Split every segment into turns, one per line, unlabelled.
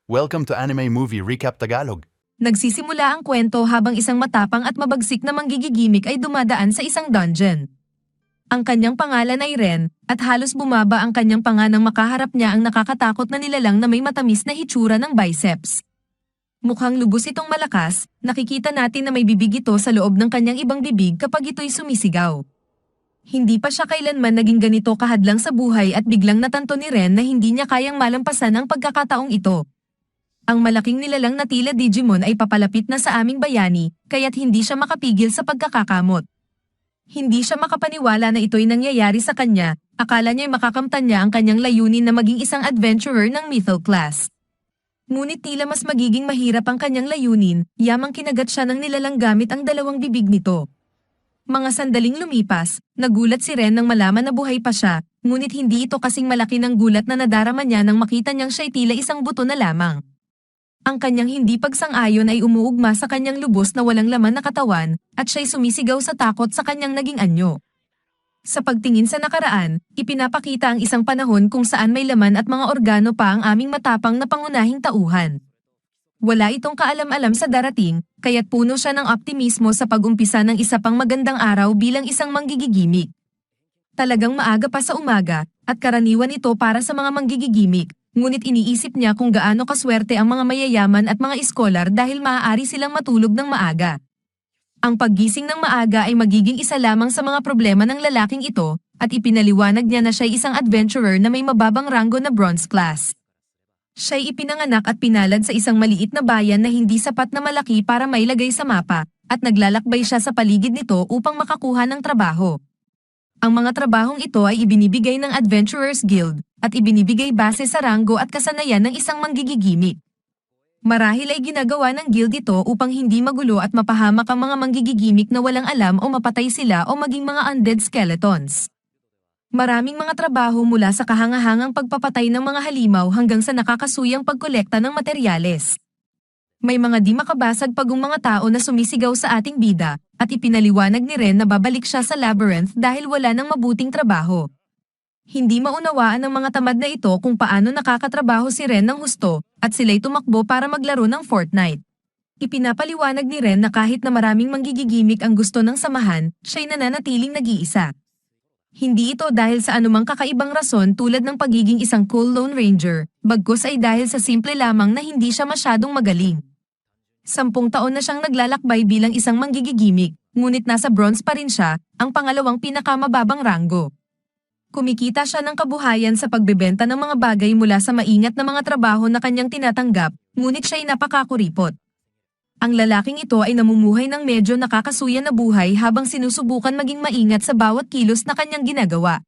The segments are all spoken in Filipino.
Welcome to Anime Movie Recap Tagalog.
Nagsisimula ang kwento habang isang matapang at mabagsik na manggigigimik ay dumadaan sa isang dungeon. Ang kanyang pangalan ay Ren, at halos bumaba ang kanyang panga nang makaharap niya ang nakakatakot na nilalang na may matamis na hitsura ng biceps. Mukhang lubos itong malakas, nakikita natin na may bibig ito sa loob ng kanyang ibang bibig kapag ito'y sumisigaw. Hindi pa siya kailanman naging ganito kahadlang sa buhay at biglang natanto ni Ren na hindi niya kayang malampasan ang pagkakataong ito. Ang malaking nilalang na tila Digimon ay papalapit na sa aming bayani, kaya't hindi siya makapigil sa pagkakakamot. Hindi siya makapaniwala na ito'y nangyayari sa kanya, akala niya'y makakamtan niya ang kanyang layunin na maging isang adventurer ng mythal class. Ngunit tila mas magiging mahirap ang kanyang layunin, yamang kinagat siya ng nilalang gamit ang dalawang bibig nito. Mga sandaling lumipas, nagulat si Ren nang malaman na buhay pa siya, ngunit hindi ito kasing malaki ng gulat na nadarama niya nang makita niyang siya'y tila isang buto na lamang. Ang kanyang hindi pagsang-ayon ay umuugma sa kanyang lubos na walang laman na katawan, at siya'y sumisigaw sa takot sa kanyang naging anyo. Sa pagtingin sa nakaraan, ipinapakita ang isang panahon kung saan may laman at mga organo pa ang aming matapang na pangunahing tauhan. Wala itong kaalam-alam sa darating, kaya't puno siya ng optimismo sa pag-umpisa ng isa pang magandang araw bilang isang manggigigimik. Talagang maaga pa sa umaga, at karaniwan ito para sa mga manggigigimik, ngunit iniisip niya kung gaano kaswerte ang mga mayayaman at mga iskolar dahil maaari silang matulog ng maaga. Ang paggising ng maaga ay magiging isa lamang sa mga problema ng lalaking ito, at ipinaliwanag niya na siya'y isang adventurer na may mababang ranggo na bronze class. Siya'y ipinanganak at pinalad sa isang maliit na bayan na hindi sapat na malaki para mailagay sa mapa, at naglalakbay siya sa paligid nito upang makakuha ng trabaho. Ang mga trabahong ito ay ibinibigay ng Adventurers Guild, at ibinibigay base sa ranggo at kasanayan ng isang manggigigimik. Marahil ay ginagawa ng guild ito upang hindi magulo at mapahamak ang mga manggigigimik na walang alam o mapatay sila o maging mga undead skeletons. Maraming mga trabaho mula sa kahangahangang pagpapatay ng mga halimaw hanggang sa nakakasuyang pagkolekta ng materyales. May mga di makabasag pagong mga tao na sumisigaw sa ating bida, at ipinaliwanag ni Ren na babalik siya sa labyrinth dahil wala nang mabuting trabaho. Hindi maunawaan ng mga tamad na ito kung paano nakakatrabaho si Ren ng husto, at sila'y tumakbo para maglaro ng Fortnite. Ipinapaliwanag ni Ren na kahit na maraming manggigigimik ang gusto ng samahan, siya'y nananatiling nag-iisa. Hindi ito dahil sa anumang kakaibang rason tulad ng pagiging isang cool Lone Ranger, bagkus ay dahil sa simple lamang na hindi siya masyadong magaling. 10 taon na siyang naglalakbay bilang isang manggigigimik, ngunit nasa bronze pa rin siya, ang pangalawang pinakamababang ranggo. Kumikita siya ng kabuhayan sa pagbebenta ng mga bagay mula sa maingat na mga trabaho na kanyang tinatanggap, ngunit siya'y napakakuripot. Ang lalaking ito ay namumuhay ng medyo nakakasuya na buhay habang sinusubukan maging maingat sa bawat kilos na kanyang ginagawa.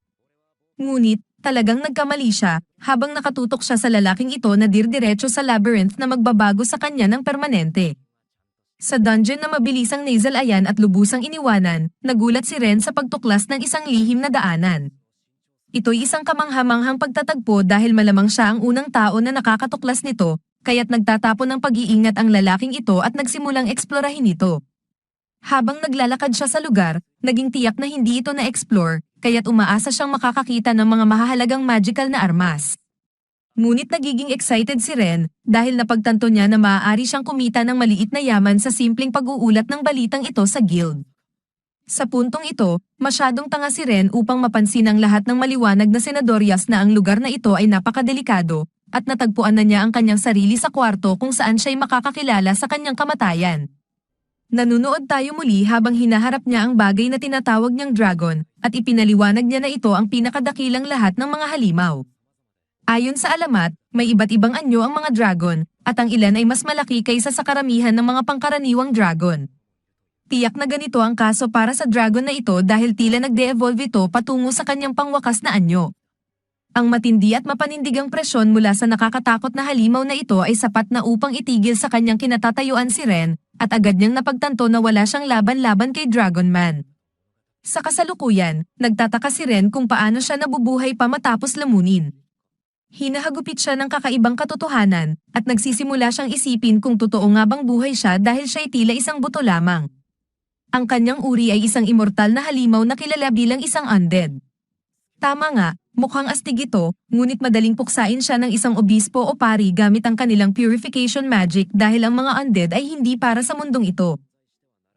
Ngunit, talagang nagkamali siya, habang nakatutok siya sa lalaking ito na dirdiretso sa labyrinth na magbabago sa kanya ng permanente. Sa dungeon na mabilisang nasalayan at lubusang iniwanan, nagulat si Ren sa pagtuklas ng isang lihim na daanan. Ito'y isang kamanghamanghang pagtatagpo dahil malamang siya ang unang tao na nakakatuklas nito, kaya't nagtatapon ng pag-iingat ang lalaking ito at nagsimulang eksplorahin ito. Habang naglalakad siya sa lugar, naging tiyak na hindi ito na-explore, kaya't umaasa siyang makakakita ng mga mahahalagang magical na armas. Ngunit nagiging excited si Ren, dahil napagtanto niya na maaari siyang kumita ng maliit na yaman sa simpleng pag-uulat ng balitang ito sa guild. Sa puntong ito, masyadong tanga si Ren upang mapansin ang lahat ng maliwanag na senadoryas na ang lugar na ito ay napakadelikado, at natagpuan na niya ang kanyang sarili sa kwarto kung saan siya'y makakakilala sa kanyang kamatayan. Nanunood tayo muli habang hinaharap niya ang bagay na tinatawag niyang dragon, at ipinaliwanag niya na ito ang pinakadakilang lahat ng mga halimaw. Ayon sa alamat, may iba't ibang anyo ang mga dragon, at ang ilan ay mas malaki kaysa sa karamihan ng mga pangkaraniwang dragon. Tiyak na ganito ang kaso para sa dragon na ito dahil tila nagde-evolve ito patungo sa kanyang pangwakas na anyo. Ang matindi at mapanindigang presyon mula sa nakakatakot na halimaw na ito ay sapat na upang itigil sa kanyang kinatatayuan si Ren, at agad niyang napagtanto na wala siyang laban-laban kay Dragon Man. Sa kasalukuyan, nagtataka si Ren kung paano siya nabubuhay pa matapos lamunin. Hinahagupit siya ng kakaibang katotohanan, at nagsisimula siyang isipin kung totoo nga bang buhay siya dahil siya'y tila isang buto lamang. Ang kanyang uri ay isang immortal na halimaw na kilala bilang isang undead. Tama nga, Mukhang astig ito, ngunit madaling puksain siya ng isang obispo o pari gamit ang kanilang purification magic dahil ang mga undead ay hindi para sa mundong ito.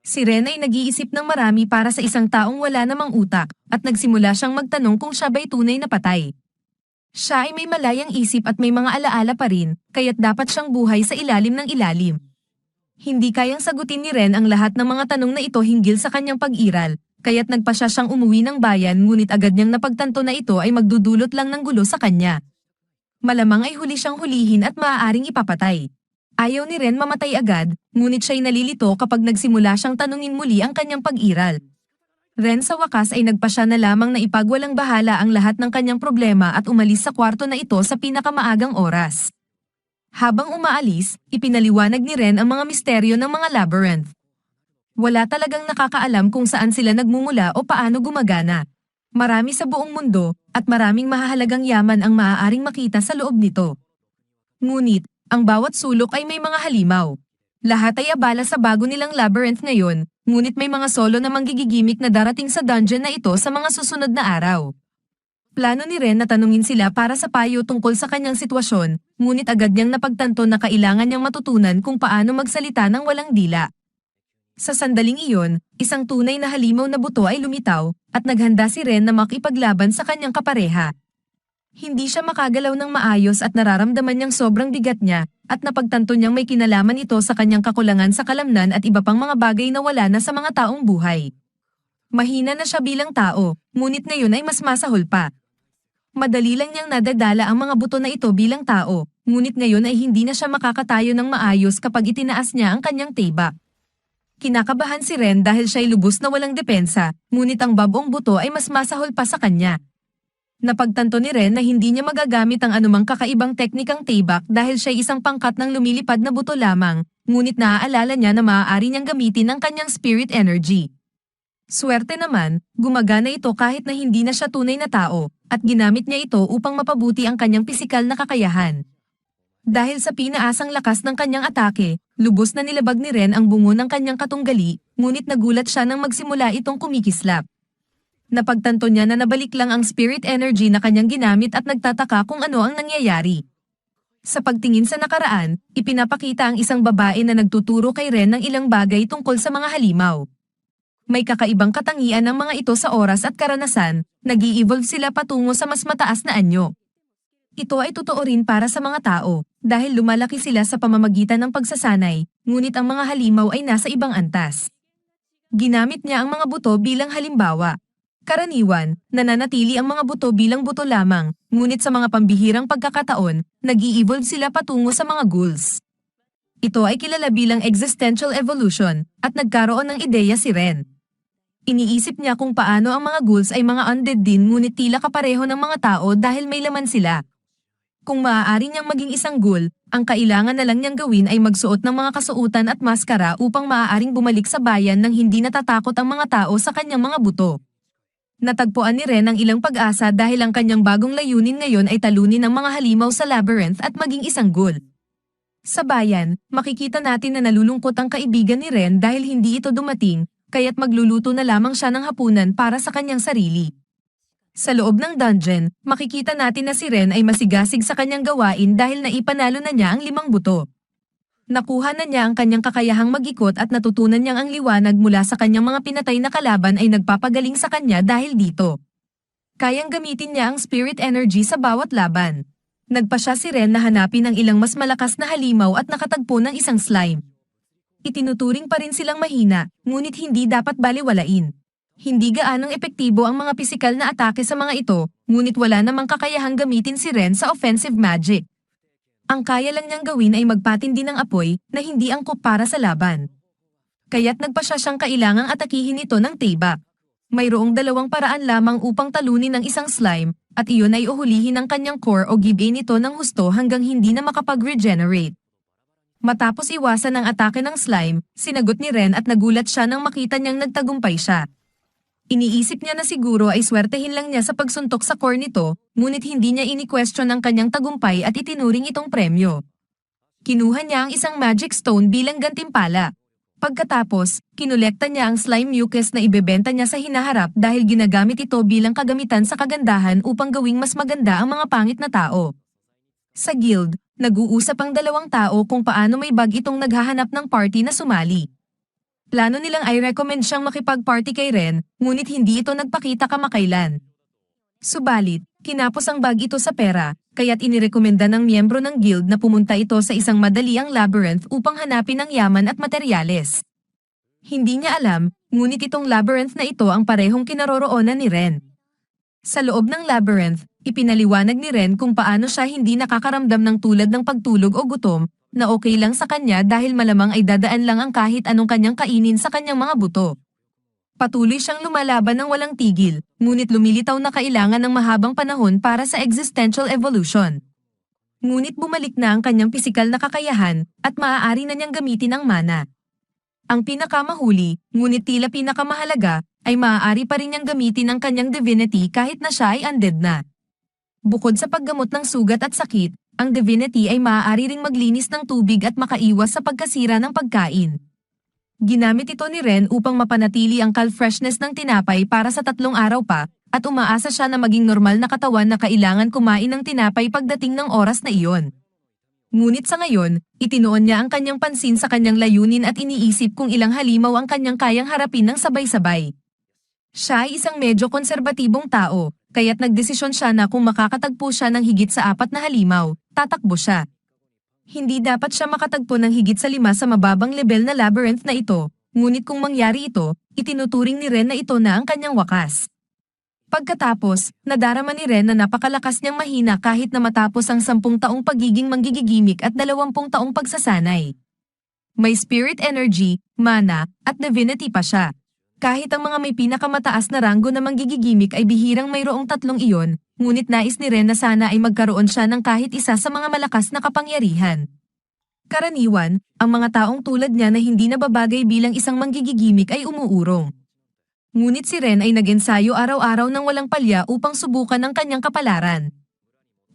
Si Ren ay nag-iisip ng marami para sa isang taong wala namang utak at nagsimula siyang magtanong kung siya ba'y tunay na patay. Siya ay may malayang isip at may mga alaala pa rin, kaya't dapat siyang buhay sa ilalim ng ilalim. Hindi kayang sagutin ni Ren ang lahat ng mga tanong na ito hinggil sa kanyang pag-iral, kaya't nagpa siya siyang umuwi ng bayan ngunit agad niyang napagtanto na ito ay magdudulot lang ng gulo sa kanya. Malamang ay huli siyang hulihin at maaaring ipapatay. Ayaw ni Ren mamatay agad, ngunit siya'y nalilito kapag nagsimula siyang tanungin muli ang kanyang pag-iral. Ren sa wakas ay nagpa siya na lamang na ipagwalang bahala ang lahat ng kanyang problema at umalis sa kwarto na ito sa pinakamaagang oras. Habang umaalis, ipinaliwanag ni Ren ang mga misteryo ng mga labyrinth. Wala talagang nakakaalam kung saan sila nagmumula o paano gumagana. Marami sa buong mundo, at maraming mahahalagang yaman ang maaaring makita sa loob nito. Ngunit, ang bawat sulok ay may mga halimaw. Lahat ay abala sa bago nilang labyrinth ngayon, ngunit may mga solo na manggigigimik na darating sa dungeon na ito sa mga susunod na araw. Plano ni Ren na tanungin sila para sa payo tungkol sa kanyang sitwasyon, ngunit agad niyang napagtanto na kailangan niyang matutunan kung paano magsalita ng walang dila. Sa sandaling iyon, isang tunay na halimaw na buto ay lumitaw, at naghanda si Ren na makipaglaban sa kanyang kapareha. Hindi siya makagalaw ng maayos at nararamdaman niyang sobrang bigat niya, at napagtanto niyang may kinalaman ito sa kanyang kakulangan sa kalamnan at iba pang mga bagay na wala na sa mga taong buhay. Mahina na siya bilang tao, ngunit ngayon ay mas masahol pa. Madali lang niyang nadadala ang mga buto na ito bilang tao, ngunit ngayon ay hindi na siya makakatayo ng maayos kapag itinaas niya ang kanyang tibak. Kinakabahan si Ren dahil siya'y lubos na walang depensa, ngunit ang babong buto ay mas masahol pa sa kanya. Napagtanto ni Ren na hindi niya magagamit ang anumang kakaibang teknikang tibak dahil siya'y isang pangkat ng lumilipad na buto lamang, ngunit naaalala niya na maaari niyang gamitin ang kanyang spirit energy. Swerte naman, gumagana ito kahit na hindi na siya tunay na tao, at ginamit niya ito upang mapabuti ang kanyang pisikal na kakayahan. Dahil sa pinaasang lakas ng kanyang atake, lubos na nilabag ni Ren ang bungo ng kanyang katunggali, ngunit nagulat siya nang magsimula itong kumikislap. Napagtanto niya na nabalik lang ang spirit energy na kanyang ginamit at nagtataka kung ano ang nangyayari. Sa pagtingin sa nakaraan, ipinapakita ang isang babae na nagtuturo kay Ren ng ilang bagay tungkol sa mga halimaw. May kakaibang katangian ng mga ito sa oras at karanasan, nag-i-evolve sila patungo sa mas mataas na anyo. Ito ay totoo rin para sa mga tao, dahil lumalaki sila sa pamamagitan ng pagsasanay, ngunit ang mga halimaw ay nasa ibang antas. Ginamit niya ang mga buto bilang halimbawa. Karaniwan, nananatili ang mga buto bilang buto lamang, ngunit sa mga pambihirang pagkakataon, nag-i-evolve sila patungo sa mga ghouls. Ito ay kilala bilang existential evolution, at nagkaroon ng ideya si Ren. Iniisip niya kung paano ang mga ghouls ay mga undead din ngunit tila kapareho ng mga tao dahil may laman sila. Kung maaari niyang maging isang ghoul, ang kailangan na lang niyang gawin ay magsuot ng mga kasuotan at maskara upang maaaring bumalik sa bayan nang hindi natatakot ang mga tao sa kanyang mga buto. Natagpuan ni Ren ang ilang pag-asa dahil ang kanyang bagong layunin ngayon ay talunin ang mga halimaw sa labyrinth at maging isang ghoul. Sa bayan, makikita natin na nalulungkot ang kaibigan ni Ren dahil hindi ito dumating, kaya't magluluto na lamang siya ng hapunan para sa kanyang sarili. Sa loob ng dungeon, makikita natin na si Ren ay masigasig sa kanyang gawain dahil naipanalo na niya ang 5 buto. Nakuha na niya ang kanyang kakayahang mag-ikot at natutunan niyang ang liwanag mula sa kanyang mga pinatay na kalaban ay nagpapagaling sa kanya dahil dito. Kayang gamitin niya ang spirit energy sa bawat laban. Nagpa siya si Ren na hanapin ang ilang mas malakas na halimaw at nakatagpo ng isang slime. Itinuturing pa rin silang mahina, ngunit hindi dapat baliwalain. Hindi gaanong epektibo ang mga pisikal na atake sa mga ito, ngunit wala namang kakayahang gamitin si Ren sa offensive magic. Ang kaya lang niyang gawin ay magpatindi ng apoy na hindi angkop para sa laban. Kaya't nagpa siya siyang kailangang atakihin ito ng tibak. Mayroong 2 paraan lamang upang talunin ng isang slime, at iyon ay uhulihin ang kanyang core o give-in ito ng husto hanggang hindi na makapag-regenerate. Matapos iwasan ang atake ng slime, sinagot ni Ren at nagulat siya nang makita niyang nagtagumpay siya. Iniisip niya na siguro ay swertehin lang niya sa pagsuntok sa core nito, ngunit hindi niya ini-question ang kanyang tagumpay at itinuring itong premyo. Kinuha niya ang isang magic stone bilang gantimpala. Pagkatapos, kinolekta niya ang slime mucus na ibebenta niya sa hinaharap dahil ginagamit ito bilang kagamitan sa kagandahan upang gawing mas maganda ang mga pangit na tao. Sa guild, nag-uusap ang dalawang tao kung paano may bag itong naghahanap ng party na sumali. Plano nilang ay recommend siyang makipag-party kay Ren, ngunit hindi ito nagpakita kamakailan. Subalit, kinapos ang bag ito sa pera, kaya't inirekomenda ng miyembro ng guild na pumunta ito sa isang madaliang labyrinth upang hanapin ang yaman at materyales. Hindi niya alam, ngunit itong labyrinth na ito ang parehong kinaroroonan ni Ren. Sa loob ng labyrinth, ipinaliwanag ni Ren kung paano siya hindi nakakaramdam ng tulad ng pagtulog o gutom, na okay lang sa kanya dahil malamang ay dadaan lang ang kahit anong kanyang kainin sa kanyang mga buto. Patuloy siyang lumalaban ng walang tigil, ngunit lumilitaw na kailangan ng mahabang panahon para sa existential evolution. Ngunit bumalik na ang kanyang pisikal na kakayahan, at maaari na niyang gamitin ang mana. Ang pinakamahuli, ngunit tila pinakamahalaga, ay maaari pa rin niyang gamitin ang kanyang divinity kahit na siya ay undead na. Bukod sa paggamot ng sugat at sakit, ang divinity ay maaari ring maglinis ng tubig at makaiwas sa pagkasira ng pagkain. Ginamit ito ni Ren upang mapanatili ang freshness ng tinapay para sa 3 araw pa, at umaasa siya na maging normal na katawan na kailangan kumain ng tinapay pagdating ng oras na iyon. Ngunit sa ngayon, itinoon niya ang kanyang pansin sa kanyang layunin at iniisip kung ilang halimaw ang kanyang kayang harapin ng sabay-sabay. Siya ay isang medyo konserbatibong tao, kaya't nagdesisyon siya na kung makakatagpo siya ng higit sa 4 na halimaw, tatakbo siya. Hindi dapat siya makatagpo ng higit sa 5 sa mababang level na labyrinth na ito, ngunit kung mangyari ito, itinuturing ni Ren na ito na ang kanyang wakas. Pagkatapos, nadarama ni Ren na napakalakas niyang mahina kahit na matapos ang 10 taong pagiging manggigigimik at 20 taong pagsasanay. May spirit energy, mana, at divinity pa siya. Kahit ang mga may pinakamataas na ranggo na manggigigimik ay bihirang mayroong 3 iyon, ngunit nais ni Ren na sana ay magkaroon siya ng kahit isa sa mga malakas na kapangyarihan. Karaniwan, ang mga taong tulad niya na hindi nababagay bilang isang manggigigimik ay umuurong. Ngunit si Ren ay nag-ensayo araw-araw ng walang palya upang subukan ang kanyang kapalaran.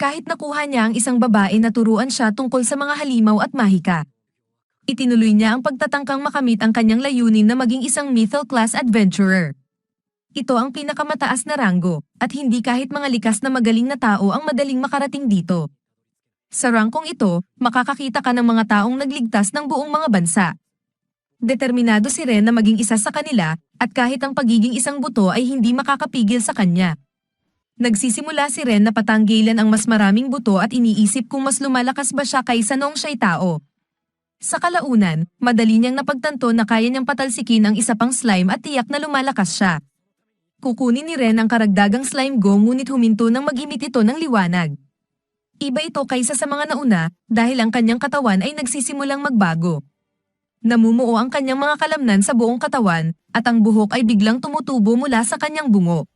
Kahit nakuha niya ang isang babae na turuan siya tungkol sa mga halimaw at mahika. Itinuloy niya ang pagtatangkang makamit ang kanyang layunin na maging isang mythal-class adventurer. Ito ang pinakamataas na ranggo, at hindi kahit mga likas na magaling na tao ang madaling makarating dito. Sa rangkong ito, makakakita ka ng mga taong nagligtas ng buong mga bansa. Determinado si Ren na maging isa sa kanila, at kahit ang pagiging isang buto ay hindi makakapigil sa kanya. Nagsisimula si Ren na patanggilan ang mas maraming buto at iniisip kung mas lumalakas ba siya kaysa noong siya'y tao. Sa kalaunan, madali niyang napagtanto na kaya niyang patalsikin ang isa pang slime at tiyak na lumalakas siya. Kukunin ni Ren ang karagdagang slime go ngunit huminto nang mag-imit ito ng liwanag. Iba ito kaysa sa mga nauna dahil ang kanyang katawan ay nagsisimulang magbago. Namumuo ang kanyang mga kalamnan sa buong katawan at ang buhok ay biglang tumutubo mula sa kanyang bungo.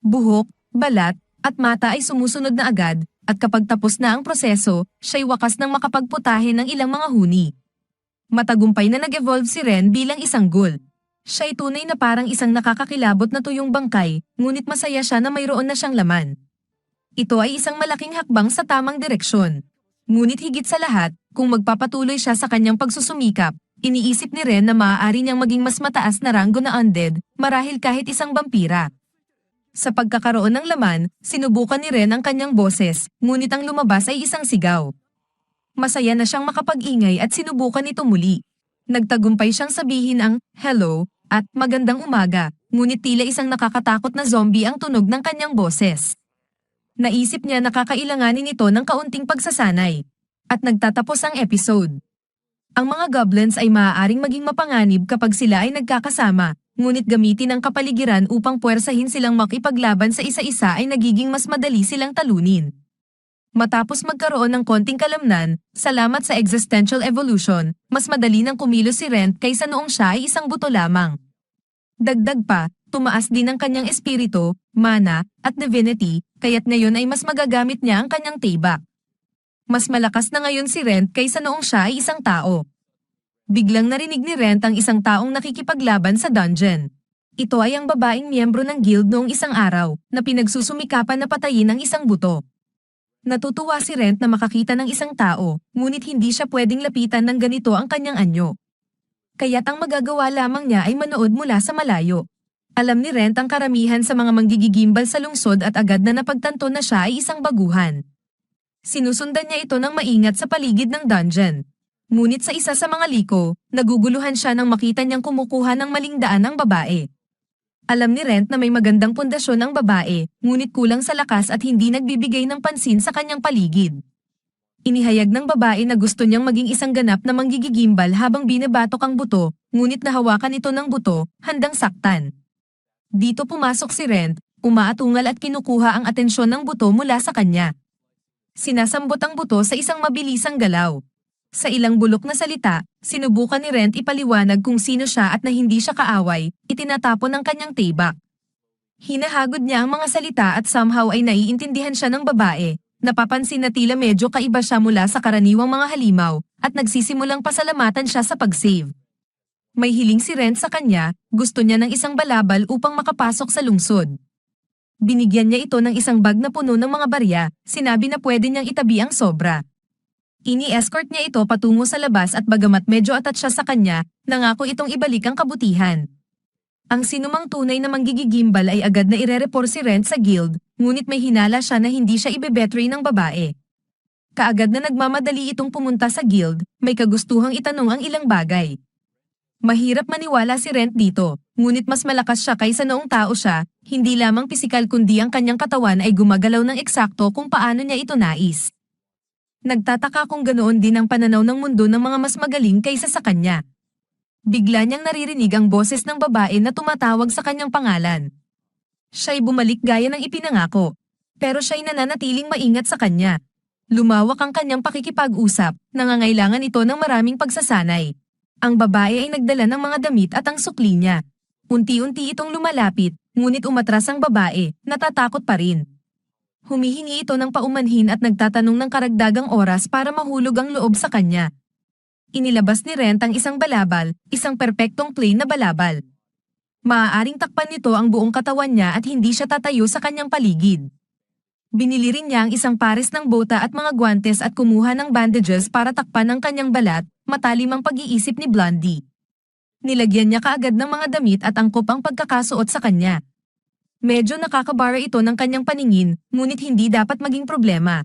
Buhok, balat, at mata ay sumusunod na agad. At kapag tapos na ang proseso, siya'y wakas nang makapagputahe ng ilang mga huni. Matagumpay na nag-evolve si Ren bilang isang ghoul. Siya'y tunay na parang isang nakakakilabot na tuyong bangkay, ngunit masaya siya na mayroon na siyang laman. Ito ay isang malaking hakbang sa tamang direksyon. Ngunit higit sa lahat, kung magpapatuloy siya sa kanyang pagsusumikap, iniisip ni Ren na maaari niyang maging mas mataas na ranggo na undead, marahil kahit isang vampira. Sa pagkakaroon ng laman, sinubukan ni Ren ang kanyang boses, ngunit ang lumabas ay isang sigaw. Masaya na siyang makapag-ingay at sinubukan ito muli. Nagtagumpay siyang sabihin ang "hello" at "magandang umaga", ngunit tila isang nakakatakot na zombie ang tunog ng kanyang boses. Naisip niya na kakailanganin ito ng kaunting pagsasanay. At nagtatapos ang episode. Ang mga goblins ay maaaring maging mapanganib kapag sila ay nagkakasama. Ngunit gamitin ang kapaligiran upang puwersahin silang makipaglaban sa isa-isa ay nagiging mas madali silang talunin. Matapos magkaroon ng konting kalamnan, salamat sa existential evolution, mas madali nang kumilos si Ren kaysa noong siya ay isang buto lamang. Dagdag pa, tumaas din ang kanyang espiritu, mana, at divinity, kaya't ngayon ay mas magagamit niya ang kanyang tibak. Mas malakas na ngayon si Ren kaysa noong siya ay isang tao. Biglang narinig ni Ren ang isang taong nakikipaglaban sa dungeon. Ito ay ang babaeng miyembro ng guild noong isang araw, na pinagsusumikapan na patayin ang isang buto. Natutuwa si Ren na makakita ng isang tao, ngunit hindi siya pwedeng lapitan ng ganito ang kanyang anyo. kaya't ang magagawa lamang niya ay manood mula sa malayo. Alam ni Rent ang karamihan sa mga manggigigimbal sa lungsod at agad na napagtanto na siya ay isang baguhan. Sinusundan niya ito ng maingat sa paligid ng dungeon. Ngunit sa isa sa mga liko, naguguluhan siya nang makita niyang kumukuha ng maling daan ang babae. Alam ni Rent na may magandang pundasyon ang babae, ngunit kulang sa lakas at hindi nagbibigay ng pansin sa kanyang paligid. Inihayag ng babae na gusto niyang maging isang ganap na manggigigimbal habang binabatok ang buto, ngunit nahawakan ito ng buto, handang saktan. Dito pumasok si Rent, umaatungal at kinukuha ang atensyon ng buto mula sa kanya. Sinasambot ang buto sa isang mabilisang galaw. Sa ilang bulok na salita, sinubukan ni Rent ipaliwanag kung sino siya at na hindi siya kaaway, itinatapon ang kanyang tibak. Hinahagod niya ang mga salita at somehow ay naiintindihan siya ng babae, napapansin na tila medyo kaiba siya mula sa karaniwang mga halimaw, at nagsisimulang pasalamatan siya sa pag-save. May hiling si Rent sa kanya, gusto niya ng isang balabal upang makapasok sa lungsod. Binigyan niya ito ng isang bag na puno ng mga barya, sinabi na pwede niyang itabi ang sobra. Ini-escort niya ito patungo sa labas at bagamat medyo atat siya sa kanya, nangako itong ibalik ang kabutihan. Ang sinumang tunay na manggigigimbal ay agad na ire-report si Rent sa guild, ngunit may hinala siya na hindi siya ibebetray ng babae. Kaagad na nagmamadali itong pumunta sa guild, may kagustuhang itanong ang ilang bagay. Mahirap maniwala si Rent dito, ngunit mas malakas siya kaysa noong tao siya, hindi lamang pisikal kundi ang kanyang katawan ay gumagalaw ng eksakto kung paano niya ito nais. Nagtataka kung ganoon din ang pananaw ng mundo ng mga mas magaling kaysa sa kanya. Bigla niyang naririnig ang boses ng babae na tumatawag sa kanyang pangalan. Siya'y bumalik gaya ng ipinangako. Pero siya'y nananatiling maingat sa kanya. Lumawak ang kanyang pakikipag-usap, nangangailangan ito ng maraming pagsasanay. Ang babae ay nagdala ng mga damit at ang sukli niya. Unti-unti itong lumalapit, ngunit umatras ang babae, natatakot pa rin. Humihingi ito ng paumanhin at nagtatanong ng karagdagang oras para mahulog ang loob sa kanya. Inilabas ni Rent ang isang balabal, isang perpektong plain na balabal. Maaaring takpan nito ang buong katawan niya at hindi siya tatayo sa kanyang paligid. Binili rin niya ang isang pares ng bota at mga guwantes at kumuha ng bandages para takpan ang kanyang balat, matalim ang pag-iisip ni Blondie. Nilagyan niya kaagad ng mga damit at angkop ang pagkakasuot sa kanya. Medyo nakakabara ito ng kanyang paningin, ngunit hindi dapat maging problema.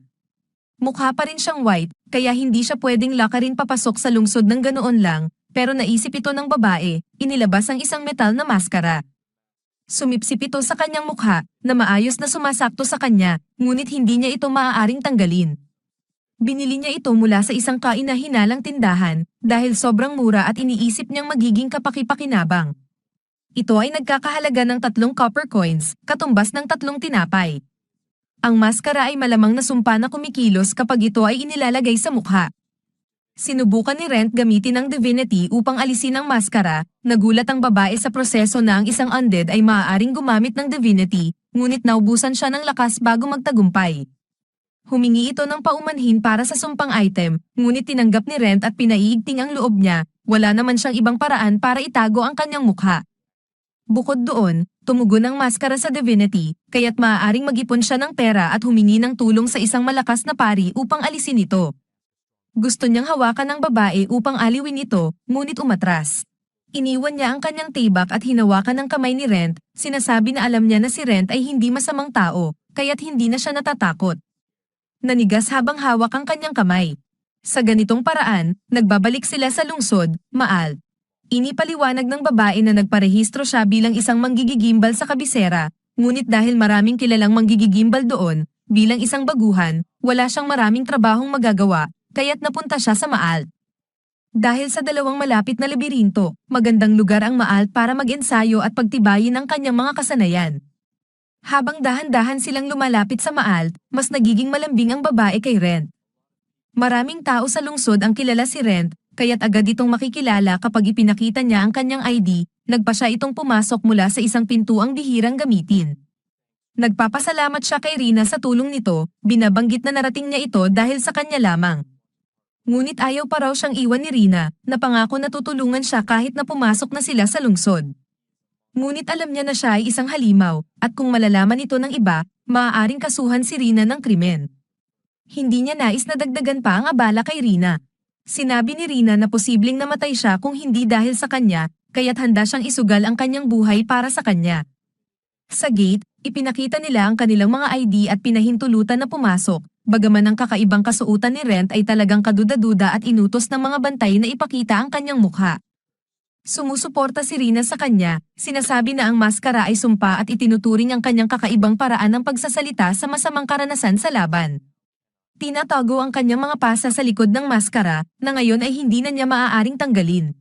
Mukha pa rin siyang white, kaya hindi siya pwedeng lakarin papasok sa lungsod ng ganoon lang, pero naisip ito ng babae, inilabas ang isang metal na maskara. Sumipsip ito sa kanyang mukha, na maayos na sumasakto sa kanya, ngunit hindi niya ito maaaring tanggalin. Binili niya ito mula sa isang kaina-hinalang tindahan, dahil sobrang mura at iniisip niyang magiging kapaki-pakinabang. Ito ay nagkakahalaga ng 3 copper coins, katumbas ng 3 tinapay. Ang maskara ay malamang nasumpa na kumikilos kapag ito ay inilalagay sa mukha. Sinubukan ni Rent gamitin ang divinity upang alisin ang maskara, nagulat ang babae sa proseso na ang isang undead ay maaaring gumamit ng divinity, ngunit naubusan siya ng lakas bago magtagumpay. Humingi ito ng paumanhin para sa sumpang item, ngunit tinanggap ni Rent at pinaiigting ang loob niya, wala naman siyang ibang paraan para itago ang kanyang mukha. Bukod doon, tumugon ang maskara sa divinity, kaya't maaaring mag-ipon siya ng pera at humingi ng tulong sa isang malakas na pari upang alisin ito. Gusto niyang hawakan ng babae upang aliwin ito, ngunit umatras. Iniwan niya ang kanyang tibak at hinawakan ng kamay ni Rent, sinasabi na alam niya na si Rent ay hindi masamang tao, kaya't hindi na siya natatakot. Nanigas habang hawak ang kanyang kamay. Sa ganitong paraan, nagbabalik sila sa lungsod, Maal. Inipaliwanag ng babae na nagparehistro siya bilang isang manggigigimbal sa kabisera, ngunit dahil maraming kilalang manggigigimbal doon, bilang isang baguhan, wala siyang maraming trabahong magagawa, kaya't napunta siya sa Maal. Dahil sa dalawang malapit na labirinto, magandang lugar ang Maal para mag-ensayo at pagtibayin ang kanyang mga kasanayan. Habang dahan-dahan silang lumalapit sa Maal, mas nagiging malambing ang babae kay Rent. Maraming tao sa lungsod ang kilala si Rent, kaya't agad itong makikilala kapag ipinakita niya ang kanyang ID, nagpa siya itong pumasok mula sa isang pintuang bihirang gamitin. Nagpapasalamat siya kay Rina sa tulong nito, binabanggit na narating niya ito dahil sa kanya lamang. Ngunit ayaw pa raw siyang iwan ni Rina, na pangako na tutulungan siya kahit na pumasok na sila sa lungsod. Ngunit alam niya na siya ay isang halimaw, at kung malalaman ito ng iba, maaaring kasuhan si Rina ng krimen. Hindi niya nais na dagdagan pa ang abala kay Rina. Sinabi ni Rina na posibleng namatay siya kung hindi dahil sa kanya, kaya't handa siyang isugal ang kanyang buhay para sa kanya. Sa gate, ipinakita nila ang kanilang mga ID at pinahintulutan na pumasok, bagaman ang kakaibang kasuotan ni Rent ay talagang kaduda-duda at inutos ng mga bantay na ipakita ang kanyang mukha. Sumusuporta si Rina sa kanya, sinasabi na ang maskara ay sumpa at itinuturing ang kanyang kakaibang paraan ng pagsasalita sa masamang karanasan sa laban. Tinatago ang kanyang mga pasa sa likod ng maskara na ngayon ay hindi na niya maaaring tanggalin.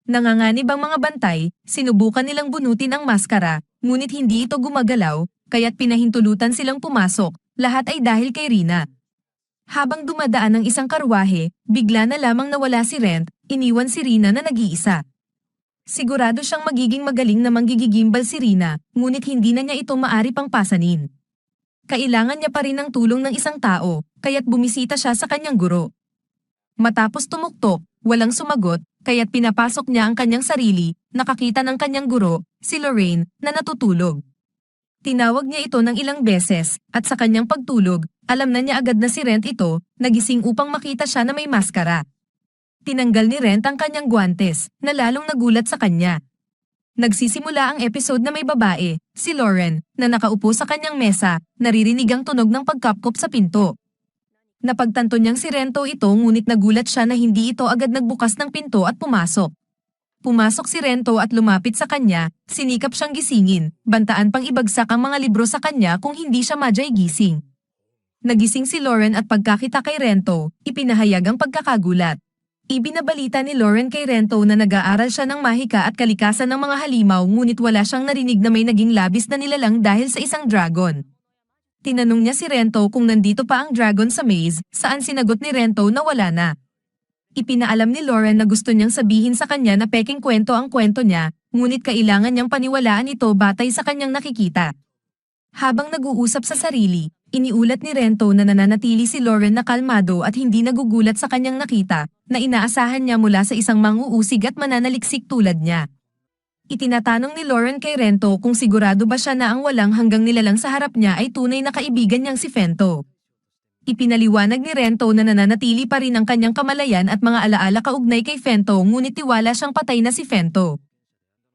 Nanganganib ang mga bantay, sinubukan nilang bunutin ang maskara, ngunit hindi ito gumagalaw, kaya't pinahintulutan silang pumasok, lahat ay dahil kay Rina. Habang dumadaan ang isang karwahe, bigla na lamang nawala si Rent, iniwan si Rina na nag-iisa. Sigurado siyang magiging magaling na manggigigimbal si Rina, ngunit hindi na niya ito maari pang pasanin. Kailangan niya pa rin ng tulong ng isang tao, kaya't bumisita siya sa kanyang guro. Matapos tumuktok, walang sumagot, kaya't pinapasok niya ang kanyang sarili, nakakita ng kanyang guro, si Lorraine, na natutulog. Tinawag niya ito ng ilang beses, at sa kanyang pagtulog, alam na niya agad na si Rent ito, nagising upang makita siya na may maskara. Tinanggal ni Rent ang kanyang guwantes, na lalong nagulat sa kanya. Nagsisimula ang episode na may babae, si Lauren, na nakaupo sa kanyang mesa, naririnig ang tunog ng pagkapkop sa pinto. Napagtanto niyang si Rento ito ngunit nagulat siya na hindi ito agad nagbukas ng pinto at pumasok. Pumasok si Rento at lumapit sa kanya, sinikap siyang gisingin, bantaan pang ibagsak ang mga libro sa kanya kung hindi siya madyay gising. Nagising si Lauren at pagkakita kay Rento, ipinahayag ang pagkakagulat. Ibinabalita ni Lauren kay Rento na nag-aaral siya ng mahika at kalikasan ng mga halimaw ngunit wala siyang narinig na may naging labis na nilalang dahil sa isang dragon. Tinanong niya si Rento kung nandito pa ang dragon sa maze, saan sinagot ni Rento na wala na. Ipinaalam ni Lauren na gusto niyang sabihin sa kanya na peking kwento ang kwento niya, ngunit kailangan niyang paniwalaan ito batay sa kanyang nakikita. Habang nag-uusap sa sarili, iniulat ni Rento na nananatili si Lauren na kalmado at hindi nagugulat sa kanyang nakita, na inaasahan niya mula sa isang manguusig at mananaliksik tulad niya. Itinatanong ni Lauren kay Rento kung sigurado ba siya na ang walang hanggang nilalang sa harap niya ay tunay na kaibigan niyang si Fento. Ipinaliwanag ni Rento na nananatili pa rin ang kanyang kamalayan at mga alaala kaugnay kay Fento ngunit tiwala siyang patay na si Fento.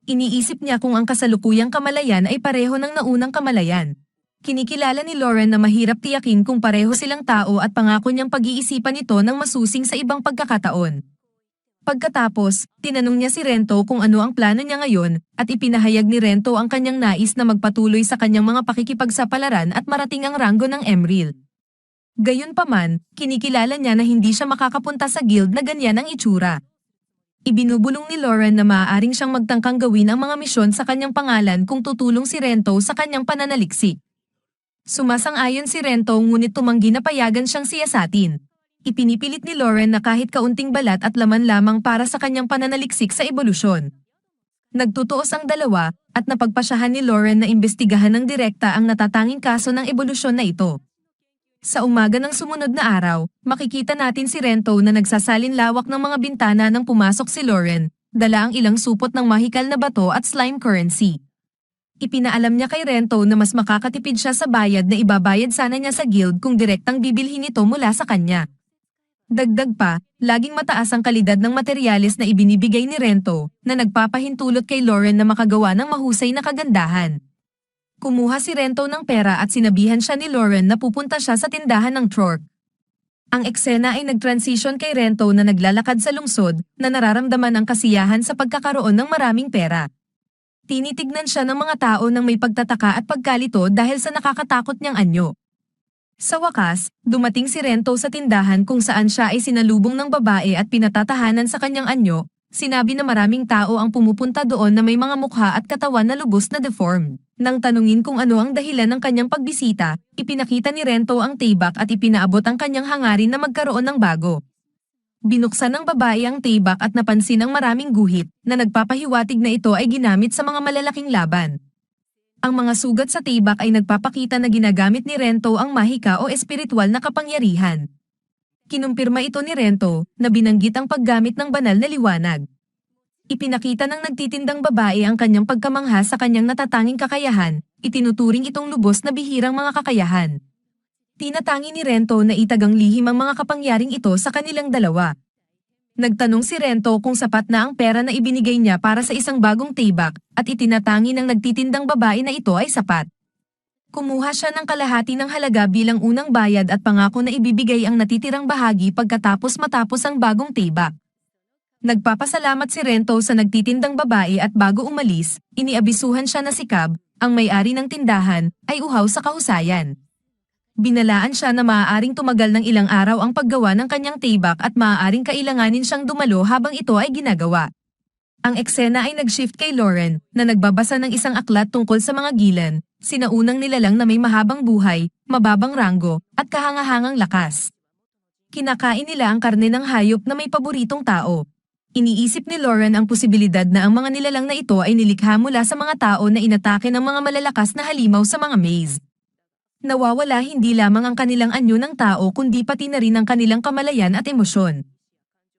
Iniisip niya kung ang kasalukuyang kamalayan ay pareho ng naunang kamalayan. Kinikilala ni Lauren na mahirap tiyakin kung pareho silang tao at pangako niyang pag-iisipan ito ng masusing sa ibang pagkakataon. Pagkatapos, tinanong niya si Rento kung ano ang plano niya ngayon at ipinahayag ni Rento ang kanyang nais na magpatuloy sa kanyang mga pakikipagsapalaran at marating ang ranggo ng Emerald. Gayunpaman, kinikilala niya na hindi siya makakapunta sa guild na ganyan ang itsura. Ibinubulong ni Lauren na maaaring siyang magtangkang gawin ang mga misyon sa kanyang pangalan kung tutulong si Rento sa kanyang pananaliksik. Sumasang-ayon si Rento ngunit tumanggi na payagan siyang siyasatin. Ipinipilit ni Lauren na kahit kaunting balat at laman lamang para sa kanyang pananaliksik sa ebolusyon. Nagtutuos ang dalawa at napagpasyahan ni Lauren na imbestigahan ng direkta ang natatanging kaso ng ebolusyon na ito. Sa umaga ng sumunod na araw, makikita natin si Rento na nagsasalin lawak ng mga bintana nang pumasok si Lauren, dala ang ilang supot ng mahikal na bato at slime currency. Ipinaalam niya kay Rento na mas makakatipid siya sa bayad na ibabayad sana niya sa guild kung direktang bibilhin ito mula sa kanya. Dagdag pa, laging mataas ang kalidad ng materyales na ibinibigay ni Rento na nagpapahintulot kay Lauren na makagawa ng mahusay na kagandahan. Kumuha si Rento ng pera at sinabihan siya ni Lauren na pupunta siya sa tindahan ng Trork. Ang eksena ay nag-transition kay Rento na naglalakad sa lungsod na nararamdaman ang kasiyahan sa pagkakaroon ng maraming pera. Tinitignan siya ng mga tao ng may pagtataka at pagkalito dahil sa nakakatakot niyang anyo. Sa wakas, dumating si Rento sa tindahan kung saan siya ay sinalubong ng babae at pinatatahanan sa kanyang anyo. Sinabi na maraming tao ang pumupunta doon na may mga mukha at katawan na lubos na deformed. Nang tanungin kung ano ang dahilan ng kanyang pagbisita, ipinakita ni Rento ang taybak at ipinaabot ang kanyang hangarin na magkaroon ng bago. Binuksan ng babae ang taybak at napansin ang maraming guhit na nagpapahiwatig na ito ay ginamit sa mga malalaking laban. Ang mga sugat sa taybak ay nagpapakita na ginagamit ni Rento ang mahika o espiritual na kapangyarihan. Kinumpirma ito ni Rento na binanggit ang paggamit ng banal na liwanag. Ipinakita ng nagtitindang babae ang kanyang pagkamangha sa kanyang natatanging kakayahan, itinuturing itong lubos na bihirang mga kakayahan. Tinatangi ni Rento na itagang lihim ang mga kapangyaring ito sa kanilang dalawa. Nagtanong si Rento kung sapat na ang pera na ibinigay niya para sa isang bagong tibak at itinatangi ng nagtitindang babae na ito ay sapat. Kumuha siya ng kalahati ng halaga bilang unang bayad at pangako na ibibigay ang natitirang bahagi pagkatapos matapos ang bagong tibak. Nagpapasalamat si Rento sa nagtitindang babae at bago umalis, iniabisuhan siya na si Cab, ang may-ari ng tindahan, ay uhaw sa kahusayan. Binalaan siya na maaaring tumagal ng ilang araw ang paggawa ng kanyang tibak at maaaring kailanganin siyang dumalo habang ito ay ginagawa. Ang eksena ay nag-shift kay Lauren, na nagbabasa ng isang aklat tungkol sa mga gilan, sinaunang nilalang na may mahabang buhay, mababang ranggo, at kahangahangang lakas. Kinakain nila ang karne ng hayop na may paboritong tao. Iniisip ni Lauren ang posibilidad na ang mga nilalang na ito ay nilikha mula sa mga tao na inatake ng mga malalakas na halimaw sa mga maze. Nawawala hindi lamang ang kanilang anyo ng tao kundi pati na rin ang kanilang kamalayan at emosyon.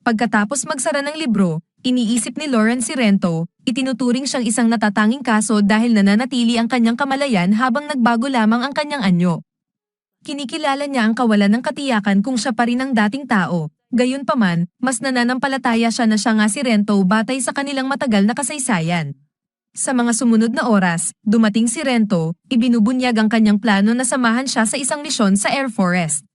Pagkatapos magsara ng libro, iniisip ni Lauren si Rento, itinuturing siyang isang natatanging kaso dahil nananatili ang kanyang kamalayan habang nagbago lamang ang kanyang anyo. Kinikilala niya ang kawalan ng katiyakan kung siya pa rin ang dating tao, gayunpaman, mas nananampalataya siya na siya nga si Rento batay sa kanilang matagal na kasaysayan. Sa mga sumunod na oras, dumating si Rento, ibinubunyag ang kanyang plano na samahan siya sa isang misyon sa Air Forest.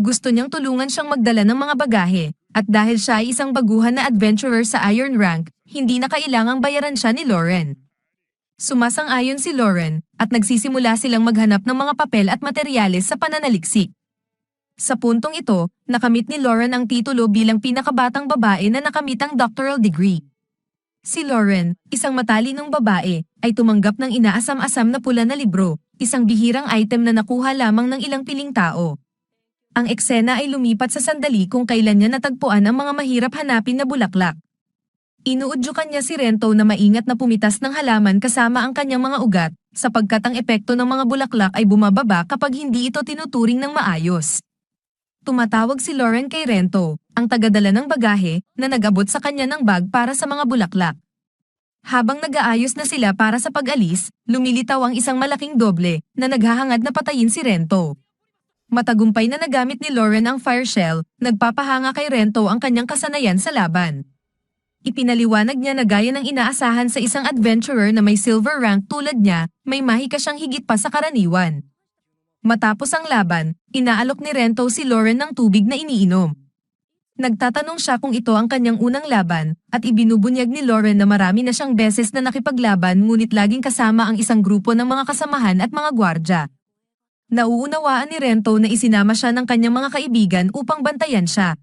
Gusto niyang tulungan siyang magdala ng mga bagahe, at dahil siya ay isang baguhan na adventurer sa Iron Rank, hindi na kailangang bayaran siya ni Lauren. Sumasang-ayon si Lauren, at nagsisimula silang maghanap ng mga papel at materyales sa pananaliksik. Sa puntong ito, nakamit ni Lauren ang titulo bilang pinakabatang babae na nakamit ang doctoral degree. Si Lauren, isang matalinong babae, ay tumanggap ng inaasam-asam na pula na libro, isang bihirang item na nakuha lamang ng ilang piling tao. Ang eksena ay lumipat sa sandali kung kailan niya natagpuan ang mga mahirap hanapin na bulaklak. Inuudyukan niya si Rento na maingat na pumitas ng halaman kasama ang kanyang mga ugat, sapagkat ang epekto ng mga bulaklak ay bumababa kapag hindi ito tinuturing ng maayos. Tumatawag si Lauren kay Rento, ang tagadala ng bagahe, na nag-abot sa kanya ng bag para sa mga bulaklak. Habang nag-aayos na sila para sa pag-alis, lumilitaw ang isang malaking doble, na naghahangad na patayin si Rento. Matagumpay na nagamit ni Lauren ang fire shell, nagpapahanga kay Rento ang kanyang kasanayan sa laban. Ipinaliwanag niya na gaya ng inaasahan sa isang adventurer na may silver rank tulad niya, may mahika siyang higit pa sa karaniwan. Matapos ang laban, inaalok ni Rento si Lauren ng tubig na iniinom. Nagtatanong siya kung ito ang kanyang unang laban, at ibinubunyag ni Lauren na marami na siyang beses na nakipaglaban ngunit laging kasama ang isang grupo ng mga kasamahan at mga gwardya. Nauunawaan ni Rento na isinama siya ng kanyang mga kaibigan upang bantayan siya.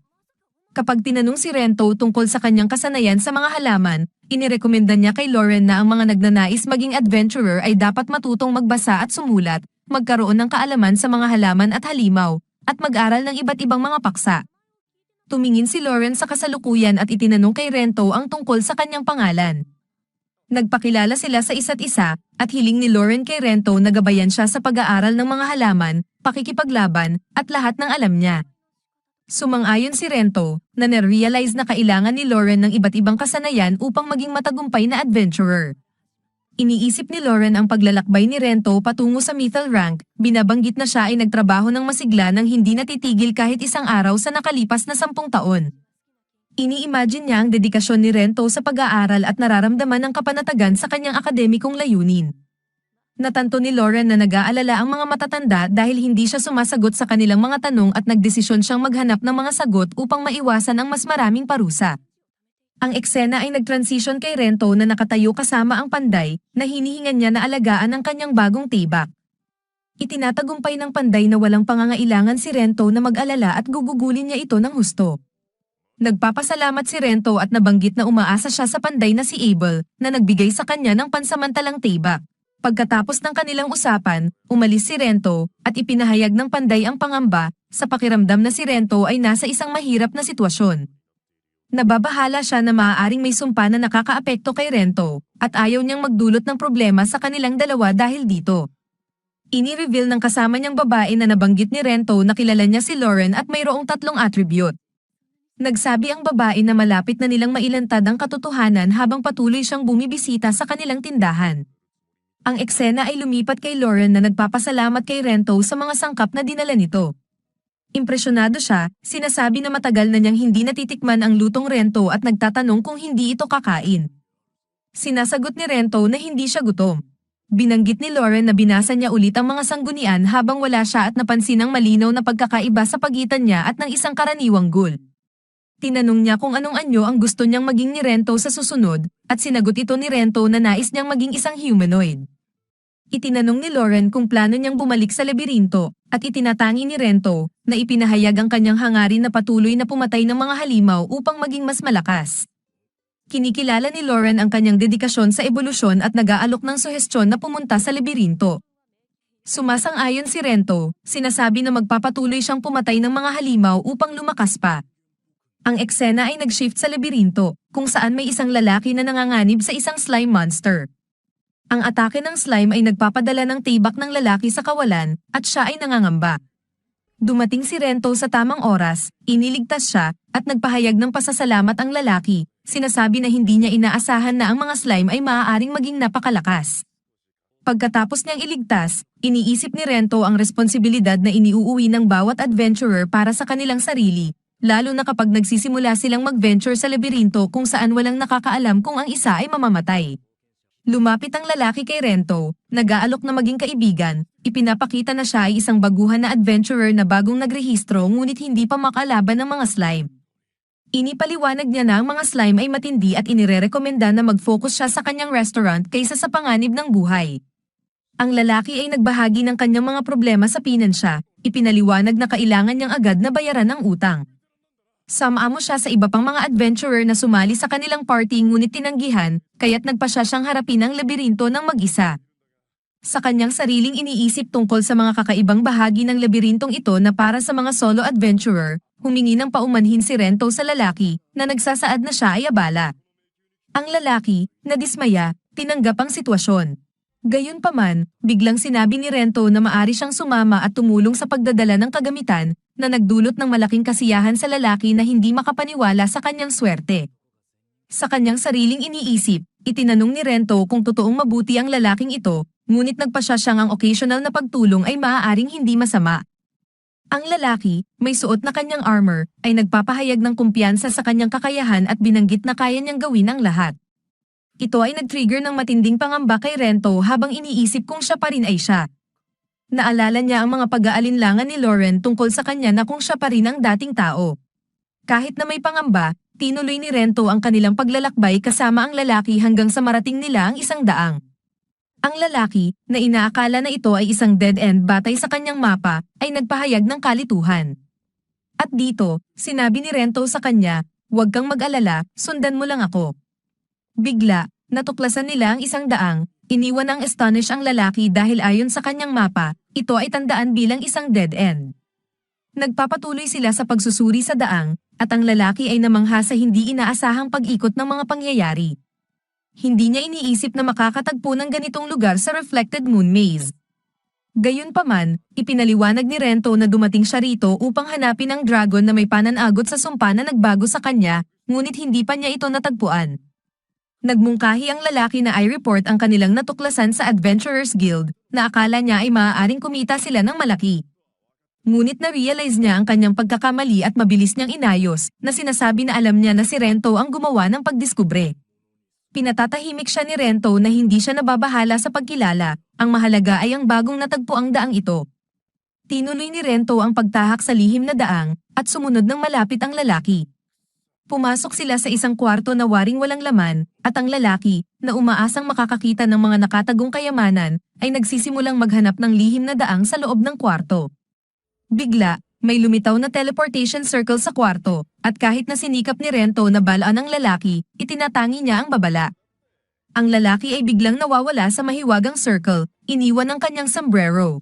Kapag tinanong si Rento tungkol sa kanyang kasanayan sa mga halaman, inirekomenda niya kay Lauren na ang mga nagnanais maging adventurer ay dapat matutong magbasa at sumulat, magkaroon ng kaalaman sa mga halaman at halimaw, at mag-aral ng iba't ibang mga paksa. Tumingin si Lauren sa kasalukuyan at itinanong kay Rento ang tungkol sa kanyang pangalan. Nagpakilala sila sa isa't isa, at hiling ni Lauren kay Rento na gabayan siya sa pag-aaral ng mga halaman, pakikipaglaban, at lahat ng alam niya. Sumang-ayon si Rento, na na-realize na kailangan ni Lauren ng iba't ibang kasanayan upang maging matagumpay na adventurer. Iniisip ni Lauren ang paglalakbay ni Rento patungo sa Mythal Rank, binabanggit na siya ay nagtrabaho ng masigla nang hindi natitigil kahit isang araw sa nakalipas na 10 taon. Ini-imagine niya ang dedikasyon ni Rento sa pag-aaral at nararamdaman ang kapanatagan sa kanyang akademikong layunin. Natanto ni Lauren na nag-aalala ang mga matatanda dahil hindi siya sumasagot sa kanilang mga tanong at nagdesisyon siyang maghanap ng mga sagot upang maiwasan ang mas maraming parusa. Ang eksena ay nag-transition kay Rento na nakatayo kasama ang panday, na hinihingan niya na alagaan ang kanyang bagong tibak. Itinatagumpay ng panday na walang pangangailangan si Rento na mag-alala at gugugulin niya ito ng husto. Nagpapasalamat si Rento at nabanggit na umaasa siya sa panday na si Abel, na nagbigay sa kanya ng pansamantalang tibak. Pagkatapos ng kanilang usapan, umalis si Rento, at ipinahayag ng panday ang pangamba, sa pakiramdam na si Rento ay nasa isang mahirap na sitwasyon. Nababahala siya na maaaring may sumpa na nakakaapekto kay Rento, at ayaw niyang magdulot ng problema sa kanilang dalawa dahil dito. Ini-reveal ng kasama niyang babae na nabanggit ni Rento na kilala niya si Lauren at mayroong 3 attribute. Nagsabi ang babae na malapit na nilang mailantad ang katotohanan habang patuloy siyang bumibisita sa kanilang tindahan. Ang eksena ay lumipat kay Lauren na nagpapasalamat kay Rento sa mga sangkap na dinala nito. Impresyonado siya, sinasabi na matagal na niyang hindi natitikman ang lutong Rento at nagtatanong kung hindi ito kakain. Sinasagot ni Rento na hindi siya gutom. Binanggit ni Lauren na binasa niya ulit ang mga sanggunian habang wala siya at napansin ang malinaw na pagkakaiba sa pagitan niya at ng isang karaniwang ghoul. Tinanong niya kung anong anyo ang gusto niyang maging ni Rento sa susunod, at sinagot ito ni Rento na nais niyang maging isang humanoid. Itinanong ni Lauren kung plano niyang bumalik sa labirinto, at itinatangi ni Rento na ipinahayag ang kanyang hangarin na patuloy na pumatay ng mga halimaw upang maging mas malakas. Kinikilala ni Lauren ang kanyang dedikasyon sa ebolusyon at nag-aalok ng suhestyon na pumunta sa labirinto. Sumasang-ayon si Rento, sinasabi na magpapatuloy siyang pumatay ng mga halimaw upang lumakas pa. Ang eksena ay nag-shift sa labirinto, kung saan may isang lalaki na nanganganib sa isang slime monster. Ang atake ng slime ay nagpapadala ng tibak ng lalaki sa kawalan, at siya ay nangangamba. Dumating si Rento sa tamang oras, iniligtas siya, at nagpahayag ng pasasalamat ang lalaki. Sinasabi na hindi niya inaasahan na ang mga slime ay maaaring maging napakalakas. Pagkatapos niyang iligtas, iniisip ni Rento ang responsibilidad na iniuuwi ng bawat adventurer para sa kanilang sarili, lalo na kapag nagsisimula silang mag-venture sa labirinto kung saan walang nakakaalam kung ang isa ay mamamatay. Lumapit ang lalaki kay Rento, nag-aalok na maging kaibigan, ipinapakita na siya ay isang baguhan na adventurer na bagong nagrehistro ngunit hindi pa makalaban ng mga slime. Inipaliwanag niya na ang mga slime ay matindi at inirerekomenda na mag-focus siya sa kanyang restaurant kaysa sa panganib ng buhay. Ang lalaki ay nagbahagi ng kanyang mga problema sa pinansya, ipinaliwanag na kailangan niyang agad na bayaran ang utang. Sumamo siya sa iba pang mga adventurer na sumali sa kanilang party ngunit tinanggihan, kaya't nagpa siyang harapin ang labirinto ng mag-isa. Sa kanyang sariling iniisip tungkol sa mga kakaibang bahagi ng labirintong ito na para sa mga solo adventurer, humingi ng paumanhin si Rento sa lalaki na nagsasaad na siya ay abala. Ang lalaki, na dismaya, tinanggap ang sitwasyon. Gayunpaman, biglang sinabi ni Rento na maari siyang sumama at tumulong sa pagdadala ng kagamitan na nagdulot ng malaking kasiyahan sa lalaki na hindi makapaniwala sa kanyang swerte. Sa kanyang sariling iniisip, itinanong ni Rento kung totoong mabuti ang lalaking ito, ngunit nagpasya siyang ang occasional na pagtulong ay maaaring hindi masama. Ang lalaki, may suot na kanyang armor, ay nagpapahayag ng kumpiyansa sa kanyang kakayahan at binanggit na kaya niyang gawin ang lahat. Ito ay nag-trigger ng matinding pangamba kay Rento habang iniisip kung siya pa rin ay siya. Naalala niya ang mga pag-aalinlangan ni Lauren tungkol sa kanya na kung siya pa rin ang dating tao. Kahit na may pangamba, tinuloy ni Rento ang kanilang paglalakbay kasama ang lalaki hanggang sa marating nila ang isang daang. Ang lalaki, na inaakala na ito ay isang dead-end batay sa kanyang mapa, ay nagpahayag ng kalituhan. At dito, sinabi ni Rento sa kanya, "Huwag kang mag-alala, sundan mo lang ako." Bigla, natuklasan nila ang isang daang, iniwan ng astonish ang lalaki dahil ayon sa kanyang mapa, ito ay tandaan bilang isang dead-end. Nagpapatuloy sila sa pagsusuri sa daang, at ang lalaki ay namangha sa hindi inaasahang pag-ikot ng mga pangyayari. Hindi niya iniisip na makakatagpo ng ganitong lugar sa Reflected Moon Maze. Gayunpaman, ipinaliwanag ni Rento na dumating siya rito upang hanapin ang dragon na may pananagot sa sumpa na nagbago sa kanya, ngunit hindi pa niya ito natagpuan. Nagmungkahi ang lalaki na i-report ang kanilang natuklasan sa Adventurers Guild, na akala niya ay maaaring kumita sila ng malaki. Ngunit na-realize niya ang kanyang pagkakamali at mabilis niyang inayos, na sinasabi na alam niya na si Rento ang gumawa ng pagdiskubre. Pinatatahimik siya ni Rento na hindi siya nababahala sa pagkilala, ang mahalaga ay ang bagong natagpuang daang ito. Tinuloy ni Rento ang pagtahak sa lihim na daang, at sumunod ng malapit ang lalaki. Pumasok sila sa isang kwarto na waring walang laman, at ang lalaki, na umaasang makakakita ng mga nakatagong kayamanan, ay nagsisimulang maghanap ng lihim na daang sa loob ng kwarto. Bigla, may lumitaw na teleportation circle sa kwarto, at kahit na sinikap ni Rento na balaan ang lalaki, itinatangi niya ang babala. Ang lalaki ay biglang nawawala sa mahiwagang circle, iniwan ang kanyang sombrero.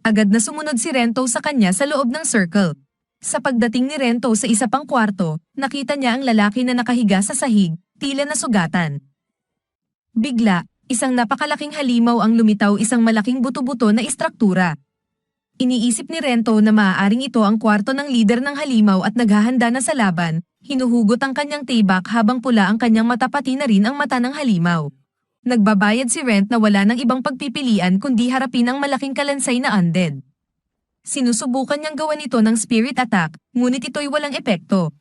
Agad na sumunod si Rento sa kanya sa loob ng circle. Sa pagdating ni Rento sa isa pang kwarto, nakita niya ang lalaki na nakahiga sa sahig, tila na sugatan. Bigla, isang napakalaking halimaw ang lumitaw, isang malaking buto-buto na istruktura. Iniisip ni Rento na maaaring ito ang kwarto ng lider ng halimaw at naghahanda na sa laban, hinuhugot ang kanyang tibak habang pula ang kanyang mata pati na rin ang mata ng halimaw. Nagbabayad si Rent na wala ng ibang pagpipilian kundi harapin ang malaking kalansay na undead. Sinusubukan niyang gawan ito ng spirit attack, ngunit ito'y walang epekto.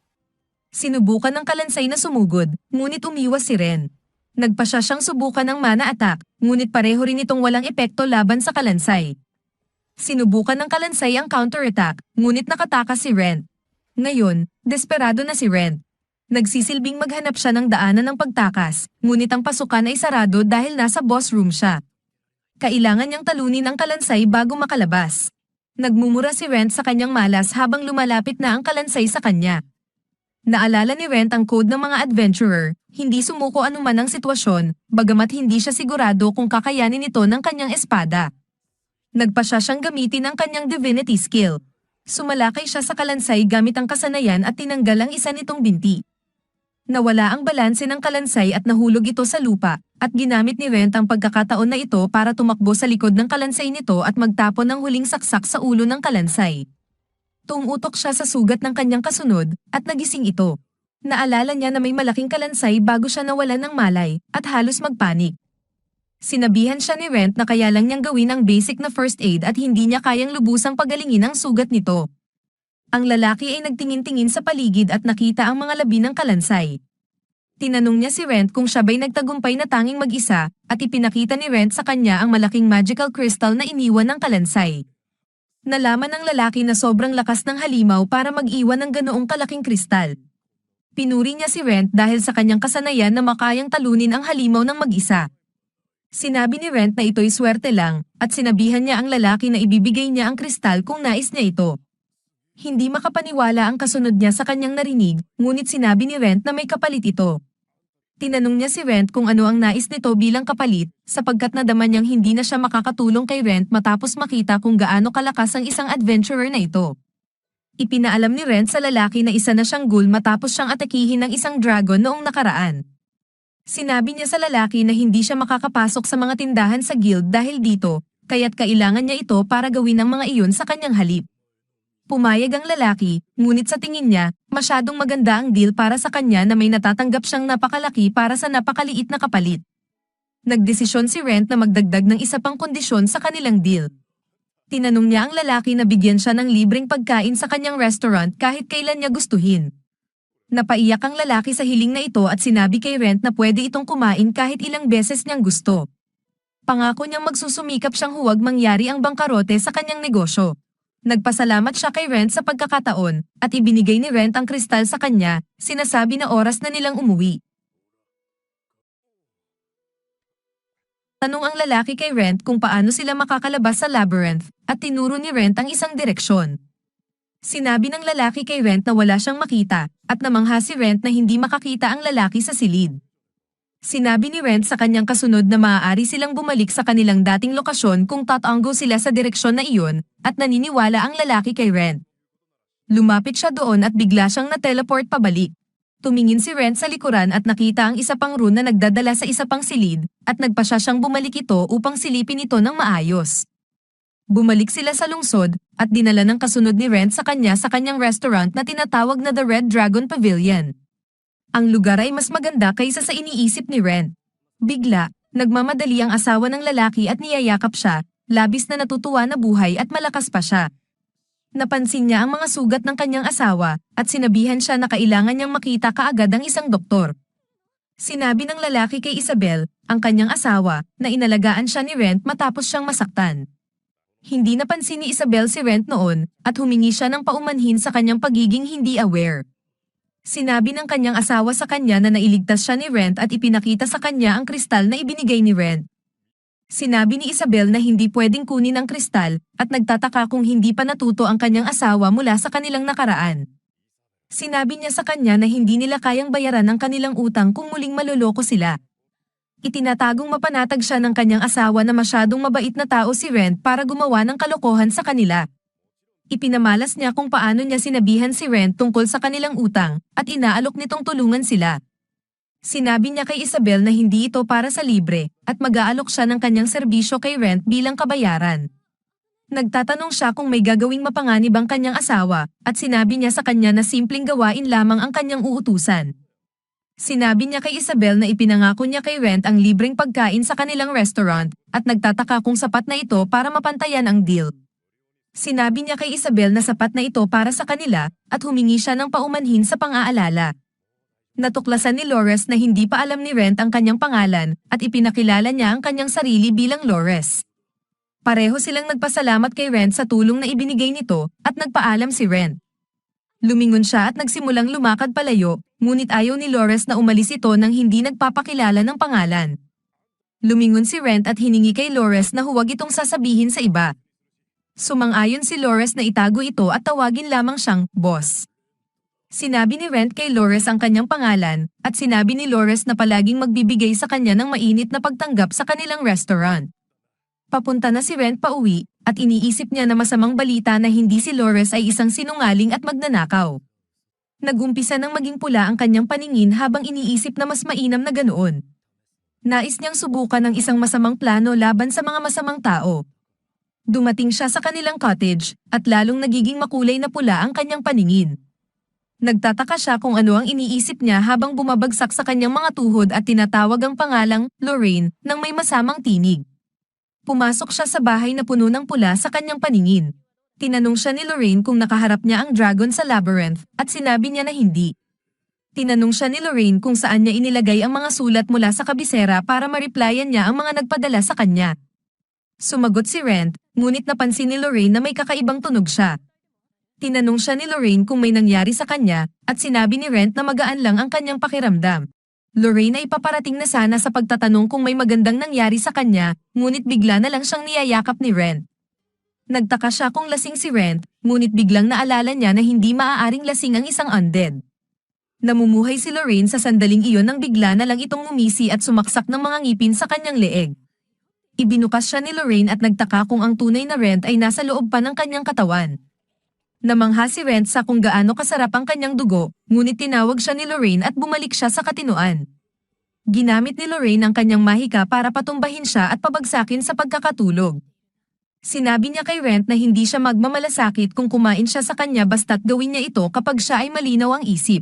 Sinubukan ng kalansay na sumugod, ngunit umiwas si Ren. Nagpasya siyang subukan ng mana attack, ngunit pareho rin itong walang epekto laban sa kalansay. Sinubukan ng kalansay ang counter-attack, ngunit nakatakas si Ren. Ngayon, desperado na si Ren. Nagsisilbing maghanap siya ng daanan ng pagtakas, ngunit ang pasukan ay sarado dahil nasa boss room siya. Kailangan niyang talunin ang kalansay bago makalabas. Nagmumura si Ren sa kanyang malas habang lumalapit na ang kalansay sa kanya. Naalala ni Ren ang code ng mga adventurer, hindi sumuko anuman ang sitwasyon, bagamat hindi siya sigurado kung kakayanin ito ng kanyang espada. Nagpasya siyang gamitin ang kanyang divinity skill. Sumalakay siya sa kalansay gamit ang kasanayan at tinanggal ang isa nitong binti. Nawala ang balanse ng kalansay at nahulog ito sa lupa, at ginamit ni Ren ang pagkakataon na ito para tumakbo sa likod ng kalansay nito at magtapon ng huling saksak sa ulo ng kalansay. Tumutok siya sa sugat ng kanyang kasunod, at nagising ito. Naalala niya na may malaking kalansay bago siya nawalan ng malay, at halos magpanik. Sinabihan siya ni Ren na kaya lang niyang gawin ang basic na first aid at hindi niya kayang lubusang pagalingin ang sugat nito. Ang lalaki ay nagtingin-tingin sa paligid at nakita ang mga labi ng kalansay. Tinanong niya si Ren kung siya ba'y nagtagumpay na tanging mag-isa, at ipinakita ni Ren sa kanya ang malaking magical crystal na iniwan ng kalansay. Nalaman ng lalaki na sobrang lakas ng halimaw para mag-iwan ng ganoong kalaking kristal. Pinuri niya si Ren dahil sa kanyang kasanayan na makayang talunin ang halimaw ng mag-isa. Sinabi ni Ren na ito'y swerte lang, at sinabihan niya ang lalaki na ibibigay niya ang kristal kung nais niya ito. Hindi makapaniwala ang kasunod niya sa kanyang narinig, ngunit sinabi ni Ren na may kapalit ito. Tinanong niya si Ren kung ano ang nais nito bilang kapalit, sapagkat nadama niyang hindi na siya makakatulong kay Ren matapos makita kung gaano kalakas ang isang adventurer na ito. Ipinaalam ni Ren sa lalaki na isa na siyang ghoul matapos siyang atakihin ng isang dragon noong nakaraan. Sinabi niya sa lalaki na hindi siya makakapasok sa mga tindahan sa guild dahil dito, kaya't kailangan niya ito para gawin ang mga iyon sa kanyang halip. Pumayag ang lalaki, ngunit sa tingin niya, masyadong maganda ang deal para sa kanya na may natatanggap siyang napakalaki para sa napakaliit na kapalit. Nagdesisyon si Ren na magdagdag ng isa pang kondisyon sa kanilang deal. Tinanong niya ang lalaki na bigyan siya ng libreng pagkain sa kanyang restaurant kahit kailan niya gustuhin. Napaiyak ang lalaki sa hiling na ito at sinabi kay Ren na pwede itong kumain kahit ilang beses niyang gusto. Pangako niyang magsusumikap siyang huwag mangyari ang bangkarote sa kanyang negosyo. Nagpasalamat siya kay Ren sa pagkakataon, at ibinigay ni Ren ang kristal sa kanya, sinasabi na oras na nilang umuwi. Tanong ang lalaki kay Ren kung paano sila makakalabas sa labyrinth, at tinuro ni Ren ang isang direksyon. Sinabi ng lalaki kay Ren na wala siyang makita, at namangha si Ren na hindi makakita ang lalaki sa silid. Sinabi ni Ren sa kanyang kasunod na maaari silang bumalik sa kanilang dating lokasyon kung tatango sila sa direksyon na iyon, at naniniwala ang lalaki kay Ren. Lumapit siya doon at bigla siyang na-teleport pabalik. Tumingin si Ren sa likuran at nakita ang isa pang rune na nagdadala sa isa pang silid, at nagpasya siyang bumalik ito upang silipin ito ng maayos. Bumalik sila sa lungsod, at dinala ng kasunod ni Ren sa kanyang restaurant na tinatawag na The Red Dragon Pavilion. Ang lugar ay mas maganda kaysa sa iniisip ni Ren. Bigla, nagmamadali ang asawa ng lalaki at niyayakap siya, labis na natutuwa na buhay at malakas pa siya. Napansin niya ang mga sugat ng kanyang asawa, at sinabihan siya na kailangan niyang makita kaagad ang isang doktor. Sinabi ng lalaki kay Isabel, ang kanyang asawa, na inalagaan siya ni Ren matapos siyang masaktan. Hindi napansin ni Isabel si Ren noon, at humingi siya ng paumanhin sa kanyang pagiging hindi aware. Sinabi ng kanyang asawa sa kanya na nailigtas siya ni Ren at ipinakita sa kanya ang kristal na ibinigay ni Ren. Sinabi ni Isabel na hindi pwedeng kunin ang kristal, at nagtataka kung hindi pa natuto ang kanyang asawa mula sa kanilang nakaraan. Sinabi niya sa kanya na hindi nila kayang bayaran ang kanilang utang kung muling maloloko sila. Itinatagong mapanatag siya ng kanyang asawa na masyadong mabait na tao si Ren para gumawa ng kalokohan sa kanila. Ipinamalas niya kung paano niya sinabihan si Ren tungkol sa kanilang utang, at inaalok nitong tulungan sila. Sinabi niya kay Isabel na hindi ito para sa libre, at mag-aalok siya ng kanyang serbisyo kay Ren bilang kabayaran. Nagtatanong siya kung may gagawing mapanganib ang kanyang asawa, at sinabi niya sa kanya na simpleng gawain lamang ang kanyang uutusan. Sinabi niya kay Isabel na ipinangako niya kay Ren ang libreng pagkain sa kanilang restaurant, at nagtataka kung sapat na ito para mapantayan ang deal. Sinabi niya kay Isabel na sapat na ito para sa kanila at humingi siya ng paumanhin sa pang-aalala. Natuklasan ni Lores na hindi pa alam ni Rent ang kanyang pangalan at ipinakilala niya ang kanyang sarili bilang Lores. Pareho silang nagpasalamat kay Rent sa tulong na ibinigay nito at nagpaalam si Rent. Lumingon siya at nagsimulang lumakad palayo, ngunit ayaw ni Lores na umalis ito nang hindi nagpapakilala ng pangalan. Lumingon si Rent at hiningi kay Lores na huwag itong sasabihin sa iba. Sumang-ayon si Lores na itago ito at tawagin lamang siyang boss. Sinabi ni Rent kay Lores ang kanyang pangalan at sinabi ni Lores na palaging magbibigay sa kanya ng mainit na pagtanggap sa kanilang restaurant. Papunta na si Rent pauwi at iniisip niya na masamang balita na hindi si Lores ay isang sinungaling at magnanakaw. Nagumpisa nang maging pula ang kanyang paningin habang iniisip na mas mainam na ganoon. Nais niyang subukan ng isang masamang plano laban sa mga masamang tao. Dumating siya sa kanilang cottage at lalong nagiging makulay na pula ang kanyang paningin. Nagtataka siya kung ano ang iniisip niya habang bumabagsak sa kanyang mga tuhod at tinatawag ang pangalang Lorraine nang may masamang tinig. Pumasok siya sa bahay na puno ng pula sa kanyang paningin. Tinanong siya ni Lorraine kung nakaharap niya ang dragon sa labyrinth at sinabi niya na hindi. Tinanong siya ni Lorraine kung saan niya inilagay ang mga sulat mula sa kabisera para ma-replyan niya ang mga nagpadala sa kanya. Sumagot si Rent, ngunit napansin ni Lorraine na may kakaibang tunog siya. Tinanong siya ni Lorraine kung may nangyari sa kanya at sinabi ni Rent na magaan lang ang kanyang pakiramdam. Lorraine ay paparating na sana sa pagtatanong kung may magandang nangyari sa kanya, ngunit bigla na lang siyang niyayakap ni Rent. Nagtaka siya kung lasing si Rent, ngunit biglang naalala niya na hindi maaaring lasing ang isang undead. Namumuhay si Lorraine sa sandaling iyon nang bigla na lang itong ngumisi at sumaksak ng mga ngipin sa kanyang leeg. Ibinukas siya ni Lorraine at nagtaka kung ang tunay na Rent ay nasa loob pa ng kanyang katawan. Namangha si Rent sa kung gaano kasarap ang kanyang dugo, ngunit tinawag siya ni Lorraine at bumalik siya sa katinuan. Ginamit ni Lorraine ang kanyang mahika para patumbahin siya at pabagsakin sa pagkakatulog. Sinabi niya kay Rent na hindi siya magmamalasakit kung kumain siya sa kanya basta't gawin niya ito kapag siya ay malinaw ang isip.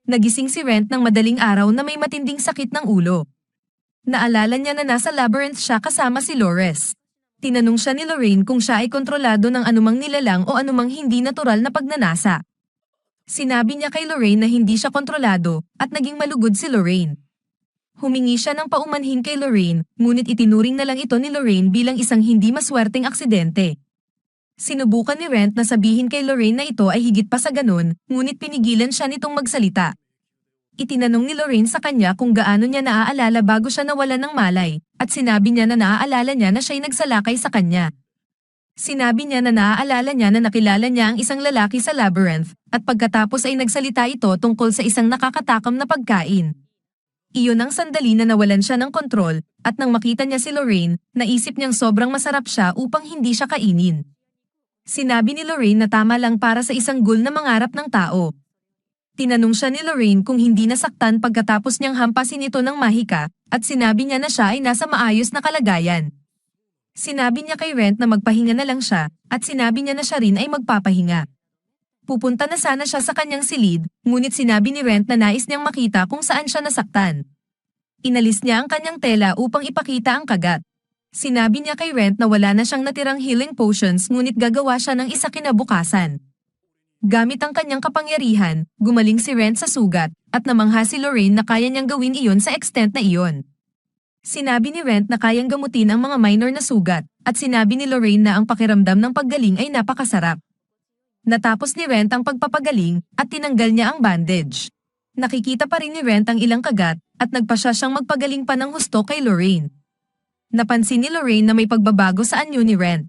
Nagising si Rent ng madaling araw na may matinding sakit ng ulo. Naalala niya na nasa labyrinth siya kasama si Lores. Tinanong siya ni Lorraine kung siya ay kontrolado ng anumang nilalang o anumang hindi natural na pagnanasa. Sinabi niya kay Lorraine na hindi siya kontrolado at naging malugod si Lorraine. Humingi siya ng paumanhin kay Lorraine, ngunit itinuring na lang ito ni Lorraine bilang isang hindi maswerteng aksidente. Sinubukan ni Rent na sabihin kay Lorraine na ito ay higit pa sa ganun, ngunit pinigilan siya nitong magsalita. Itinanong ni Lorraine sa kanya kung gaano niya naaalala bago siya nawalan ng malay, at sinabi niya na naaalala niya na siya'y nagsalakay sa kanya. Sinabi niya na naaalala niya na nakilala niya ang isang lalaki sa labyrinth, at pagkatapos ay nagsalita ito tungkol sa isang nakakatakam na pagkain. Iyon ang sandali na nawalan siya ng kontrol, at nang makita niya si Lorraine, naisip niyang sobrang masarap siya upang hindi siya kainin. Sinabi ni Lorraine na tama lang para sa isang ghoul na mangarap ng tao. Tinanong siya ni Lorraine kung hindi nasaktan pagkatapos niyang hampasin ito ng mahika, at sinabi niya na siya ay nasa maayos na kalagayan. Sinabi niya kay Rent na magpahinga na lang siya, at sinabi niya na siya rin ay magpapahinga. Pupunta na sana siya sa kanyang silid, ngunit sinabi ni Rent na nais niyang makita kung saan siya nasaktan. Inalis niya ang kanyang tela upang ipakita ang kagat. Sinabi niya kay Rent na wala na siyang natirang healing potions ngunit gagawa siya ng isa kinabukasan. Gamit ang kanyang kapangyarihan, gumaling si Rent sa sugat, at namangha si Lorraine na kaya niyang gawin iyon sa extent na iyon. Sinabi ni Rent na kayang gamutin ang mga minor na sugat, at sinabi ni Lorraine na ang pakiramdam ng paggaling ay napakasarap. Natapos ni Rent ang pagpapagaling, at tinanggal niya ang bandage. Nakikita pa rin ni Rent ang ilang kagat, at nagpasya siyang magpagaling pa ng husto kay Lorraine. Napansin ni Lorraine na may pagbabago sa anyo ni Rent.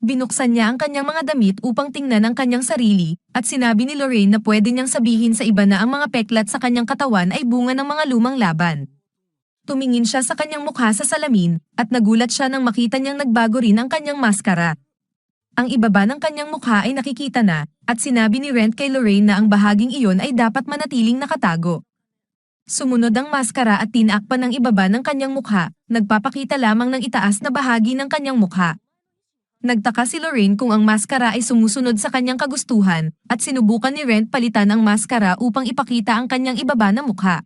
Binuksan niya ang kanyang mga damit upang tingnan ang kanyang sarili, at sinabi ni Lorraine na pwede niyang sabihin sa iba na ang mga peklat sa kanyang katawan ay bunga ng mga lumang laban. Tumingin siya sa kanyang mukha sa salamin, at nagulat siya nang makita niyang nagbago rin ang kanyang maskara. Ang ibaba ng kanyang mukha ay nakikita na, at sinabi ni Rent kay Lorraine na ang bahaging iyon ay dapat manatiling nakatago. Sumunod ang maskara at tinakpan ng ibaba ng kanyang mukha, nagpapakita lamang ng itaas na bahagi ng kanyang mukha. Nagtaka si Lorraine kung ang maskara ay sumusunod sa kanyang kagustuhan, at sinubukan ni Rent palitan ang maskara upang ipakita ang kanyang ibaba na mukha.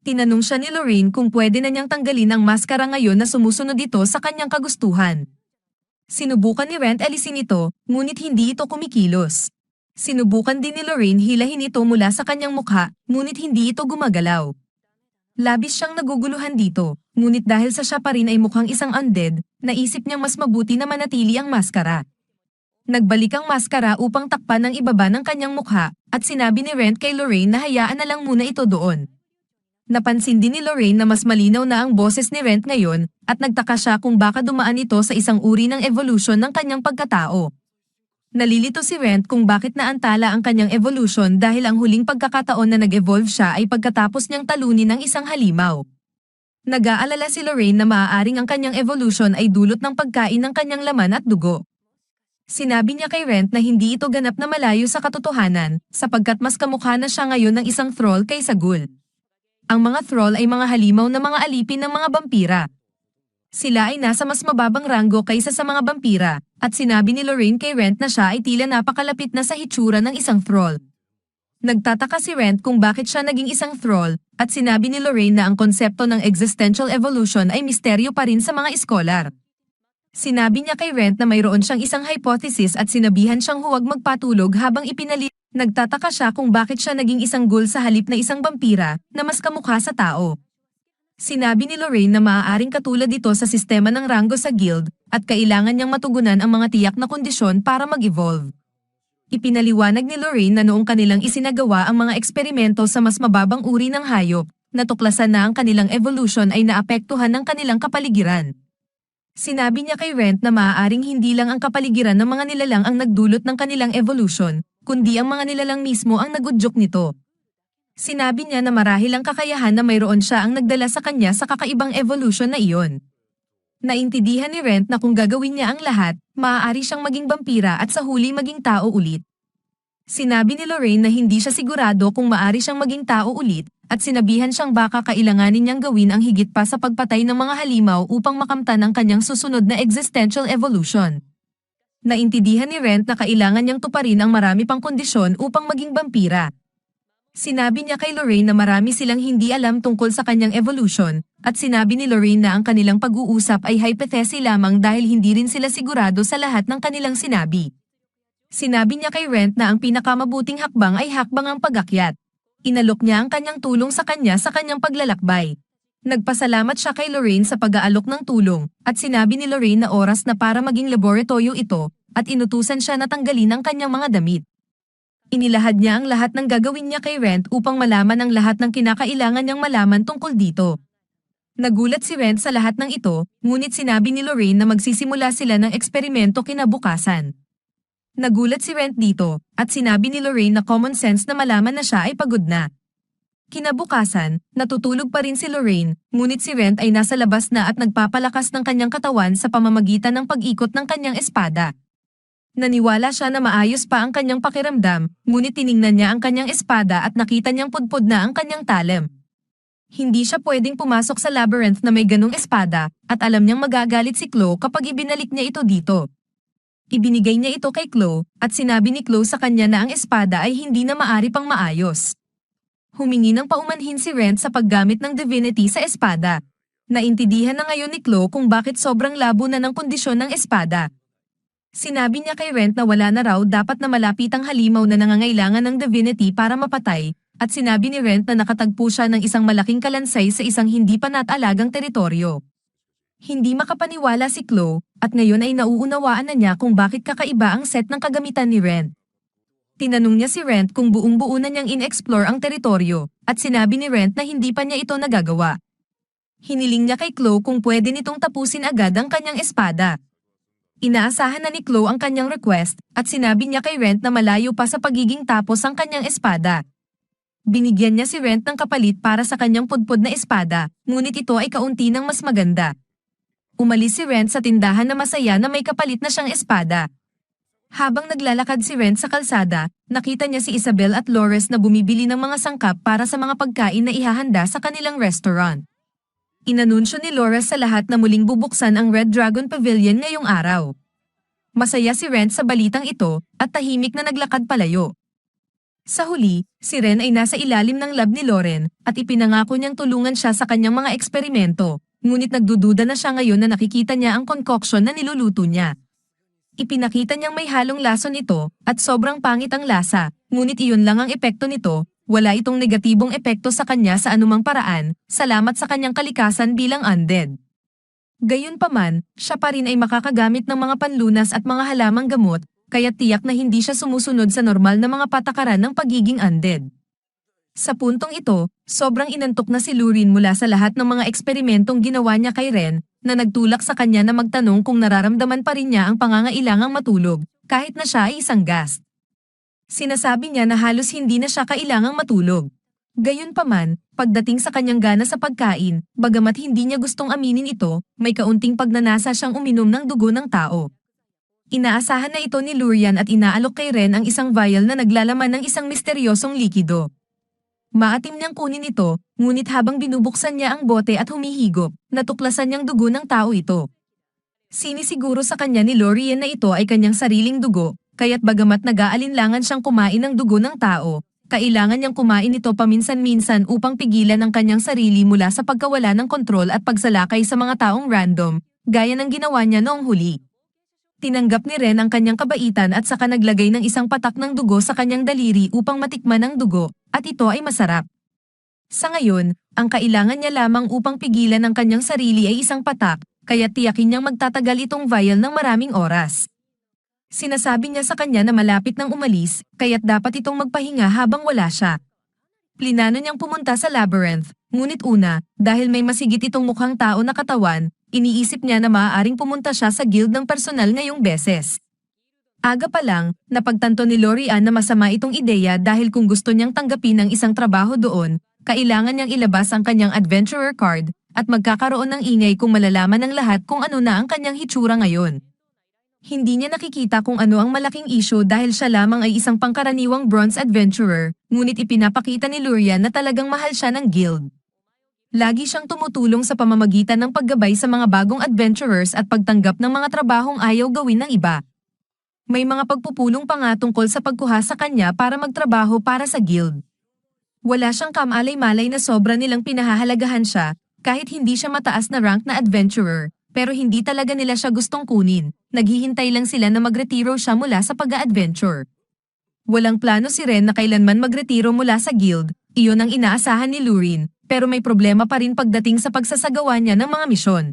Tinanong siya ni Lorraine kung pwede na niyang tanggalin ang maskara ngayon na sumusunod ito sa kanyang kagustuhan. Sinubukan ni Rent alisin ito, ngunit hindi ito kumikilos. Sinubukan din ni Lorraine hilahin ito mula sa kanyang mukha, ngunit hindi ito gumagalaw. Labis siyang naguguluhan dito, ngunit dahil sa siya pa rin ay mukhang isang undead, naisip niyang mas mabuti na manatili ang maskara. Nagbalik ang maskara upang takpan ang ibaba ng kanyang mukha, at sinabi ni Rent kay Lorraine na hayaan na lang muna ito doon. Napansin din ni Lorraine na mas malinaw na ang boses ni Rent ngayon, at nagtaka siya kung baka dumaan ito sa isang uri ng evolution ng kanyang pagkatao. Nalilito si Rent kung bakit naantala ang kanyang evolution dahil ang huling pagkakataon na nag-evolve siya ay pagkatapos niyang talunin ng isang halimaw. Nag-aalala si Lorraine na maaaring ang kanyang evolution ay dulot ng pagkain ng kanyang laman at dugo. Sinabi niya kay Rent na hindi ito ganap na malayo sa katotohanan, sapagkat mas kamukha na siya ngayon ng isang thrall kaysa ghoul. Ang mga thrall ay mga halimaw na mga alipin ng mga vampira. Sila ay nasa mas mababang ranggo kaysa sa mga vampira, at sinabi ni Lorraine kay Rent na siya ay tila napakalapit na sa hitsura ng isang thrall. Nagtataka si Rent kung bakit siya naging isang thrall, at sinabi ni Lorraine na ang konsepto ng existential evolution ay misteryo pa rin sa mga iskolar. Sinabi niya kay Rent na mayroon siyang isang hypothesis at sinabihan siyang huwag magpatulog habang ipinalit. Nagtataka siya kung bakit siya naging isang ghoul sa halip na isang vampira na mas kamukha sa tao. Sinabi ni Lorraine na maaaring katulad ito sa sistema ng ranggo sa guild at kailangan niyang matugunan ang mga tiyak na kondisyon para mag-evolve. Ipinaliwanag ni Lorraine na noong kanilang isinagawa ang mga eksperimento sa mas mababang uri ng hayop, natuklasan na ang kanilang evolution ay naapektuhan ng kanilang kapaligiran. Sinabi niya kay Rent na maaaring hindi lang ang kapaligiran ng mga nilalang ang nagdulot ng kanilang evolution, kundi ang mga nilalang mismo ang nagudyok nito. Sinabi niya na marahil ang kakayahan na mayroon siya ang nagdala sa kanya sa kakaibang evolution na iyon. Naintindihan ni Rent na kung gagawin niya ang lahat, maaari siyang maging vampira at sa huli maging tao ulit. Sinabi ni Lorraine na hindi siya sigurado kung maaari siyang maging tao ulit, at sinabihan siyang baka kailanganin niyang gawin ang higit pa sa pagpatay ng mga halimaw upang makamtan ang kanyang susunod na existential evolution. Naintindihan ni Rent na kailangan niyang tuparin ang marami pang kondisyon upang maging vampira. Sinabi niya kay Lorraine na marami silang hindi alam tungkol sa kanyang evolution, at sinabi ni Lorraine na ang kanilang pag-uusap ay hypothesis lamang dahil hindi rin sila sigurado sa lahat ng kanilang sinabi. Sinabi niya kay Rent na ang pinakamabuting hakbang ay hakbang ang pag-akyat. Inalok niya ang kanyang tulong sa kanyang paglalakbay. Nagpasalamat siya kay Lorraine sa pag-aalok ng tulong, at sinabi ni Lorraine na oras na para maging laboratorio ito, at inutusan siya na tanggalin ang kanyang mga damit. Inilahad niya ang lahat ng gagawin niya kay Rent upang malaman ang lahat ng kinakailangan niyang malaman tungkol dito. Nagulat si Rent sa lahat ng ito, ngunit sinabi ni Lorraine na magsisimula sila ng eksperimento kinabukasan. Nagulat si Rent dito, at sinabi ni Lorraine na common sense na malaman na siya ay pagod na. Kinabukasan, natutulog pa rin si Lorraine, ngunit si Rent ay nasa labas na at nagpapalakas ng kanyang katawan sa pamamagitan ng pag-ikot ng kanyang espada. Naniwala siya na maayos pa ang kanyang pakiramdam, ngunit tiningnan niya ang kanyang espada at nakita niyang pudpud na ang kanyang talem. Hindi siya pwedeng pumasok sa labyrinth na may ganung espada, at alam niyang magagalit si Chloe kapag ibinalik niya ito dito. Ibinigay niya ito kay Chloe, at sinabi ni Chloe sa kanya na ang espada ay hindi na maari pang maayos. Humingi ng paumanhin si Rent sa paggamit ng divinity sa espada. Naintindihan na ngayon ni Chloe kung bakit sobrang labo na ng kondisyon ng espada. Sinabi niya kay Rent na wala na raw dapat na malapit ang halimaw na nangangailangan ng divinity para mapatay, at sinabi ni Rent na nakatagpo siya ng isang malaking kalansay sa isang hindi pa natalagang teritoryo. Hindi makapaniwala si Chloe, at ngayon ay nauunawaan na niya kung bakit kakaiba ang set ng kagamitan ni Rent. Tinanong niya si Rent kung buong-buo na niyang in-explore ang teritoryo, at sinabi ni Rent na hindi pa niya ito nagagawa. Hiniling niya kay Chloe kung pwede nitong tapusin agad ang kanyang espada. Inaasahan na ni Chloe ang kanyang request, at sinabi niya kay Rent na malayo pa sa pagiging tapos ang kanyang espada. Binigyan niya si Rent ng kapalit para sa kanyang pudpud na espada, ngunit ito ay kaunti ng mas maganda. Umalis si Rent sa tindahan na masaya na may kapalit na siyang espada. Habang naglalakad si Rent sa kalsada, nakita niya si Isabel at Lores na bumibili ng mga sangkap para sa mga pagkain na ihahanda sa kanilang restaurant. Inanunsyo ni Lores sa lahat na muling bubuksan ang Red Dragon Pavilion ngayong araw. Masaya si Rent sa balitang ito, at tahimik na naglakad palayo. Sa huli, si Ren ay nasa ilalim ng lab ni Loren, at ipinangako niyang tulungan siya sa kanyang mga eksperimento, ngunit nagdududa na siya ngayon na nakikita niya ang concoction na niluluto niya. Ipinakita niyang may halong lason ito at sobrang pangit ang lasa, ngunit iyon lang ang epekto nito, wala itong negatibong epekto sa kanya sa anumang paraan, salamat sa kanyang kalikasan bilang undead. Gayunpaman, siya pa rin ay makakagamit ng mga panlunas at mga halamang gamot, kaya tiyak na hindi siya sumusunod sa normal na mga patakaran ng pagiging undead. Sa puntong ito, sobrang inantok na si Lurin mula sa lahat ng mga eksperimentong ginawa niya kay Ren, na nagtulak sa kanya na magtanong kung nararamdaman pa rin niya ang pangangailangang matulog, kahit na siya ay isang ghast. Sinasabi niya na halos hindi na siya kailangang matulog. Gayunpaman, pagdating sa kanyang gana sa pagkain, bagamat hindi niya gustong aminin ito, may kaunting pagnanasa siyang uminom ng dugo ng tao. Inaasahan na ito ni Lurian at inaalok kay Ren ang isang vial na naglalaman ng isang misteryosong likido. Maatim niyang kunin ito, ngunit habang binubuksan niya ang bote at humihigop, natuklasan niyang dugo ng tao ito. Sinisiguro sa kanya ni Lurian na ito ay kanyang sariling dugo, kaya't bagamat nag-aalinlangan siyang kumain ng dugo ng tao, kailangan niyang kumain ito paminsan-minsan upang pigilan ang kanyang sarili mula sa pagkawala ng kontrol at pagsalakay sa mga taong random, gaya ng ginawa niya noong huli. Tinanggap ni Ren ang kanyang kabaitan at saka naglagay ng isang patak ng dugo sa kanyang daliri upang matikman ang dugo, at ito ay masarap. Sa ngayon, ang kailangan niya lamang upang pigilan ang kanyang sarili ay isang patak, kaya tiyakin niyang magtatagal itong vial ng maraming oras. Sinasabi niya sa kanya na malapit nang umalis, kaya't dapat itong magpahinga habang wala siya. Plinano niyang pumunta sa labyrinth, ngunit una, dahil may masigit itong mukhang tao na katawan, iniisip niya na maaaring pumunta siya sa guild ng personal ngayong beses. Aga pa lang, napagtanto ni Lurian na masama itong ideya dahil kung gusto niyang tanggapin ang isang trabaho doon, kailangan niyang ilabas ang kanyang adventurer card, at magkakaroon ng ingay kung malalaman ng lahat kung ano na ang kanyang hitsura ngayon. Hindi niya nakikita kung ano ang malaking issue dahil siya lamang ay isang pangkaraniwang bronze adventurer, ngunit ipinapakita ni Lurian na talagang mahal siya ng guild. Lagi siyang tumutulong sa pamamagitan ng paggabay sa mga bagong adventurers at pagtanggap ng mga trabahong ayaw gawin ng iba. May mga pagpupulong pa nga tungkol sa pagkuha sa kanya para magtrabaho para sa guild. Wala siyang kamalay-malay na sobra nilang pinahahalagahan siya, kahit hindi siya mataas na rank na adventurer, pero hindi talaga nila siya gustong kunin, naghihintay lang sila na magretiro siya mula sa pag-a-adventure. Walang plano si Ren na kailanman magretiro mula sa guild, iyon ang inaasahan ni Lurin, pero may problema pa rin pagdating sa pagsasagawa niya ng mga misyon.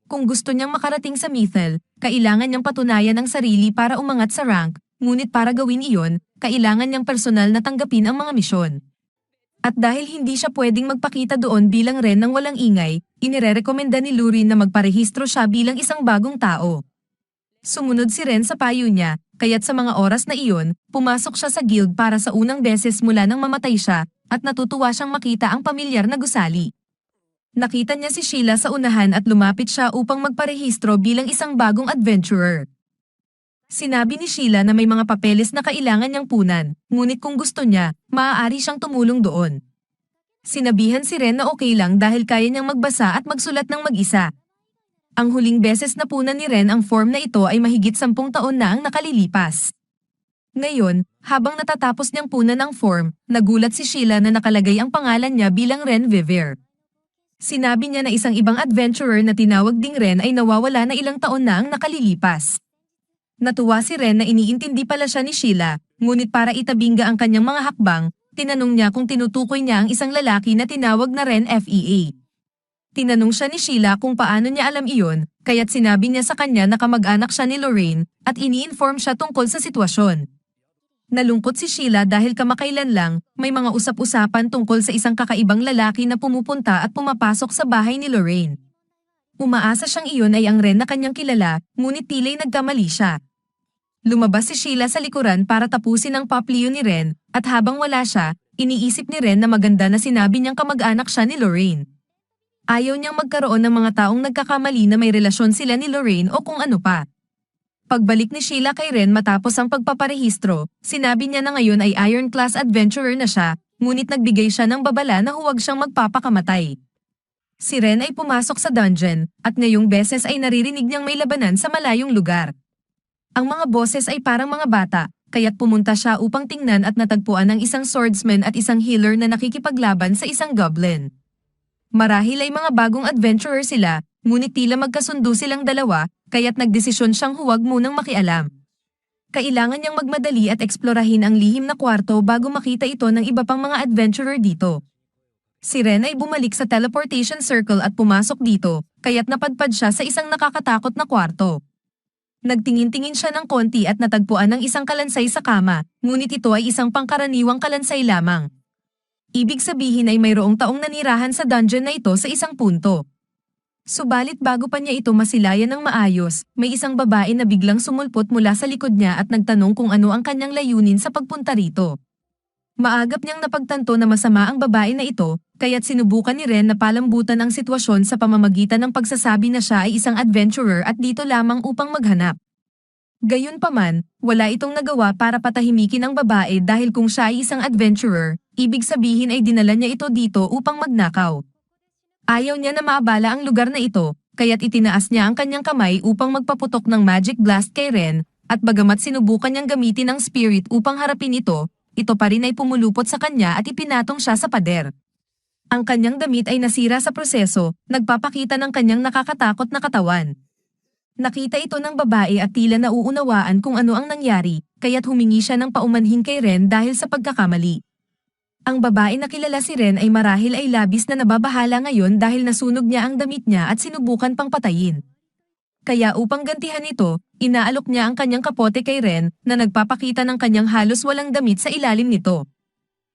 Kung gusto niyang makarating sa Mythel, kailangan niyang patunayan ang sarili para umangat sa rank, ngunit para gawin iyon, kailangan niyang personal na tanggapin ang mga misyon. At dahil hindi siya pwedeng magpakita doon bilang Ren ng walang ingay, inirerekomenda ni Lurin na magparehistro siya bilang isang bagong tao. Sumunod si Ren sa payo niya, kaya't sa mga oras na iyon, pumasok siya sa guild para sa unang beses mula nang mamatay siya, at natutuwa siyang makita ang pamilyar na gusali. Nakita niya si Sheila sa unahan at lumapit siya upang magparehistro bilang isang bagong adventurer. Sinabi ni Sheila na may mga papeles na kailangan niyang punan, ngunit kung gusto niya, maaari siyang tumulong doon. Sinabihan si Ren na okay lang dahil kaya niyang magbasa at magsulat ng mag-isa. Ang huling beses na punan ni Ren ang form na ito ay mahigit 10 taon na ang nakalilipas. Ngayon, habang natatapos niyang punan ang form, nagulat si Sheila na nakalagay ang pangalan niya bilang Ren Vivere. Sinabi niya na isang ibang adventurer na tinawag ding Ren ay nawawala na ilang taon na ang nakalilipas. Natuwa si Ren na iniintindi pala siya ni Sheila, ngunit para itabingga ang kanyang mga hakbang, tinanong niya kung tinutukoy niya ang isang lalaki na tinawag na Ren Fea. Tinanong siya ni Sheila kung paano niya alam iyon, kaya't sinabi niya sa kanya na kamag-anak siya ni Lorraine, at ini-inform siya tungkol sa sitwasyon. Nalungkot si Sheila dahil kamakailan lang, may mga usap-usapan tungkol sa isang kakaibang lalaki na pumupunta at pumapasok sa bahay ni Lorraine. Umaasa siyang iyon ay ang Ren na kanyang kilala, ngunit tila'y nagkamali siya. Lumabas si Sheila sa likuran para tapusin ang paplio ni Ren, at habang wala siya, iniisip ni Ren na maganda na sinabi niyang kamag-anak siya ni Lorraine. Ayaw niyang magkaroon ng mga taong nagkakamali na may relasyon sila ni Lorraine o kung ano pa. Pagbalik ni Sheila kay Ren matapos ang pagpaparehistro, sinabi niya na ngayon ay Iron Class Adventurer na siya, ngunit nagbigay siya ng babala na huwag siyang magpapakamatay. Si Ren ay pumasok sa dungeon, at ngayong beses ay naririnig niyang may labanan sa malayong lugar. Ang mga boses ay parang mga bata, kaya't pumunta siya upang tingnan at natagpuan ang isang swordsman at isang healer na nakikipaglaban sa isang goblin. Marahil ay mga bagong adventurer sila, ngunit tila magkasundo silang dalawa, kaya't nagdesisyon siyang huwag munang makialam. Kailangan niyang magmadali at eksplorahin ang lihim na kwarto bago makita ito ng iba pang mga adventurer dito. Si Ren ay bumalik sa teleportation circle at pumasok dito, kaya't napadpad siya sa isang nakakatakot na kwarto. Nagtingin-tingin siya ng konti at natagpuan ng isang kalansay sa kama, ngunit ito ay isang pangkaraniwang kalansay lamang. Ibig sabihin ay mayroong taong nanirahan sa dungeon na ito sa isang punto. Subalit bago pa niya ito masilayan ng maayos, may isang babae na biglang sumulpot mula sa likod niya at nagtanong kung ano ang kanyang layunin sa pagpunta rito. Maagap niyang napagtanto na masama ang babae na ito, kaya't sinubukan ni Ren na palambutan ang sitwasyon sa pamamagitan ng pagsasabi na siya ay isang adventurer at dito lamang upang maghanap. Gayunpaman, wala itong nagawa para patahimikin ang babae dahil kung siya ay isang adventurer, ibig sabihin ay dinala niya ito dito upang magnakaw. Ayaw niya na maabala ang lugar na ito, kaya't itinaas niya ang kanyang kamay upang magpaputok ng magic blast kay Ren, at bagamat sinubukan niyang gamitin ang spirit upang harapin ito pa rin ay pumulupot sa kanya at ipinatong siya sa pader. Ang kanyang damit ay nasira sa proseso, nagpapakita ng kanyang nakakatakot na katawan. Nakita ito ng babae at tila nauunawaan kung ano ang nangyari, kaya't humingi siya ng paumanhin kay Ren dahil sa pagkakamali. Ang babae na kilala si Ren ay marahil ay labis na nababahala ngayon dahil nasunog niya ang damit niya at sinubukan pang patayin. Kaya upang gantihan ito, inaalok niya ang kanyang kapote kay Ren na nagpapakita ng kanyang halos walang damit sa ilalim nito.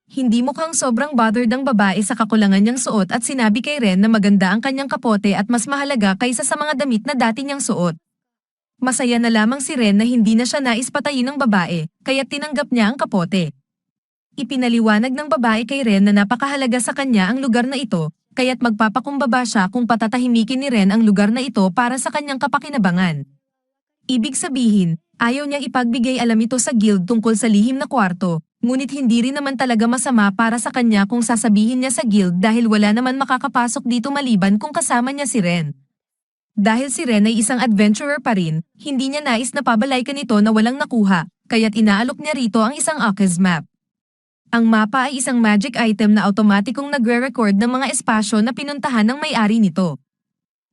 Hindi mukhang sobrang bothered ang babae sa kakulangan niyang suot at sinabi kay Ren na maganda ang kanyang kapote at mas mahalaga kaysa sa mga damit na dati niyang suot. Masaya na lamang si Ren na hindi na siya nais patayin ng babae, kaya tinanggap niya ang kapote. Ipinaliwanag ng babae kay Ren na napakahalaga sa kanya ang lugar na ito, kaya't magpapakumbaba siya kung patatahimikin ni Ren ang lugar na ito para sa kanyang kapakinabangan. Ibig sabihin, ayaw niyang ipagbigay alam ito sa guild tungkol sa lihim na kwarto, ngunit hindi rin naman talaga masama para sa kanya kung sasabihin niya sa guild dahil wala naman makakapasok dito maliban kung kasama niya si Ren. Dahil si Ren ay isang adventurer pa rin, hindi niya nais na pabalaykan ito na walang nakuha, kaya't inaalok niya rito ang isang Akez map. Ang mapa ay isang magic item na automatikong nagre-record ng mga espasyo na pinuntahan ng may-ari nito.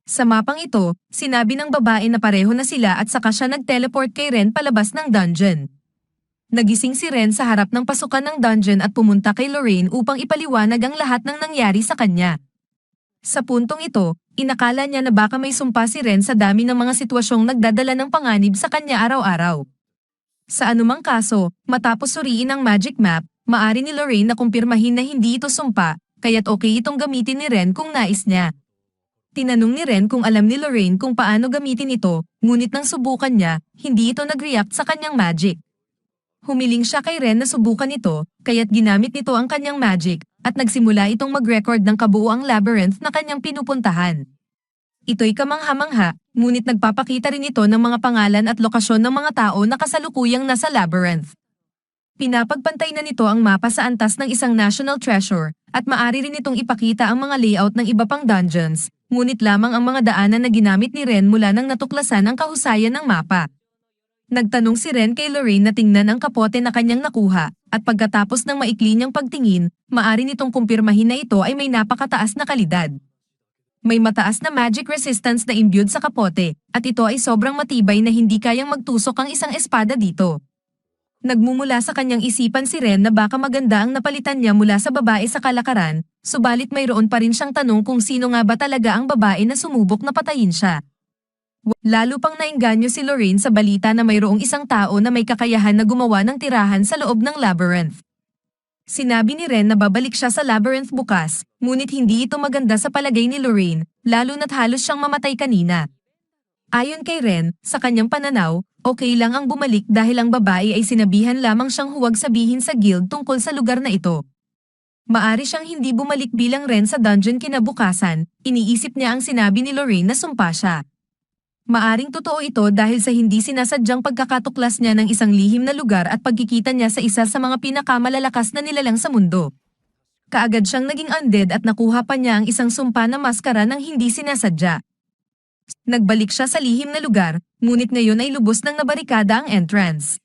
Sa mapang ito, sinabi ng babae na pareho na sila at saka siya nag-teleport kay Ren palabas ng dungeon. Nagising si Ren sa harap ng pasukan ng dungeon at pumunta kay Lorraine upang ipaliwanag ang lahat ng nangyari sa kanya. Sa puntong ito, inakala niya na baka may sumpa si Ren sa dami ng mga sitwasyong nagdadala ng panganib sa kanya araw-araw. Sa anumang kaso, matapos suriin ang magic map, maari ni Lorraine na kumpirmahin na hindi ito sumpa, kaya't okay itong gamitin ni Ren kung nais niya. Tinanong ni Ren kung alam ni Lorraine kung paano gamitin ito, ngunit nang subukan niya, hindi ito nag-react sa kanyang magic. Humiling siya kay Ren na subukan ito, kaya't ginamit nito ang kanyang magic, at nagsimula itong mag-record ng kabuuang labyrinth na kanyang pinupuntahan. Ito'y kamangha-mangha, ngunit nagpapakita rin ito ng mga pangalan at lokasyon ng mga tao na kasalukuyang nasa labyrinth. Pinapagpantay na nito ang mapa sa antas ng isang national treasure, at maari rin itong ipakita ang mga layout ng iba pang dungeons, ngunit lamang ang mga daanan na ginamit ni Ren mula nang natuklasan ang kahusayan ng mapa. Nagtanong si Ren kay Lorraine na tingnan ang kapote na kanyang nakuha, at pagkatapos ng maikli niyang pagtingin, maari nitong kumpirmahin na ito ay may napakataas na kalidad. May mataas na magic resistance na imbued sa kapote, at ito ay sobrang matibay na hindi kayang magtusok ang isang espada dito. Nagmumula sa kanyang isipan si Ren na baka maganda ang napalitan niya mula sa babae sa kalakaran, subalit mayroon pa rin siyang tanong kung sino nga ba talaga ang babae na sumubok na patayin siya. Lalo pang naengganyo si Lorraine sa balita na mayroong isang tao na may kakayahan na gumawa ng tirahan sa loob ng labyrinth. Sinabi ni Ren na babalik siya sa labyrinth bukas, ngunit hindi ito maganda sa palagay ni Lorraine, lalo na't halos siyang mamatay kanina. Ayon kay Ren, sa kanyang pananaw, okay lang ang bumalik dahil ang babae ay sinabihan lamang siyang huwag sabihin sa guild tungkol sa lugar na ito. Maari siyang hindi bumalik bilang Ren sa dungeon kinabukasan, iniisip niya ang sinabi ni Lorraine na sumpa siya. Maaring totoo ito dahil sa hindi sinasadyang pagkakatuklas niya ng isang lihim na lugar at pagkikita niya sa isa sa mga pinakamalalakas na nilalang sa mundo. Kaagad siyang naging undead at nakuha pa niya ang isang sumpa na maskara ng hindi sinasadya. Nagbalik siya sa lihim na lugar, ngunit ngayon ay lubos nang nabarikada ang entrance.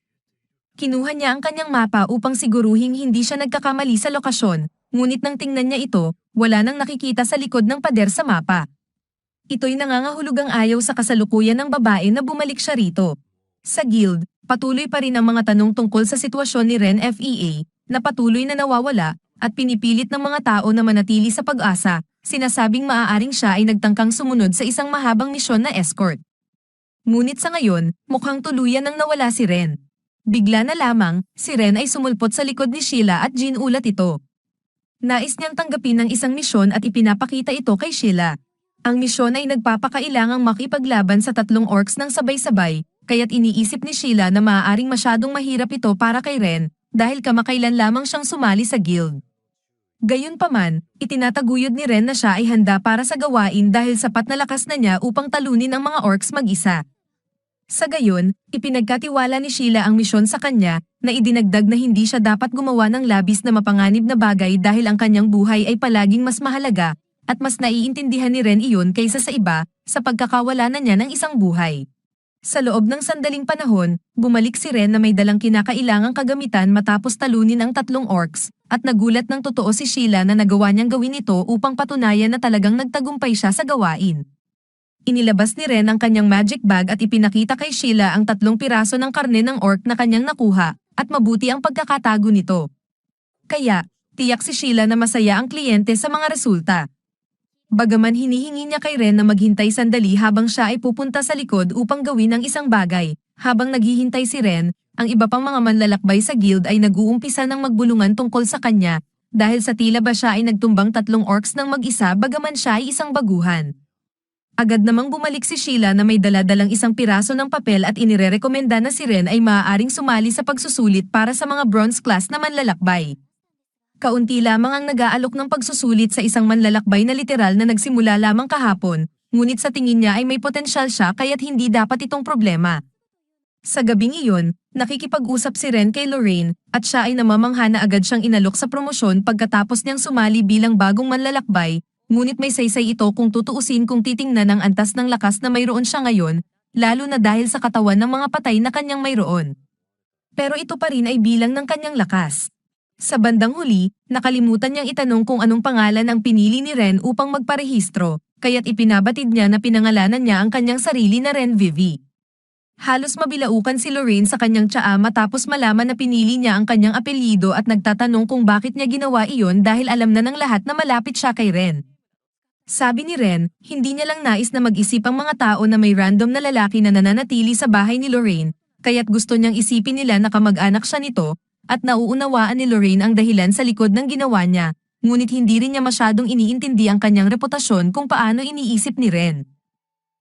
Kinuha niya ang kanyang mapa upang siguruhing hindi siya nagkakamali sa lokasyon, ngunit nang tingnan niya ito, wala nang nakikita sa likod ng pader sa mapa. Ito'y nangangahulugang ayaw sa kasalukuyan ng babae na bumalik siya rito. Sa guild, patuloy pa rin ang mga tanong tungkol sa sitwasyon ni Ren FEA, na patuloy na nawawala, at pinipilit ng mga tao na manatili sa pag-asa, sinasabing maaaring siya ay nagtangkang sumunod sa isang mahabang misyon na escort. Ngunit sa ngayon, mukhang tuluyan nang nawala si Ren. Bigla na lamang, si Ren ay sumulpot sa likod ni Sheila at ginulat ito. Nais niyang tanggapin ang isang misyon at ipinapakita ito kay Sheila. Ang misyon ay nagpapakailangang makipaglaban sa 3 orcs ng sabay-sabay, kaya't iniisip ni Sheila na maaaring masyadong mahirap ito para kay Ren, dahil kamakailan lamang siyang sumali sa guild. Gayunpaman, itinataguyod ni Ren na siya ay handa para sa gawain dahil sapat na lakas na niya upang talunin ang mga orcs mag-isa. Sa gayon, ipinagkatiwala ni Sheila ang misyon sa kanya, na idinagdag na hindi siya dapat gumawa ng labis na mapanganib na bagay dahil ang kanyang buhay ay palaging mas mahalaga, at mas naiintindihan ni Ren iyon kaysa sa iba, sa pagkakawala na niya ng isang buhay. Sa loob ng sandaling panahon, bumalik si Ren na may dalang kinakailangang kagamitan matapos talunin ang 3 orcs, at nagulat ng totoo si Sheila na nagawa niyang gawin ito upang patunayan na talagang nagtagumpay siya sa gawain. Inilabas ni Ren ang kanyang magic bag at ipinakita kay Sheila ang 3 piraso ng karne ng orc na kanyang nakuha, at mabuti ang pagkakatago nito. Kaya, tiyak si Sheila na masaya ang kliyente sa mga resulta. Bagaman hinihingi niya kay Ren na maghintay sandali habang siya ay pupunta sa likod upang gawin ang isang bagay, habang naghihintay si Ren, ang iba pang mga manlalakbay sa guild ay nag-uumpisa ng magbulungan tungkol sa kanya, dahil sa tila ba siya ay nagtumbang 3 orcs ng mag-isa bagaman siya ay isang baguhan. Agad namang bumalik si Sheila na may dala-dalang isang piraso ng papel at inirerekomenda na si Ren ay maaaring sumali sa pagsusulit para sa mga bronze class na manlalakbay. Kaunti lamang ang nag-aalok ng pagsusulit sa isang manlalakbay na literal na nagsimula lamang kahapon, ngunit sa tingin niya ay may potensyal siya kaya't hindi dapat itong problema. Sa gabing iyon, nakikipag-usap si Ren kay Lorraine, at siya ay namamangha na agad siyang inalok sa promosyon pagkatapos niyang sumali bilang bagong manlalakbay. Ngunit may saysay ito kung tutuusin kung titingnan ang antas ng lakas na mayroon siya ngayon, lalo na dahil sa katawan ng mga patay na kanyang mayroon. Pero ito pa rin ay bilang ng kanyang lakas. Sa bandang huli, nakalimutan niyang itanong kung anong pangalan ang pinili ni Ren upang magparehistro, kaya't ipinabatid niya na pinangalanan niya ang kanyang sarili na Ren Vivi. Halos mabilaukan si Lorraine sa kanyang tsaa matapos malaman na pinili niya ang kanyang apelyido at nagtatanong kung bakit niya ginawa iyon dahil alam na ng lahat na malapit siya kay Ren. Sabi ni Ren, hindi niya lang nais na mag-isip ang mga tao na may random na lalaki na nananatili sa bahay ni Lorraine, kaya't gusto niyang isipin nila na kamag-anak siya nito, at nauunawaan ni Lorraine ang dahilan sa likod ng ginawa niya, ngunit hindi rin niya masyadong iniintindi ang kanyang reputasyon kung paano iniisip ni Ren.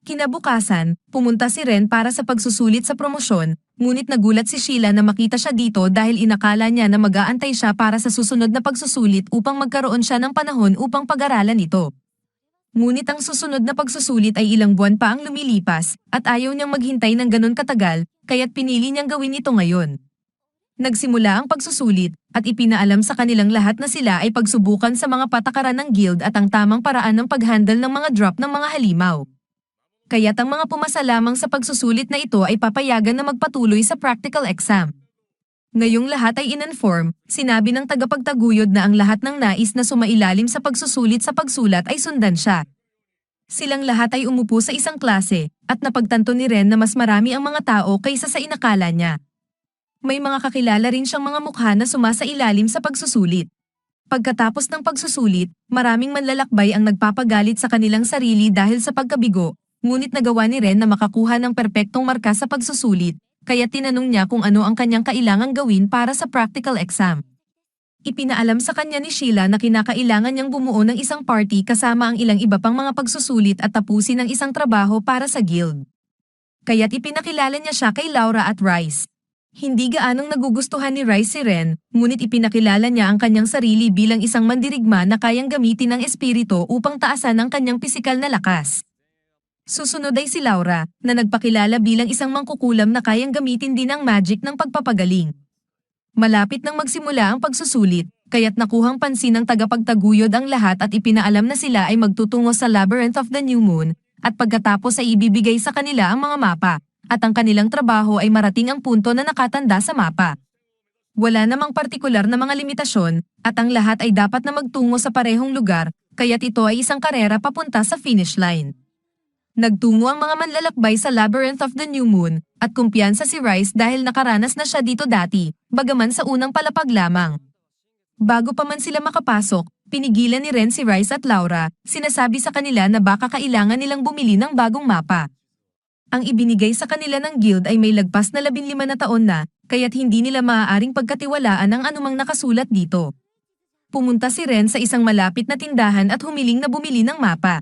Kinabukasan, pumunta si Ren para sa pagsusulit sa promosyon, ngunit nagulat si Sheila na makita siya dito dahil inakala niya na mag-aantay siya para sa susunod na pagsusulit upang magkaroon siya ng panahon upang pag-aralan ito. Ngunit ang susunod na pagsusulit ay ilang buwan pa ang lumilipas, at ayaw niyang maghintay ng ganun katagal, kaya't pinili niyang gawin ito ngayon. Nagsimula ang pagsusulit, at ipinaalam sa kanilang lahat na sila ay pagsubukan sa mga patakaran ng guild at ang tamang paraan ng pag-handle ng mga drop ng mga halimaw. Kaya't ang mga pumasa lamang sa pagsusulit na ito ay papayagan na magpatuloy sa practical exam. Ngayong lahat ay in-inform, sinabi ng tagapagtaguyod na ang lahat ng nais na sumailalim sa pagsusulit sa pagsulat ay sundan siya. Silang lahat ay umupo sa isang klase, at napagtanto ni Ren na mas marami ang mga tao kaysa sa inakala niya. May mga kakilala rin siyang mga mukha na sumasailalim sa pagsusulit. Pagkatapos ng pagsusulit, maraming manlalakbay ang nagpapagalit sa kanilang sarili dahil sa pagkabigo, ngunit nagawa ni Ren na makakuha ng perpektong marka sa pagsusulit, kaya tinanong niya kung ano ang kanyang kailangang gawin para sa practical exam. Ipinaalam sa kanya ni Sheila na kinakailangan niyang bumuo ng isang party kasama ang ilang iba pang mga pagsusulit at tapusin ang isang trabaho para sa guild. Kaya't ipinakilala niya siya kay Laura at Rice. Hindi gaanong nagugustuhan ni Rice si Ren, ngunit ipinakilala niya ang kanyang sarili bilang isang mandirigma na kayang gamitin ng espiritu upang taasan ang kanyang pisikal na lakas. Susunod ay si Laura, na nagpakilala bilang isang mangkukulam na kayang gamitin din ang magic ng pagpapagaling. Malapit nang magsimula ang pagsusulit, kaya't nakuhang pansin ng tagapagtaguyod ang lahat at ipinaalam na sila ay magtutungo sa Labyrinth of the New Moon, at pagkatapos ay ibibigay sa kanila ang mga mapa, at ang kanilang trabaho ay marating ang punto na nakatanda sa mapa. Wala namang partikular na mga limitasyon, at ang lahat ay dapat na magtungo sa parehong lugar, kaya't ito ay isang karera papunta sa finish line. Nagtungo ang mga manlalakbay sa Labyrinth of the New Moon, at kumpiyansa si Rice dahil nakaranas na siya dito dati, bagaman sa unang palapag lamang. Bago pa man sila makapasok, pinigilan ni Ren si Rice at Laura, sinasabi sa kanila na baka kailangan nilang bumili ng bagong mapa. Ang ibinigay sa kanila ng guild ay may lagpas na 15 na taon na, kaya't hindi nila maaaring pagkatiwalaan ang anumang nakasulat dito. Pumunta si Ren sa isang malapit na tindahan at humiling na bumili ng mapa.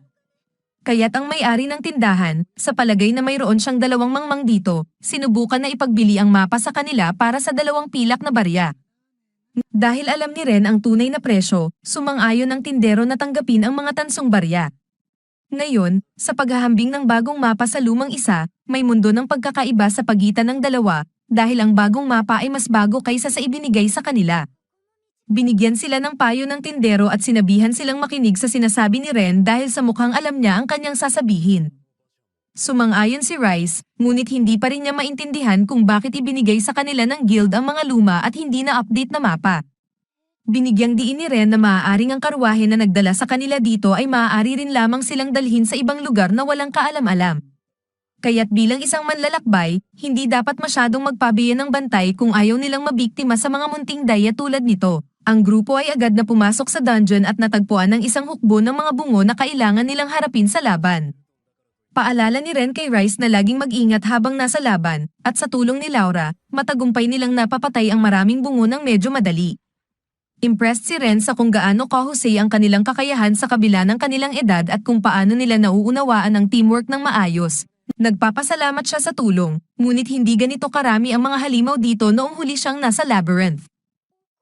Kaya't ang may-ari ng tindahan, sa palagay na mayroon siyang 2 mangmang dito, sinubukan na ipagbili ang mapa sa kanila para sa 2 pilak na barya. Dahil alam ni Ren ang tunay na presyo, sumang-ayon ang tindero na tanggapin ang mga tansong barya. Ngayon, sa paghahambing ng bagong mapa sa lumang isa, may mundo ng pagkakaiba sa pagitan ng dalawa, dahil ang bagong mapa ay mas bago kaysa sa ibinigay sa kanila. Binigyan sila ng payo ng tindero at sinabihan silang makinig sa sinasabi ni Ren dahil sa mukhang alam niya ang kanyang sasabihin. Sumang-ayon si Rice, ngunit hindi pa rin niya maintindihan kung bakit ibinigay sa kanila ng guild ang mga luma at hindi na-update na mapa. Binigyang diin ni Ren na maaaring ang karwahe na nagdala sa kanila dito ay maaari rin lamang silang dalhin sa ibang lugar na walang kaalam-alam. Kaya't bilang isang manlalakbay, hindi dapat masyadong magpabiyan ng bantay kung ayaw nilang mabiktima sa mga munting daya tulad nito. Ang grupo ay agad na pumasok sa dungeon at natagpuan ng isang hukbo ng mga bungo na kailangan nilang harapin sa laban. Paalala ni Ren kay Rice na laging mag-ingat habang nasa laban, at sa tulong ni Laura, matagumpay nilang napapatay ang maraming bungo ng medyo madali. Impressed si Ren sa kung gaano kahusay ang kanilang kakayahan sa kabila ng kanilang edad at kung paano nila nauunawaan ang teamwork ng maayos. Nagpapasalamat siya sa tulong, ngunit hindi ganito karami ang mga halimaw dito noong huli siyang nasa labyrinth.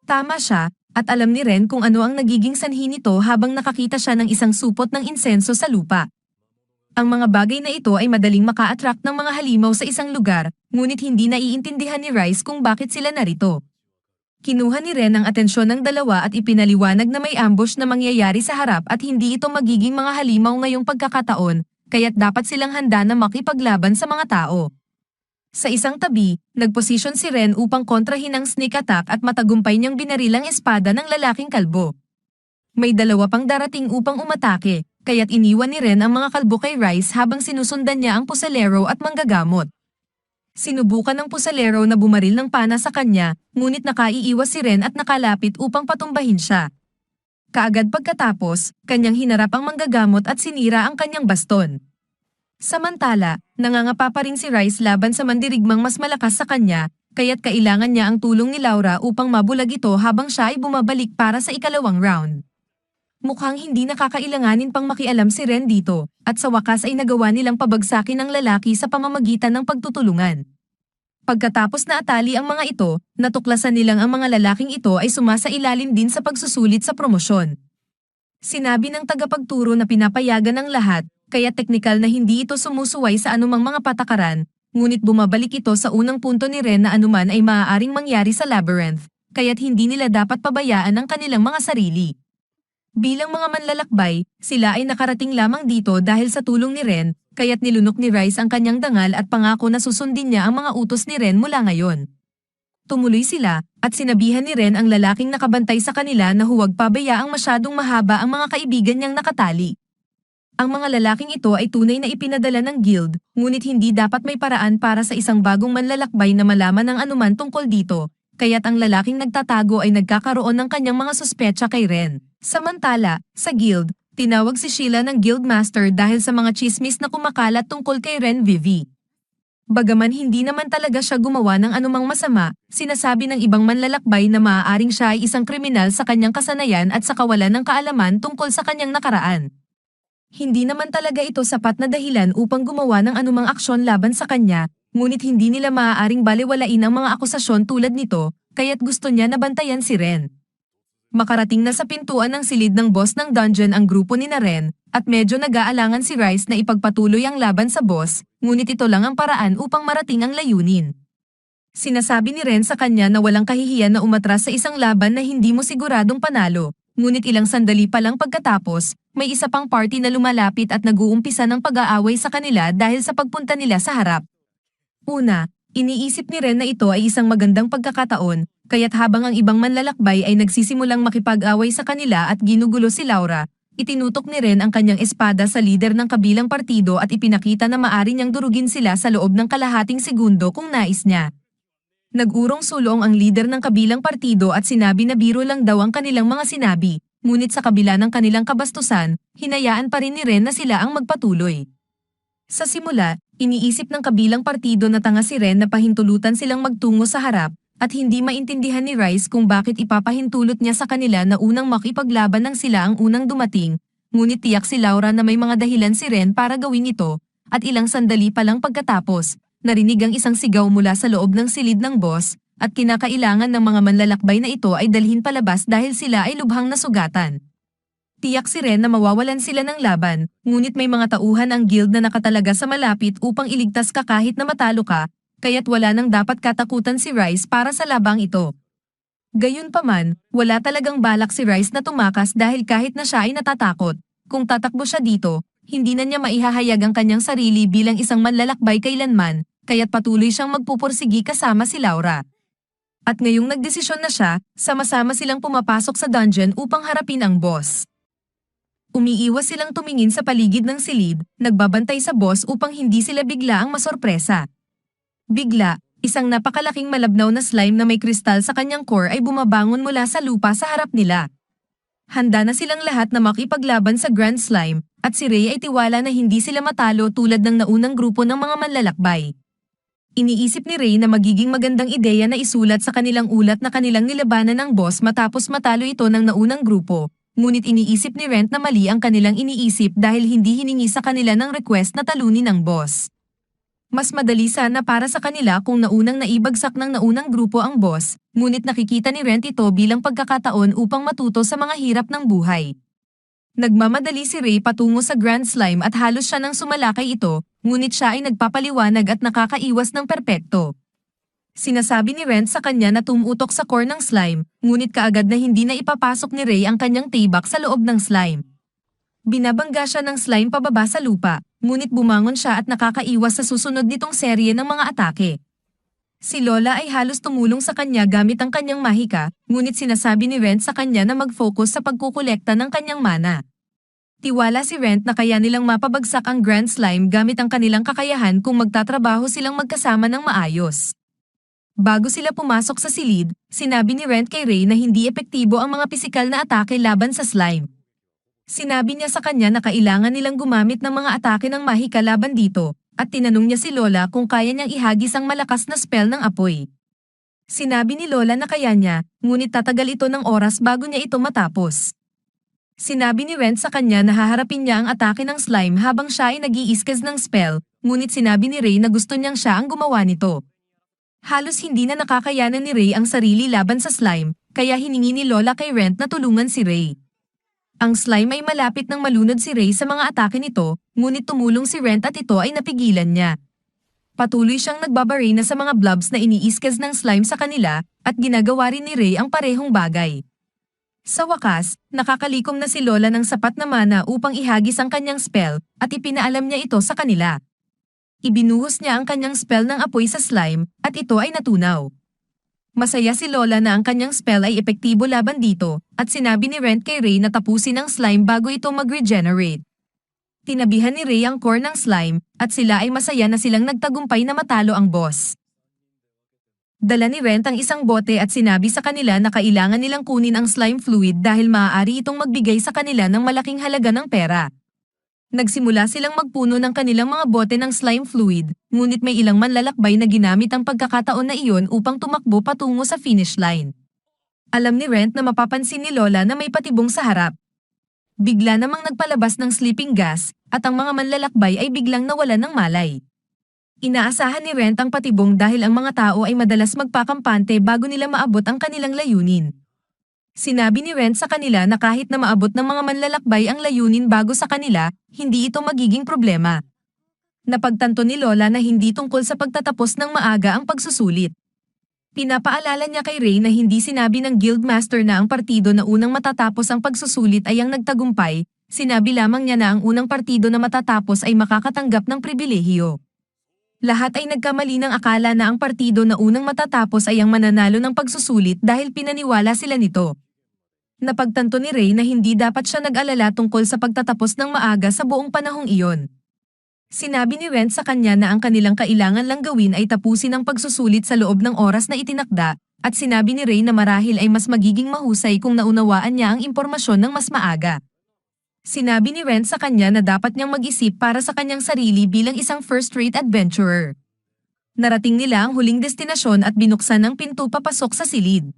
Tama siya, at alam ni Ren kung ano ang nagiging sanhi nito habang nakakita siya ng isang supot ng insenso sa lupa. Ang mga bagay na ito ay madaling maka-attract ng mga halimaw sa isang lugar, ngunit hindi naiintindihan ni Rice kung bakit sila narito. Kinuha ni Ren ang atensyon ng dalawa at ipinaliwanag na may ambush na mangyayari sa harap at hindi ito magiging mga halimaw ngayong pagkakataon, kaya't dapat silang handa na makipaglaban sa mga tao. Sa isang tabi, nagposisyon si Ren upang kontrahin ang sneak attack at matagumpay niyang binaril ang espada ng lalaking kalbo. May 2 pang darating upang umatake, kaya't iniwan ni Ren ang mga kalbo kay Rice habang sinusundan niya ang pusalero at manggagamot. Sinubukan ng pusalero na bumaril ng pana sa kanya, ngunit nakaiiwas si Ren at nakalapit upang patumbahin siya. Kaagad pagkatapos, kanyang hinarap ang manggagamot at sinira ang kanyang baston. Samantala, nangangapa pa rin si Rice laban sa mandirigmang mas malakas sa kanya, kaya't kailangan niya ang tulong ni Laura upang mabulag ito habang siya ay bumabalik para sa ikalawang round. Mukhang hindi nakakailanganin pang makialam si Ren dito, at sa wakas ay nagawa nilang pabagsakin ang lalaki sa pamamagitan ng pagtutulungan. Pagkatapos na atali ang mga ito, natuklasan nilang ang mga lalaking ito ay sumasailalim din sa pagsusulit sa promosyon. Sinabi ng tagapagturo na pinapayagan ang lahat, kaya teknikal na hindi ito sumusuway sa anumang mga patakaran, ngunit bumabalik ito sa unang punto ni Ren na anuman ay maaaring mangyari sa labyrinth, kaya't hindi nila dapat pabayaan ang kanilang mga sarili. Bilang mga manlalakbay, sila ay nakarating lamang dito dahil sa tulong ni Ren, kaya't nilunok ni Rice ang kanyang dangal at pangako na susundin niya ang mga utos ni Ren mula ngayon. Tumuloy sila, at sinabihan ni Ren ang lalaking nakabantay sa kanila na huwag pabayaang masyadong mahaba ang mga kaibigan niyang nakatali. Ang mga lalaking ito ay tunay na ipinadala ng guild, ngunit hindi dapat may paraan para sa isang bagong manlalakbay na malaman ng anuman tungkol dito, kaya't ang lalaking nagtatago ay nagkakaroon ng kanyang mga suspecha kay Ren. Samantala, sa guild, tinawag si Sheila ng guildmaster dahil sa mga chismis na kumakalat tungkol kay Ren Vivi. Bagaman hindi naman talaga siya gumawa ng anumang masama, sinasabi ng ibang manlalakbay na maaaring siya ay isang kriminal sa kanyang kasanayan at sa kawalan ng kaalaman tungkol sa kanyang nakaraan. Hindi naman talaga ito sapat na dahilan upang gumawa ng anumang aksyon laban sa kanya, ngunit hindi nila maaaring balewalain ang mga akusasyon tulad nito, kaya't gusto niya na bantayan si Ren. Makarating na sa pintuan ng silid ng boss ng dungeon ang grupo ni Ren, at medyo nag-aalangan si Rice na ipagpatuloy ang laban sa boss, ngunit ito lang ang paraan upang marating ang layunin. Sinasabi ni Ren sa kanya na walang kahihiyan na umatras sa isang laban na hindi mo siguradong panalo, ngunit ilang sandali pa lang pagkatapos, may isa pang party na lumalapit at nag-uumpisa ng pag-aaway sa kanila dahil sa pagpunta nila sa harap. Una, iniisip ni Ren na ito ay isang magandang pagkakataon, kaya't habang ang ibang manlalakbay ay nagsisimulang makipag-away sa kanila at ginugulo si Laura, Itinutok ni Ren ang kanyang espada sa lider ng kabilang partido at ipinakita na maari niyang durugin sila sa loob ng kalahating segundo kung nais niya. Nag-urong sulong ang lider ng kabilang partido at sinabi na biro lang daw ang kanilang mga sinabi, ngunit sa kabila ng kanilang kabastusan, hinayaan pa rin ni Ren na sila ang magpatuloy. Sa simula, iniisip ng kabilang partido na tanga si Ren na pahintulutan silang magtungo sa harap, at hindi maintindihan ni Rice kung bakit ipapahintulot niya sa kanila na unang makipaglaban nang sila ang unang dumating, ngunit tiyak si Laura na may mga dahilan si Ren para gawin ito, at ilang sandali pa lang pagkatapos, narinig ang isang sigaw mula sa loob ng silid ng boss, at kinakailangan ng mga manlalakbay na ito ay dalhin palabas dahil sila ay lubhang nasugatan. Tiyak si Ren na mawawalan sila ng laban, ngunit may mga tauhan ang guild na nakatalaga sa malapit upang iligtas ka kahit na matalo ka, kaya't wala nang dapat katakutan si Rice para sa labang ito. Gayunpaman, wala talagang balak si Rice na tumakas dahil kahit na siya ay natatakot, kung tatakbo siya dito, hindi na niya maihahayag ang kanyang sarili bilang isang manlalakbay kailanman, kaya't patuloy siyang magpupursigi kasama si Laura. At ngayong nagdesisyon na siya, sama-sama silang pumapasok sa dungeon upang harapin ang boss. Umiiwas silang tumingin sa paligid ng silid, nagbabantay sa boss upang hindi sila bigla ang masorpresa. Bigla, isang napakalaking malabnaw na slime na may kristal sa kanyang core ay bumabangon mula sa lupa sa harap nila. Handa na silang lahat na makipaglaban sa Grand Slime, at si Ray ay tiwala na hindi sila matalo tulad ng naunang grupo ng mga manlalakbay. Iniisip ni Ray na magiging magandang ideya na isulat sa kanilang ulat na kanilang nilabanan ng boss matapos matalo ito ng naunang grupo, ngunit iniisip ni Rent na mali ang kanilang iniisip dahil hindi hiningi sa kanila ng request na talunin ng boss. Mas madali sana para sa kanila kung naunang naibagsak ng naunang grupo ang boss, ngunit nakikita ni Rent ito bilang pagkakataon upang matuto sa mga hirap ng buhay. Nagmamadali si Ray patungo sa Grand Slime at halos siya nang sumalakay ito, ngunit siya ay nagpapaliwanag at nakakaiwas ng perpekto. Sinasabi ni Rent sa kanya na tumutok sa core ng slime, ngunit kaagad na hindi na ipapasok ni Ray ang kanyang tibak sa loob ng slime. Binabangga siya ng slime pababa sa lupa, ngunit bumangon siya at nakakaiwas sa susunod nitong serye ng mga atake. Si Lola ay halos tumulong sa kanya gamit ang kanyang mahika, ngunit sinasabi ni Rent sa kanya na mag-focus sa pagkukolekta ng kanyang mana. Tiwala si Rent na kaya nilang mapabagsak ang Grand Slime gamit ang kanilang kakayahan kung magtatrabaho silang magkasama ng maayos. Bago sila pumasok sa silid, sinabi ni Rent kay Ray na hindi epektibo ang mga pisikal na atake laban sa slime. Sinabi niya sa kanya na kailangan nilang gumamit ng mga atake ng mahika laban dito, at tinanong niya si Lola kung kaya niyang ihagis ang malakas na spell ng apoy. Sinabi ni Lola na kaya niya, ngunit tatagal ito ng oras bago niya ito matapos. Sinabi ni Rent sa kanya na haharapin niya ang atake ng slime habang siya ay nag-iiskas ng spell, ngunit sinabi ni Ray na gusto niyang siya ang gumawa nito. Halos hindi na nakakayanan ni Ray ang sarili laban sa slime, kaya hiningi ni Lola kay Rent na tulungan si Ray. Ang slime ay malapit nang malunod si Ray sa mga atake nito, ngunit tumulong si Rent at ito ay napigilan niya. Patuloy siyang nagbabarena sa mga blobs na iniiskas ng slime sa kanila, at ginagawa rin ni Ray ang parehong bagay. Sa wakas, nakakalikom na si Lola ng sapat na mana upang ihagis ang kanyang spell, at ipinaalam niya ito sa kanila. Ibinuhos niya ang kanyang spell ng apoy sa slime, at ito ay natunaw. Masaya si Lola na ang kanyang spell ay epektibo laban dito, at sinabi ni Rent kay Ray na tapusin ang slime bago ito mag-regenerate. Tinabihan ni Ray ang core ng slime, at sila ay masaya na silang nagtagumpay na matalo ang boss. Dala ni Rent ang isang bote at sinabi sa kanila na kailangan nilang kunin ang slime fluid dahil maaari itong magbigay sa kanila ng malaking halaga ng pera. Nagsimula silang magpuno ng kanilang mga bote ng slime fluid, ngunit may ilang manlalakbay na ginamit ang pagkakataon na iyon upang tumakbo patungo sa finish line. Alam ni Rent na mapapansin ni Lola na may patibong sa harap. Bigla namang nagpalabas ng sleeping gas, at ang mga manlalakbay ay biglang nawalan ng malay. Inaasahan ni Rent ang patibong dahil ang mga tao ay madalas magpakampante bago nila maabot ang kanilang layunin. Sinabi ni Rent sa kanila na kahit na maabot ng mga manlalakbay ang layunin bago sa kanila, hindi ito magiging problema. Napagtanto ni Lola na hindi tungkol sa pagtatapos ng maaga ang pagsusulit. Pinapaalala niya kay Ray na hindi sinabi ng Guildmaster na ang partido na unang matatapos ang pagsusulit ay ang nagtagumpay, sinabi lamang niya na ang unang partido na matatapos ay makakatanggap ng pribilehiyo. Lahat ay nagkamali ng akala na ang partido na unang matatapos ay ang mananalo ng pagsusulit dahil pinaniwala sila nito. Napagtanto ni Ray na hindi dapat siya nag-alala tungkol sa pagtatapos ng maaga sa buong panahong iyon. Sinabi ni Ren sa kanya na ang kanilang kailangan lang gawin ay tapusin ang pagsusulit sa loob ng oras na itinakda, at sinabi ni Ray na marahil ay mas magiging mahusay kung naunawaan niya ang impormasyon ng mas maaga. Sinabi ni Ren sa kanya na dapat niyang mag-isip para sa kanyang sarili bilang isang first-rate adventurer. Narating nila ang huling destinasyon at binuksan ang pinto papasok sa silid.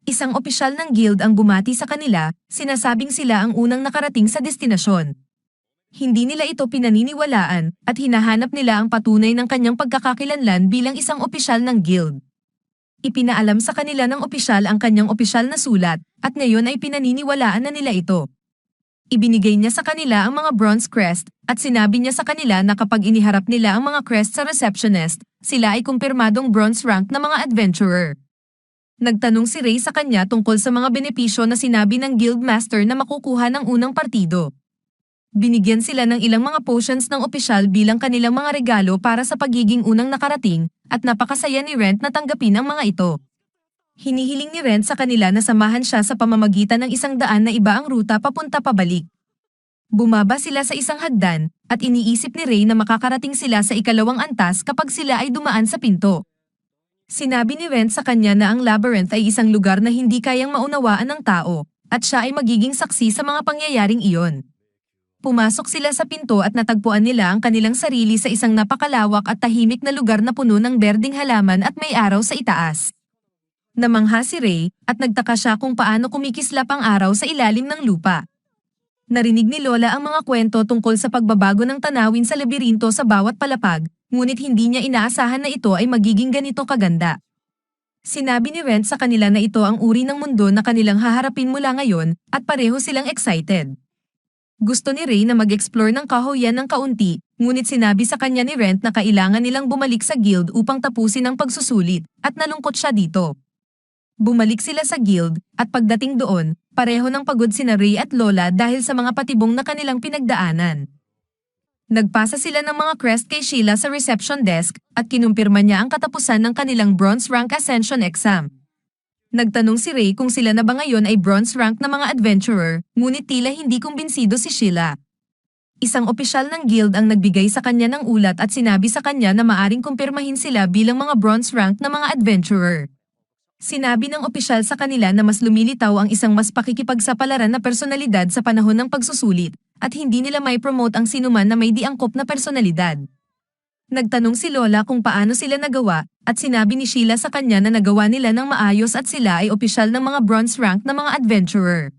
Isang opisyal ng guild ang bumati sa kanila, sinasabing sila ang unang nakarating sa destinasyon. Hindi nila ito pinaniniwalaan at hinahanap nila ang patunay ng kanyang pagkakakilanlan bilang isang opisyal ng guild. Ipinaalam sa kanila ng opisyal ang kanyang opisyal na sulat at ngayon ay pinaniniwalaan na nila ito. Ibinigay niya sa kanila ang mga bronze crest at sinabi niya sa kanila na kapag iniharap nila ang mga crest sa receptionist, sila ay kumpirmadong bronze rank na mga adventurer. Nagtanong si Ray sa kanya tungkol sa mga benepisyo na sinabi ng guildmaster na makukuha ng unang partido. Binigyan sila ng ilang mga potions ng opisyal bilang kanilang mga regalo para sa pagiging unang nakarating, at napakasaya ni Rent na tanggapin ang mga ito. Hinihiling ni Rent sa kanila na samahan siya sa pamamagitan ng 100 na iba ang ruta papunta pabalik. Bumaba sila sa isang hagdan, at iniisip ni Ray na makakarating sila sa ikalawang antas kapag sila ay dumaan sa pinto. Sinabi ni Rent sa kanya na ang labyrinth ay isang lugar na hindi kayang maunawaan ng tao, at siya ay magiging saksi sa mga pangyayaring iyon. Pumasok sila sa pinto at natagpuan nila ang kanilang sarili sa isang napakalawak at tahimik na lugar na puno ng berdeng halaman at may araw sa itaas. Namangha si Ray, at nagtaka siya kung paano kumikislap ang araw sa ilalim ng lupa. Narinig ni Lola ang mga kwento tungkol sa pagbabago ng tanawin sa labirinto sa bawat palapag, ngunit hindi niya inaasahan na ito ay magiging ganito kaganda. Sinabi ni Rent sa kanila na ito ang uri ng mundo na kanilang haharapin mula ngayon, at pareho silang excited. Gusto ni Ray na mag-explore ng kahoyan ng kaunti, ngunit sinabi sa kanya ni Rent na kailangan nilang bumalik sa guild upang tapusin ang pagsusulit, at nalungkot siya dito. Bumalik sila sa guild, at pagdating doon, pareho ng pagod sina Ray at Lola dahil sa mga patibong na kanilang pinagdaanan. Nagpasa sila ng mga crest kay Sheila sa reception desk at kinumpirma niya ang katapusan ng kanilang bronze rank ascension exam. Nagtanong si Ray kung sila na ba ngayon ay bronze rank na mga adventurer, ngunit tila hindi kumbinsido si Sheila. Isang opisyal ng guild ang nagbigay sa kanya ng ulat at sinabi sa kanya na maaring kumpirmahin sila bilang mga bronze rank na mga adventurer. Sinabi ng opisyal sa kanila na mas lumilitaw ang isang mas pakikipagsapalaran na personalidad sa panahon ng pagsusulit, at hindi nila may promote ang sinuman na may diangkop na personalidad. Nagtanong si Lola kung paano sila nagawa, at sinabi ni Sheila sa kanya na nagawa nila ng maayos at sila ay opisyal ng mga bronze rank na mga adventurer.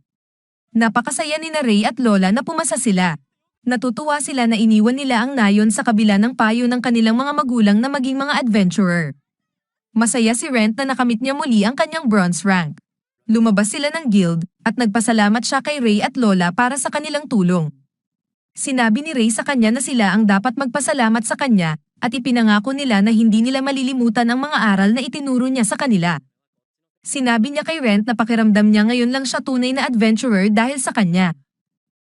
Napakasaya ni na Ray at Lola na pumasa sila. Natutuwa sila na iniwan nila ang nayon sa kabila ng payo ng kanilang mga magulang na maging mga adventurer. Masaya si Rent na nakamit niya muli ang kanyang bronze rank. Lumabas sila ng guild, at nagpasalamat siya kay Ray at Lola para sa kanilang tulong. Sinabi ni Ray sa kanya na sila ang dapat magpasalamat sa kanya, at ipinangako nila na hindi nila malilimutan ang mga aral na itinuro niya sa kanila. Sinabi niya kay Rent na pakiramdam niya ngayon lang siya tunay na adventurer dahil sa kanya.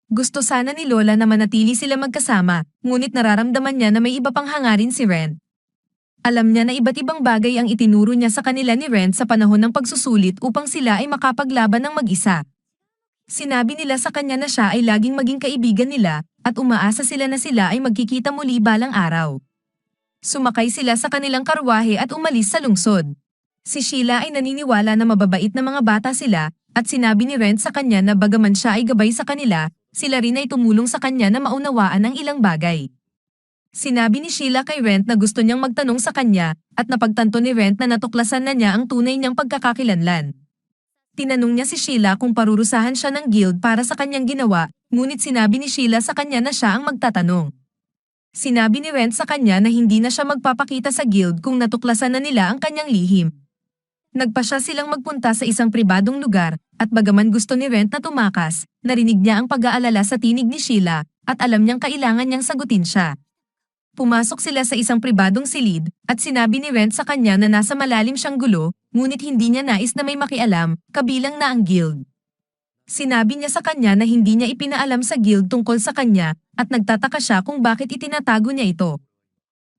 Gusto sana ni Lola na manatili sila magkasama, ngunit nararamdaman niya na may iba pang hangarin si Rent. Alam niya na iba't ibang bagay ang itinuro niya sa kanila ni Rent sa panahon ng pagsusulit upang sila ay makapaglaban ng mag-isa. Sinabi nila sa kanya na siya ay laging maging kaibigan nila, at umaasa sila na sila ay magkikita muli balang araw. Sumakay sila sa kanilang karwahe at umalis sa lungsod. Si Sheila ay naniniwala na mababait na mga bata sila, at sinabi ni Rent sa kanya na bagaman siya ay gabay sa kanila, sila rin ay tumulong sa kanya na maunawaan ang ilang bagay. Sinabi ni Sheila kay Rent na gusto niyang magtanong sa kanya, at napagtanto ni Rent na natuklasan na niya ang tunay niyang pagkakakilanlan. Tinanong niya si Sheila kung parurusahan siya ng guild para sa kanyang ginawa, ngunit sinabi ni Sheila sa kanya na siya ang magtatanong. Sinabi ni Rent sa kanya na hindi na siya magpapakita sa guild kung natuklasan na nila ang kanyang lihim. Nagpasya silang magpunta sa isang pribadong lugar, at bagaman gusto ni Rent na tumakas, narinig niya ang pag-aalala sa tinig ni Sheila, at alam niyang kailangan niyang sagutin siya. Pumasok sila sa isang pribadong silid, at sinabi ni Rent sa kanya na nasa malalim siyang gulo, ngunit hindi niya nais na may makialam, kabilang na ang guild. Sinabi niya sa kanya na hindi niya ipinaalam sa guild tungkol sa kanya, at nagtataka siya kung bakit itinatago niya ito.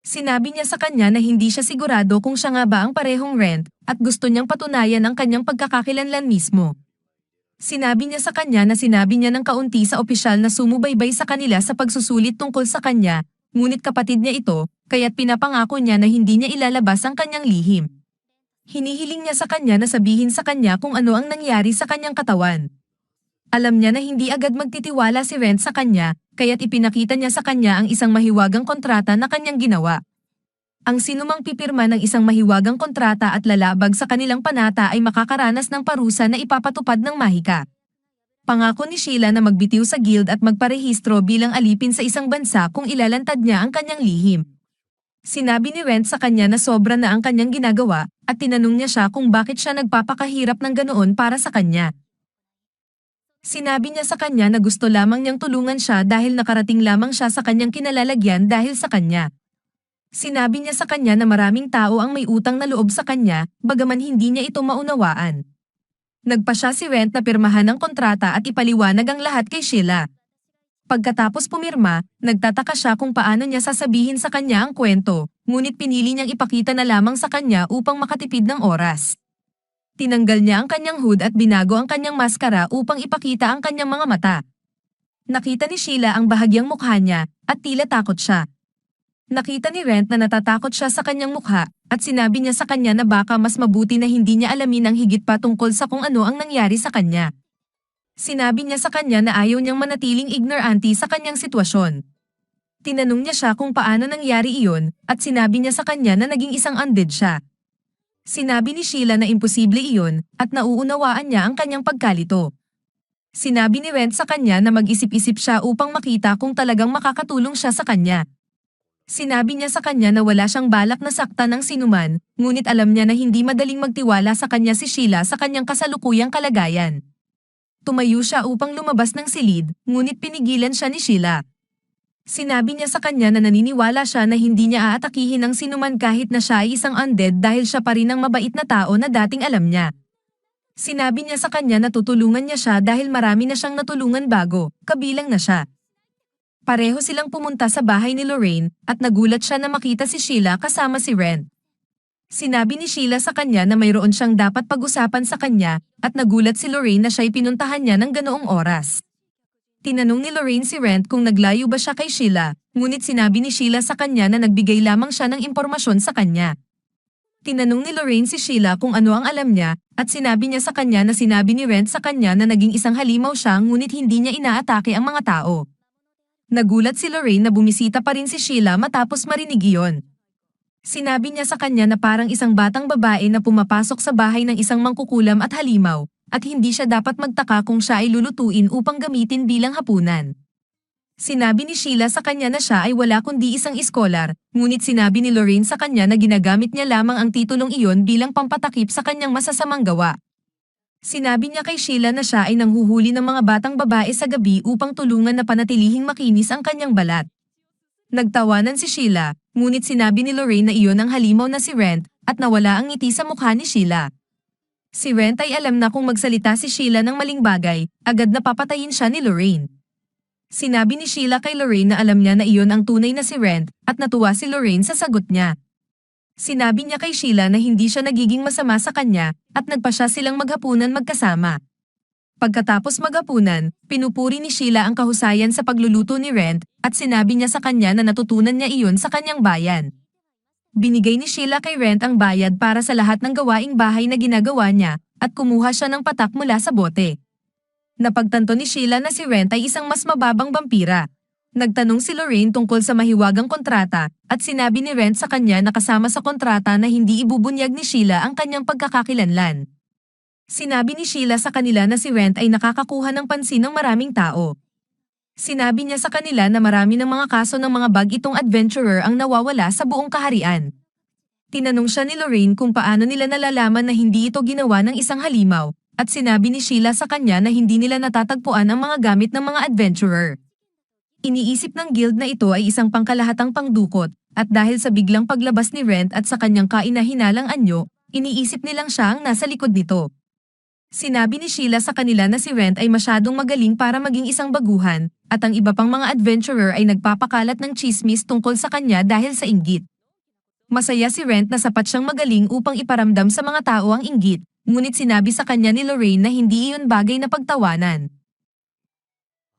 Sinabi niya sa kanya na hindi siya sigurado kung siya nga ba ang parehong Rent, at gusto niyang patunayan ang kanyang pagkakakilanlan mismo. Sinabi niya sa kanya na sinabi niya ng kaunti sa opisyal na sumubaybay sa kanila sa pagsusulit tungkol sa kanya, ngunit kapatid niya ito, kaya't pinapangako niya na hindi niya ilalabas ang kanyang lihim. Hinihiling niya sa kanya na sabihin sa kanya kung ano ang nangyari sa kanyang katawan. Alam niya na hindi agad magtitiwala si Rent sa kanya, kaya't ipinakita niya sa kanya ang isang mahiwagang kontrata na kanyang ginawa. Ang sinumang pipirma ng isang mahiwagang kontrata at lalabag sa kanilang panata ay makakaranas ng parusa na ipapatupad ng mahika. Pangako ni Sheila na magbitiw sa guild at magparehistro bilang alipin sa isang bansa kung ilalantad niya ang kanyang lihim. Sinabi ni Rent sa kanya na sobra na ang kanyang ginagawa at tinanong niya siya kung bakit siya nagpapakahirap ng ganoon para sa kanya. Sinabi niya sa kanya na gusto lamang niyang tulungan siya dahil nakarating lamang siya sa kanyang kinalalagyan dahil sa kanya. Sinabi niya sa kanya na maraming tao ang may utang na loob sa kanya, bagaman hindi niya ito maunawaan. Nagpa siya si Rent na pirmahan ng kontrata at ipaliwanag ang lahat kay Sheila. Pagkatapos pumirma, nagtataka siya kung paano niya sasabihin sa kanya ang kwento, ngunit pinili niyang ipakita na lamang sa kanya upang makatipid ng oras. Tinanggal niya ang kanyang hood at binago ang kanyang maskara upang ipakita ang kanyang mga mata. Nakita ni Sheila ang bahagyang mukha niya at tila takot siya. Nakita ni Rent na natatakot siya sa kanyang mukha at sinabi niya sa kanya na baka mas mabuti na hindi niya alamin ang higit pa tungkol sa kung ano ang nangyari sa kanya. Sinabi niya sa kanya na ayaw niyang manatiling ignorante sa kanyang sitwasyon. Tinanong niya siya kung paano nangyari iyon at sinabi niya sa kanya na naging isang undead siya. Sinabi ni Sheila na imposible iyon at nauunawaan niya ang kanyang pagkalito. Sinabi ni Rent sa kanya na mag-isip-isip siya upang makita kung talagang makakatulong siya sa kanya. Sinabi niya sa kanya na wala siyang balak na saktan ng sinuman, ngunit alam niya na hindi madaling magtiwala sa kanya si Sheila sa kanyang kasalukuyang kalagayan. Tumayo siya upang lumabas ng silid, ngunit pinigilan siya ni Sheila. Sinabi niya sa kanya na naniniwala siya na hindi niya aatakihin ang sinuman kahit na siya ay isang undead dahil siya pa rin ang mabait na tao na dating alam niya. Sinabi niya sa kanya na tutulungan niya siya dahil marami na siyang natulungan bago, kabilang na siya. Pareho silang pumunta sa bahay ni Lorraine at nagulat siya na makita si Sheila kasama si Rent. Sinabi ni Sheila sa kanya na mayroon siyang dapat pag-usapan sa kanya at nagulat si Lorraine na siya'y pinuntahan niya ng ganoong oras. Tinanong ni Lorraine si Rent kung naglayo ba siya kay Sheila, ngunit sinabi ni Sheila sa kanya na nagbigay lamang siya ng impormasyon sa kanya. Tinanong ni Lorraine si Sheila kung ano ang alam niya at sinabi niya sa kanya na sinabi ni Rent sa kanya na naging isang halimaw siya ngunit hindi niya inaatake ang mga tao. Nagulat si Lorraine na bumisita pa rin si Sheila matapos marinig iyon. Sinabi niya sa kanya na parang isang batang babae na pumapasok sa bahay ng isang mangkukulam at halimaw, at hindi siya dapat magtaka kung siya ay lulutuin upang gamitin bilang hapunan. Sinabi ni Sheila sa kanya na siya ay wala kundi isang iskolar, ngunit sinabi ni Lorraine sa kanya na ginagamit niya lamang ang titulong iyon bilang pampatakip sa kanyang masasamang gawa. Sinabi niya kay Sheila na siya ay nanghuhuli ng mga batang babae sa gabi upang tulungan na panatilihing makinis ang kanyang balat. Nagtawanan si Sheila, ngunit sinabi ni Lorraine na iyon ang halimaw na si Rent at nawala ang ngiti sa mukha ni Sheila. Si Rent ay alam na kung magsalita si Sheila ng maling bagay, agad na papatayin siya ni Lorraine. Sinabi ni Sheila kay Lorraine na alam niya na iyon ang tunay na si Rent at natuwa si Lorraine sa sagot niya. Sinabi niya kay Sheila na hindi siya nagiging masama sa kanya at nagpa siya silang maghapunan magkasama. Pagkatapos maghapunan, pinupuri ni Sheila ang kahusayan sa pagluluto ni Rent at sinabi niya sa kanya na natutunan niya iyon sa kanyang bayan. Binigay ni Sheila kay Rent ang bayad para sa lahat ng gawaing bahay na ginagawa niya at kumuha siya ng patak mula sa bote. Napagtanto ni Sheila na si Rent ay isang mas mababang vampira. Nagtanong si Lorraine tungkol sa mahiwagang kontrata at sinabi ni Rent sa kanya na kasama sa kontrata na hindi ibubunyag ni Sheila ang kanyang pagkakakilanlan. Sinabi ni Sheila sa kanila na si Rent ay nakakakuha ng pansin ng maraming tao. Sinabi niya sa kanila na marami ng mga kaso ng mga bagitong adventurer ang nawawala sa buong kaharian. Tinanong siya ni Lorraine kung paano nila nalalaman na hindi ito ginawa ng isang halimaw at sinabi ni Sheila sa kanya na hindi nila natatagpuan ang mga gamit ng mga adventurer. Iniisip ng guild na ito ay isang pangkalahatang pangdukot, at dahil sa biglang paglabas ni Rent at sa kanyang kainahinalang anyo, iniisip nilang siya ang nasa likod nito. Sinabi ni Sheila sa kanila na si Rent ay masyadong magaling para maging isang baguhan, at ang iba pang mga adventurer ay nagpapakalat ng chismis tungkol sa kanya dahil sa inggit. Masaya si Rent na sapat siyang magaling upang iparamdam sa mga tao ang inggit, ngunit sinabi sa kanya ni Lorraine na hindi iyon bagay na pagtawanan.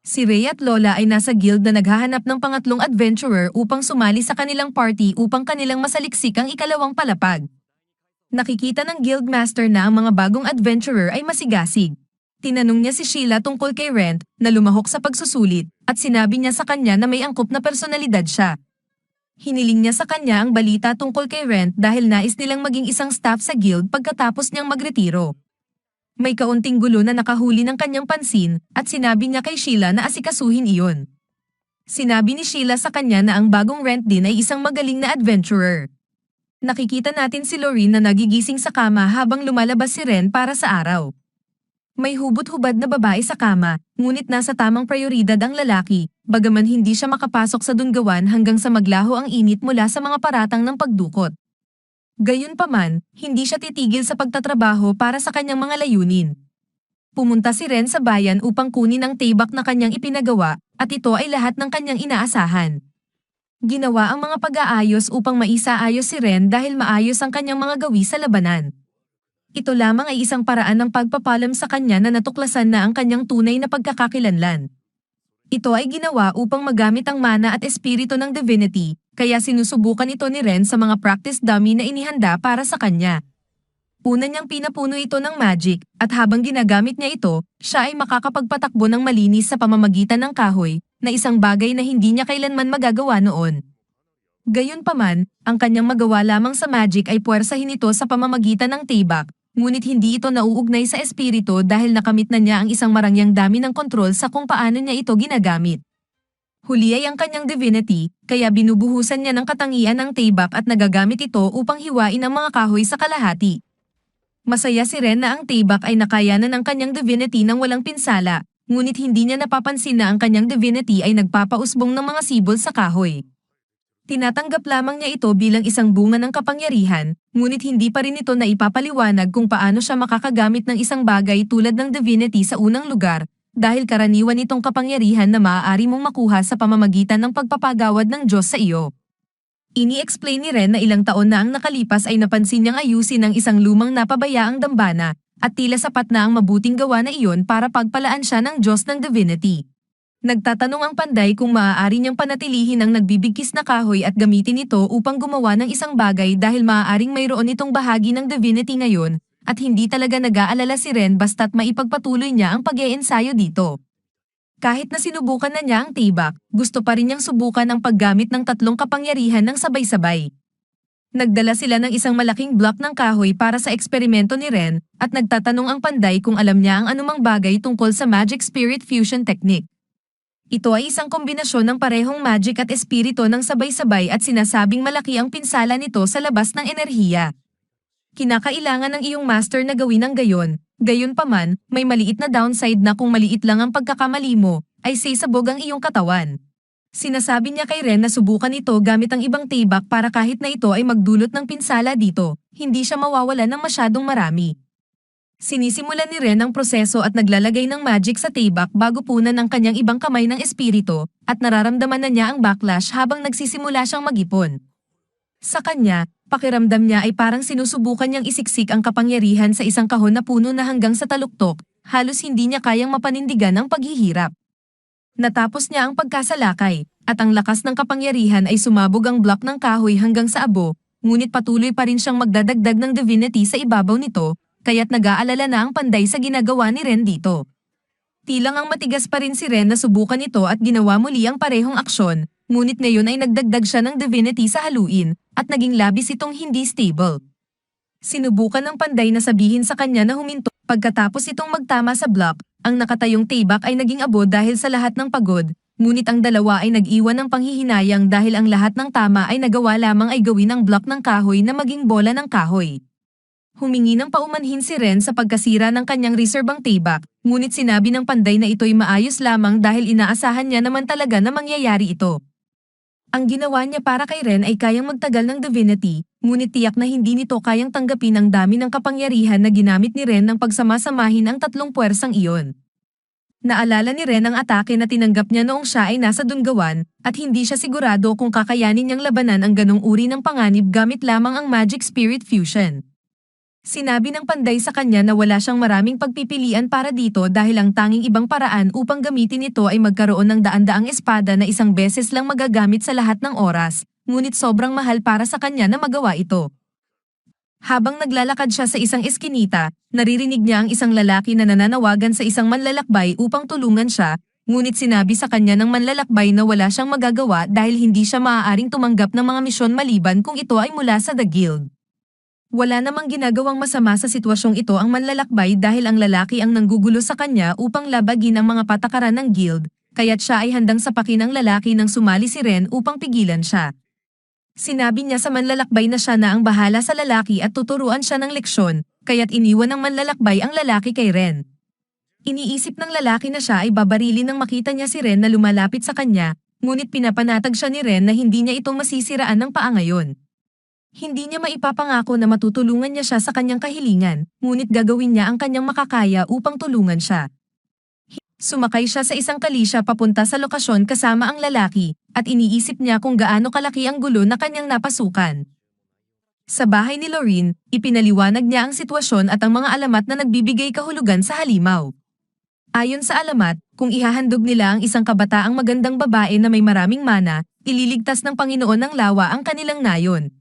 Si Ray at Lola ay nasa guild na naghahanap ng pangatlong adventurer upang sumali sa kanilang party upang kanilang masaliksik ang ikalawang palapag. Nakikita ng guildmaster na ang mga bagong adventurer ay masigasig. Tinanong niya si Sheila tungkol kay Rent na lumahok sa pagsusulit at sinabi niya sa kanya na may angkop na personalidad siya. Hiniling niya sa kanya ang balita tungkol kay Rent dahil nais nilang maging isang staff sa guild pagkatapos niyang magretiro. May kaunting gulo na nakahuli ng kanyang pansin at sinabi niya kay Sheila na asikasuhin iyon. Sinabi ni Sheila sa kanya na ang bagong Rent din ay isang magaling na adventurer. Nakikita natin si Lorraine na nagigising sa kama habang lumalabas si Ren para sa araw. May hubot-hubad na babae sa kama, ngunit nasa tamang prioridad ang lalaki, bagaman hindi siya makapasok sa dunggawan hanggang sa maglaho ang init mula sa mga paratang ng pagdukot. Gayunpaman, hindi siya titigil sa pagtatrabaho para sa kanyang mga layunin. Pumunta si Ren sa bayan upang kunin ang tibak na kanyang ipinagawa, at ito ay lahat ng kanyang inaasahan. Ginawa ang mga pag-aayos upang maisaayos si Ren dahil maayos ang kanyang mga gawi sa labanan. Ito lamang ay isang paraan ng pagpapalam sa kanya na natuklasan na ang kanyang tunay na pagkakakilanlan. Ito ay ginawa upang magamit ang mana at espiritu ng divinity, kaya sinusubukan ito ni Ren sa mga practice dummy na inihanda para sa kanya. Una niyang pinapuno ito ng magic, at habang ginagamit niya ito, siya ay makakapagpatakbo ng malinis sa pamamagitan ng kahoy, na isang bagay na hindi niya kailanman magagawa noon. Gayunpaman, ang kanyang magawa lamang sa magic ay puwersahin ito sa pamamagitan ng tibak, ngunit hindi ito nauugnay sa espiritu dahil nakamit na niya ang isang marangyang dami ng kontrol sa kung paano niya ito ginagamit. Huli ay ang kanyang divinity, kaya binubuhusan niya ng katangian ang tibak at nagagamit ito upang hiwain ang mga kahoy sa kalahati. Masaya si Ren na ang tibak ay nakayanan ng kanyang divinity nang walang pinsala, ngunit hindi niya napapansin na ang kanyang divinity ay nagpapausbong ng mga sibol sa kahoy. Tinatanggap lamang niya ito bilang isang bunga ng kapangyarihan, ngunit hindi pa rin ito na ipapaliwanag kung paano siya makakagamit ng isang bagay tulad ng divinity sa unang lugar, dahil karaniwan itong kapangyarihan na maaari mong makuha sa pamamagitan ng pagpapagawad ng Diyos sa iyo. Ini-explain ni Ren na ilang taon na ang nakalipas ay napansin niyang ayusin ang isang lumang napabayaang dambana, at tila sapat na ang mabuting gawa na iyon para pagpalaan siya ng Diyos ng divinity. Nagtatanong ang panday kung maaari niyang panatilihin ang nagbibigkis na kahoy at gamitin ito upang gumawa ng isang bagay dahil maaaring mayroon itong bahagi ng divinity ngayon, at hindi talaga nag-aalala si Ren basta't maipagpatuloy niya ang pag-iensayo dito. Kahit na sinubukan na niya ang tibak, gusto pa rin niyang subukan ang paggamit ng tatlong kapangyarihan ng sabay-sabay. Nagdala sila ng isang malaking block ng kahoy para sa eksperimento ni Ren, at nagtatanong ang panday kung alam niya ang anumang bagay tungkol sa Magic Spirit Fusion Technique. Ito ay isang kombinasyon ng parehong magic at espiritu ng sabay-sabay at sinasabing malaki ang pinsala nito sa labas ng enerhiya. Kinakailangan ng iyong master na gawin ang gayon, gayunpaman, may maliit na downside na kung maliit lang ang pagkakamali mo, ay sisabog ang iyong katawan. Sinasabi niya kay Ren na subukan ito gamit ang ibang tibak para kahit na ito ay magdulot ng pinsala dito, hindi siya mawawalan ng masyadong marami. Sinisimulan ni Ren ang proseso at naglalagay ng magic sa tibak bago punan ang kanyang ibang kamay ng espiritu, at nararamdaman na niya ang backlash habang nagsisimula siyang mag-ipon. Sa kanya, pakiramdam niya ay parang sinusubukan niyang isiksik ang kapangyarihan sa isang kahon na puno na hanggang sa taluktok, halos hindi niya kayang mapanindigan ang paghihirap. Natapos niya ang pagkasalakay, at ang lakas ng kapangyarihan ay sumabog ang block ng kahoy hanggang sa abo, ngunit patuloy pa rin siyang magdadagdag ng divinity sa ibabaw nito, kaya't nag-aalala na ang panday sa ginagawa ni Ren dito. Tilang ang matigas pa rin si Ren na subukan ito at ginawa muli ang parehong aksyon, ngunit ngayon ay nagdagdag siya ng divinity sa haluin, at naging labis itong hindi stable. Sinubukan ng panday na sabihin sa kanya na huminto, pagkatapos itong magtama sa block, ang nakatayong tibak ay naging abo dahil sa lahat ng pagod, ngunit ang dalawa ay nag-iwan ng panghihinayang dahil ang lahat ng tama ay nagawa lamang ay gawin ang block ng kahoy na maging bola ng kahoy. Humingi ng paumanhin si Ren sa pagkasira ng kanyang reserbang tibak, ngunit sinabi ng panday na ito'y maayos lamang dahil inaasahan niya naman talaga na mangyayari ito. Ang ginawa niya para kay Ren ay kayang magtagal ng divinity, ngunit tiyak na hindi nito kayang tanggapin ang dami ng kapangyarihan na ginamit ni Ren ng pagsamasamahin ang tatlong puwersang iyon. Naalala ni Ren ang atake na tinanggap niya noong siya ay nasa dunggawan, at hindi siya sigurado kung kakayanin niyang labanan ang ganong uri ng panganib gamit lamang ang Magic Spirit Fusion. Sinabi ng panday sa kanya na wala siyang maraming pagpipilian para dito dahil ang tanging ibang paraan upang gamitin ito ay magkaroon ng daan-daang espada na isang beses lang magagamit sa lahat ng oras, ngunit sobrang mahal para sa kanya na magawa ito. Habang naglalakad siya sa isang eskinita, naririnig niya ang isang lalaki na nananawagan sa isang manlalakbay upang tulungan siya, ngunit sinabi sa kanya ng manlalakbay na wala siyang magagawa dahil hindi siya maaaring tumanggap ng mga misyon maliban kung ito ay mula sa The Guild. Wala namang ginagawang masama sa sitwasyong ito ang manlalakbay dahil ang lalaki ang nanggugulo sa kanya upang labagin ang mga patakaran ng guild, kaya't siya ay handang sapakin ang lalaki nang sumali si Ren upang pigilan siya. Sinabi niya sa manlalakbay na siya na ang bahala sa lalaki at tuturuan siya ng leksyon, kaya't iniwan ng manlalakbay ang lalaki kay Ren. Iniisip ng lalaki na siya ay babarilin nang makita niya si Ren na lumalapit sa kanya, ngunit pinapanatag siya ni Ren na hindi niya ito masisiraan ng paa ngayon. Hindi niya maipapangako na matutulungan niya siya sa kanyang kahilingan, ngunit gagawin niya ang kanyang makakaya upang tulungan siya. Sumakay siya sa isang kalisya papunta sa lokasyon kasama ang lalaki, at iniisip niya kung gaano kalaki ang gulo na kanyang napasukan. Sa bahay ni Loreen, ipinaliwanag niya ang sitwasyon at ang mga alamat na nagbibigay kahulugan sa halimaw. Ayon sa alamat, kung ihahandog nila ang isang kabataang magandang babae na may maraming mana, ililigtas ng Panginoon ng lawa ang kanilang nayon.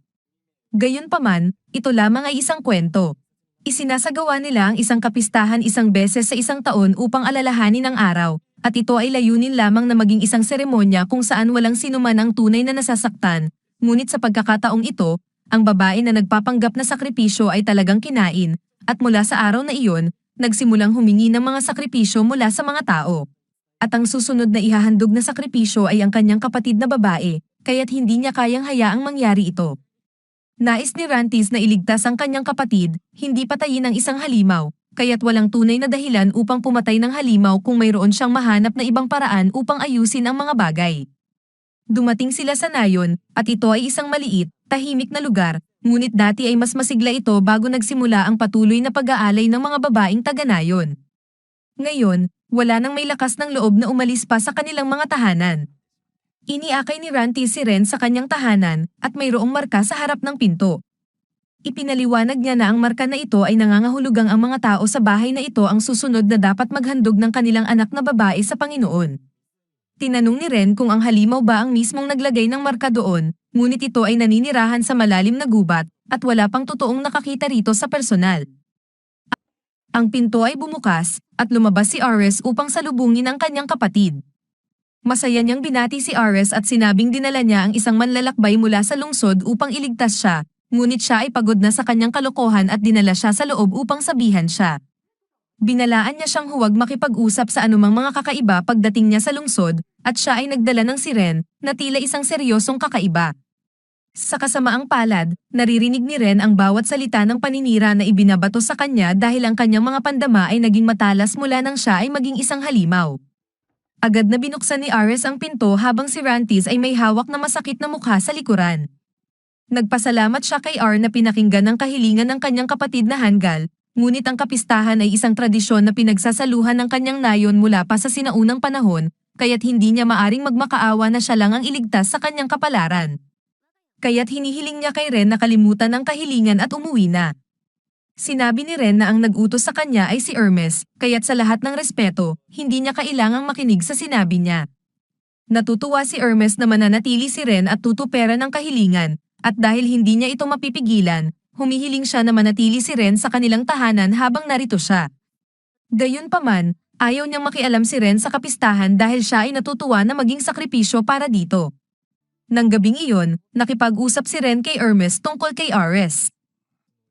Gayunpaman, ito lamang ay isang kwento. Isinasagawa nila ang isang kapistahan isang beses sa isang taon upang alalahanin ang araw, at ito ay layunin lamang na maging isang seremonya kung saan walang sinuman ang tunay na nasasaktan, ngunit sa pagkakataong ito, ang babae na nagpapanggap na sakripisyo ay talagang kinain, at mula sa araw na iyon, nagsimulang humingi ng mga sakripisyo mula sa mga tao. At ang susunod na ihahandog na sakripisyo ay ang kanyang kapatid na babae, kaya't hindi niya kayang hayaang mangyari ito. Nais ni Rantis na iligtas ang kanyang kapatid, hindi patayin ang isang halimaw, kaya't walang tunay na dahilan upang pumatay ng halimaw kung mayroon siyang mahanap na ibang paraan upang ayusin ang mga bagay. Dumating sila sa nayon, at ito ay isang maliit, tahimik na lugar, ngunit dati ay mas masigla ito bago nagsimula ang patuloy na pag-aalay ng mga babaeng taga-nayon. Ngayon, wala nang may lakas ng loob na umalis pa sa kanilang mga tahanan. Iniakay ni Rantis si Ren sa kanyang tahanan at mayroong marka sa harap ng pinto. Ipinaliwanag niya na ang marka na ito ay nangangahulugang ang mga tao sa bahay na ito ang susunod na dapat maghandog ng kanilang anak na babae sa Panginoon. Tinanong ni Ren kung ang halimaw ba ang mismong naglagay ng marka doon, ngunit ito ay naninirahan sa malalim na gubat at wala pang totoong nakakita rito sa personal. Ang pinto ay bumukas at lumabas si Ares upang salubungin ang kanyang kapatid. Masaya niyang binati si Ares at sinabing dinala niya ang isang manlalakbay mula sa lungsod upang iligtas siya, ngunit siya ay pagod na sa kanyang kalokohan at dinala siya sa loob upang sabihan siya. Binalaan niya siyang huwag makipag-usap sa anumang mga kakaiba pagdating niya sa lungsod, at siya ay nagdala ng siren, na tila isang seryosong kakaiba. Sa kasamaang palad, naririnig ni Ren ang bawat salita ng paninira na ibinabato sa kanya dahil ang kanyang mga pandama ay naging matalas mula nang siya ay maging isang halimaw. Agad na binuksan ni Ares ang pinto habang si Rantis ay may hawak na masakit na mukha sa likuran. Nagpasalamat siya kay Ar na pinakinggan ang kahilingan ng kanyang kapatid na Hangal, ngunit ang kapistahan ay isang tradisyon na pinagsasaluhan ng kanyang nayon mula pa sa sinaunang panahon, kaya't hindi niya maaring magmakaawa na siya lang ang iligtas sa kanyang kapalaran. Kaya't hinihiling niya kay Ren na kalimutan ang kahilingan at umuwi na. Sinabi ni Ren na ang nag-utos sa kanya ay si Hermes, kaya't sa lahat ng respeto, hindi niya kailangang makinig sa sinabi niya. Natutuwa si Hermes na mananatili si Ren at tutupera ng kahilingan, at dahil hindi niya ito mapipigilan, humihiling siya na manatili si Ren sa kanilang tahanan habang narito siya. Gayunpaman, ayaw niyang makialam si Ren sa kapistahan dahil siya ay natutuwa na maging sakripisyo para dito. Nang gabing iyon, nakipag-usap si Ren kay Hermes tungkol kay Ares.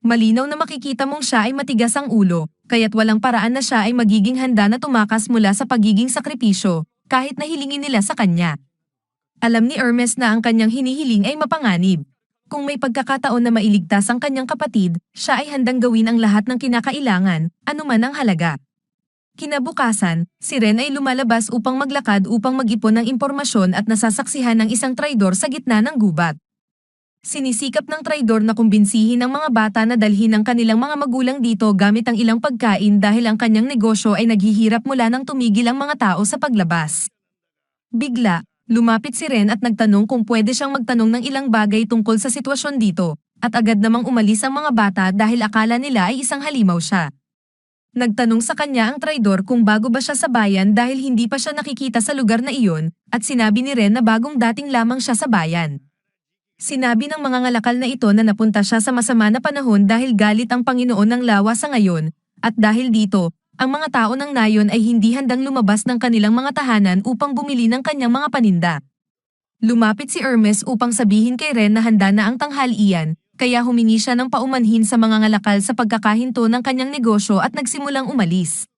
Malinaw na makikita mong siya ay matigas ang ulo, kaya't walang paraan na siya ay magiging handa na tumakas mula sa pagiging sakripisyo, kahit na hilingin nila sa kanya. Alam ni Hermes na ang kanyang hinihiling ay mapanganib. Kung may pagkakataon na mailigtas ang kanyang kapatid, siya ay handang gawin ang lahat ng kinakailangan, anuman ang halaga. Kinabukasan, si Ren ay lumalabas upang maglakad upang mag-ipon ng impormasyon at nasasaksihan ng isang traidor sa gitna ng gubat. Sinisikap ng traidor na kumbinsihin ang mga bata na dalhin ang kanilang mga magulang dito gamit ang ilang pagkain dahil ang kanyang negosyo ay naghihirap mula nang tumigil ang mga tao sa paglabas. Bigla, lumapit si Ren at nagtanong kung pwede siyang magtanong ng ilang bagay tungkol sa sitwasyon dito, at agad namang umalis ang mga bata dahil akala nila ay isang halimaw siya. Nagtanong sa kanya ang traidor kung bago ba siya sa bayan dahil hindi pa siya nakikita sa lugar na iyon, at sinabi ni Ren na bagong dating lamang siya sa bayan. Sinabi ng mga ngalakal na ito na napunta siya sa masama na panahon dahil galit ang Panginoon ng Lawa sa ngayon, at dahil dito, ang mga tao ng nayon ay hindi handang lumabas ng kanilang mga tahanan upang bumili ng kanyang mga paninda. Lumapit si Hermes upang sabihin kay Ren na handa na ang tanghalian, kaya humingi siya ng paumanhin sa mga ngalakal sa pagkakahinto ng kanyang negosyo at nagsimulang umalis.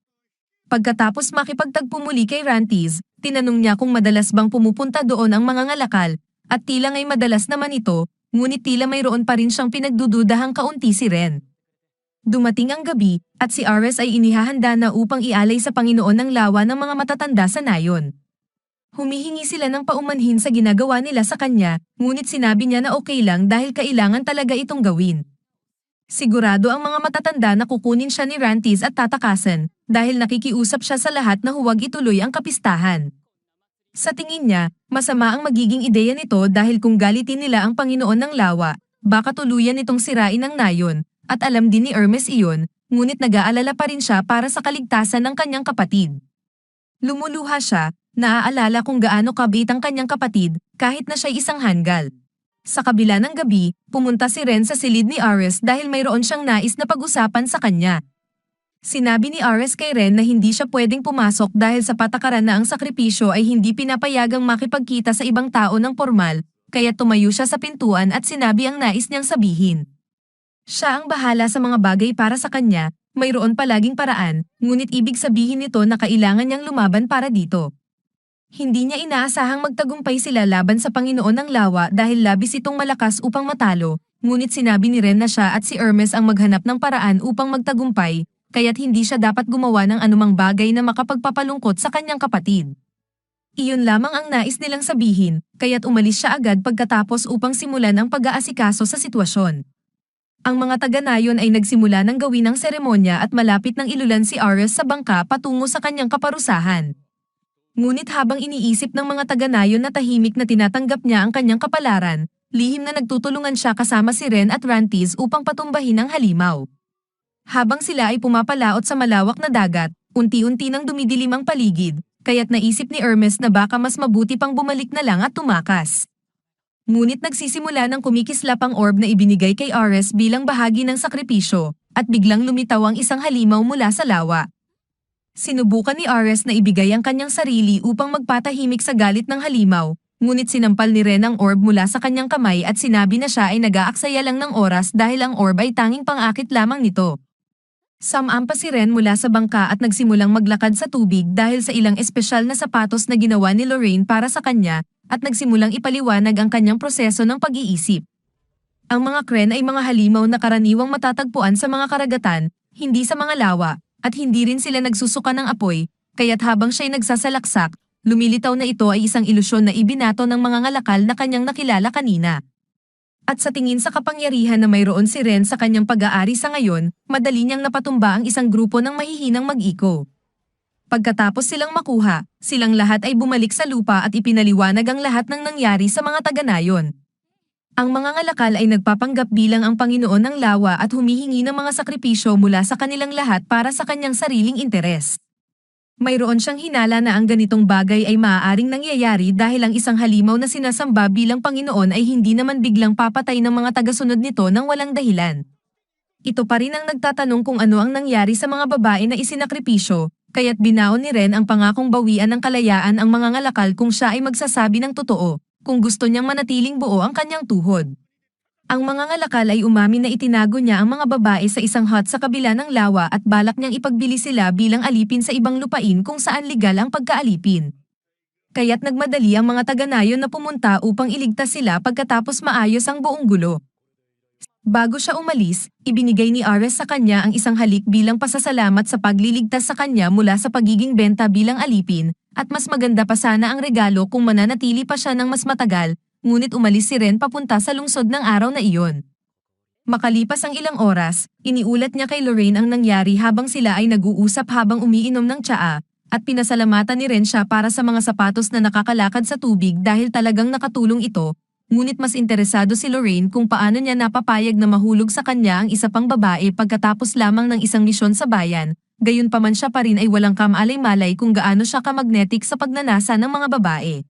Pagkatapos makipagtagpo muli kay Rantiz, tinanong niya kung madalas bang pumupunta doon ang mga ngalakal, at tila nga'y madalas naman ito, ngunit tila mayroon pa rin siyang pinagdududahang kaunti si Ren. Dumating ang gabi, at si Ares ay inihahanda na upang ialay sa Panginoon ng Lawa ng mga matatanda sa nayon. Humihingi sila ng paumanhin sa ginagawa nila sa kanya, ngunit sinabi niya na okay lang dahil kailangan talaga itong gawin. Sigurado ang mga matatanda na kukunin siya ni Rantiz at tatakasan, dahil nakikiusap siya sa lahat na huwag ituloy ang kapistahan. Sa tingin niya, masama ang magiging ideya nito dahil kung galitin nila ang Panginoon ng Lawa, baka tuluyan itong sirain ang nayon, at alam din ni Hermes iyon, ngunit nag-aalala pa rin siya para sa kaligtasan ng kanyang kapatid. Lumuluha siya, naaalala kung gaano kabait ang kanyang kapatid, kahit na siya'y isang hanggal. Sa kabila ng gabi, pumunta si Ren sa silid ni Ares dahil mayroon siyang nais na pag-usapan sa kanya. Sinabi ni Ares kay Ren na hindi siya pwedeng pumasok dahil sa patakaran na ang sakripisyo ay hindi pinapayagang makipagkita sa ibang tao ng formal, kaya tumayo siya sa pintuan at sinabi ang nais niyang sabihin. Siya ang bahala sa mga bagay para sa kanya, mayroon palaging paraan, ngunit ibig sabihin nito na kailangan niyang lumaban para dito. Hindi niya inaasahang magtagumpay sila laban sa Panginoon ng Lawa dahil labis itong malakas upang matalo, ngunit sinabi ni Ren na siya at si Hermes ang maghanap ng paraan upang magtagumpay, kaya't hindi siya dapat gumawa ng anumang bagay na makapagpapalungkot sa kanyang kapatid. Iyon lamang ang nais nilang sabihin, kaya't umalis siya agad pagkatapos upang simulan ang pag-aasikaso sa sitwasyon. Ang mga taga-nayon ay nagsimula ng gawin ang seremonya at malapit ng ilulan si Ares sa bangka patungo sa kanyang kaparusahan. Ngunit habang iniisip ng mga taga-nayon na tahimik na tinatanggap niya ang kanyang kapalaran, lihim na nagtutulungan siya kasama si Ren at Rantiz upang patumbahin ang halimaw. Habang sila ay pumapalaot sa malawak na dagat, unti-unti nang dumidilim ang paligid, kaya't naisip ni Hermes na baka mas mabuti pang bumalik na lang at tumakas. Ngunit nagsisimula ng kumikislap ang orb na ibinigay kay Ares bilang bahagi ng sakripisyo, at biglang lumitaw ang isang halimaw mula sa lawa. Sinubukan ni Ares na ibigay ang kanyang sarili upang magpatahimik sa galit ng halimaw, ngunit sinampal ni Ren ang orb mula sa kanyang kamay at sinabi na siya ay nag-aaksaya lang ng oras dahil ang orb ay tanging pang-akit lamang nito. Sumampa si Ren mula sa bangka at nagsimulang maglakad sa tubig dahil sa ilang espesyal na sapatos na ginawa ni Lorraine para sa kanya, at nagsimulang ipaliwanag ang kanyang proseso ng pag-iisip. Ang mga kren ay mga halimaw na karaniwang matatagpuan sa mga karagatan, hindi sa mga lawa, at hindi rin sila nagsusuka ng apoy, kaya't habang siya'y nagsasalaksak, lumilitaw na ito ay isang ilusyon na ibinato ng mga ngalakal na kanyang nakilala kanina. At sa tingin sa kapangyarihan na mayroon si Ren sa kanyang pag-aari sa ngayon, madali niyang napatumba ang isang grupo ng mahihinang mag-iko. Pagkatapos silang makuha, silang lahat ay bumalik sa lupa at ipinaliwanag ang lahat ng nangyari sa mga taga-nayon. Ang mga ngalakal ay nagpapanggap bilang ang Panginoon ng Lawa at humihingi ng mga sakripisyo mula sa kanilang lahat para sa kanyang sariling interes. Mayroon siyang hinala na ang ganitong bagay ay maaaring nangyayari dahil ang isang halimaw na sinasamba bilang Panginoon ay hindi naman biglang papatay ng mga tagasunod nito nang walang dahilan. Ito pa rin ang nagtatanong kung ano ang nangyari sa mga babae na isinakripisyo, kaya't binaon ni Ren ang pangakong bawian ng kalayaan ang mga ngalakal kung siya ay magsasabi ng totoo, kung gusto niyang manatiling buo ang kanyang tuhod. Ang mga ngalakal ay umamin na itinago niya ang mga babae sa isang hut sa kabila ng lawa at balak niyang ipagbili sila bilang alipin sa ibang lupain kung saan legal ang pagkaalipin. Kaya't nagmadali ang mga taga-nayon na pumunta upang iligtas sila pagkatapos maayos ang buong gulo. Bago siya umalis, ibinigay ni Ares sa kanya ang isang halik bilang pasasalamat sa pagliligtas sa kanya mula sa pagiging benta bilang alipin, at mas maganda pa sana ang regalo kung mananatili pa siya ng mas matagal, ngunit umalis si Ren papunta sa lungsod ng araw na iyon. Makalipas ang ilang oras, iniulat niya kay Lorraine ang nangyari habang sila ay nag-uusap habang umiinom ng tsaa, at pinasalamatan ni Ren siya para sa mga sapatos na nakakalakad sa tubig dahil talagang nakatulong ito, Ngunit mas interesado si Lorraine kung paano niya napapayag na mahulog sa kanya ang isa pang babae pagkatapos lamang ng isang misyon sa bayan. Gayunpaman siya pa rin ay walang kamalay-malay kung gaano siya kamagnetic sa pagnanasa ng mga babae.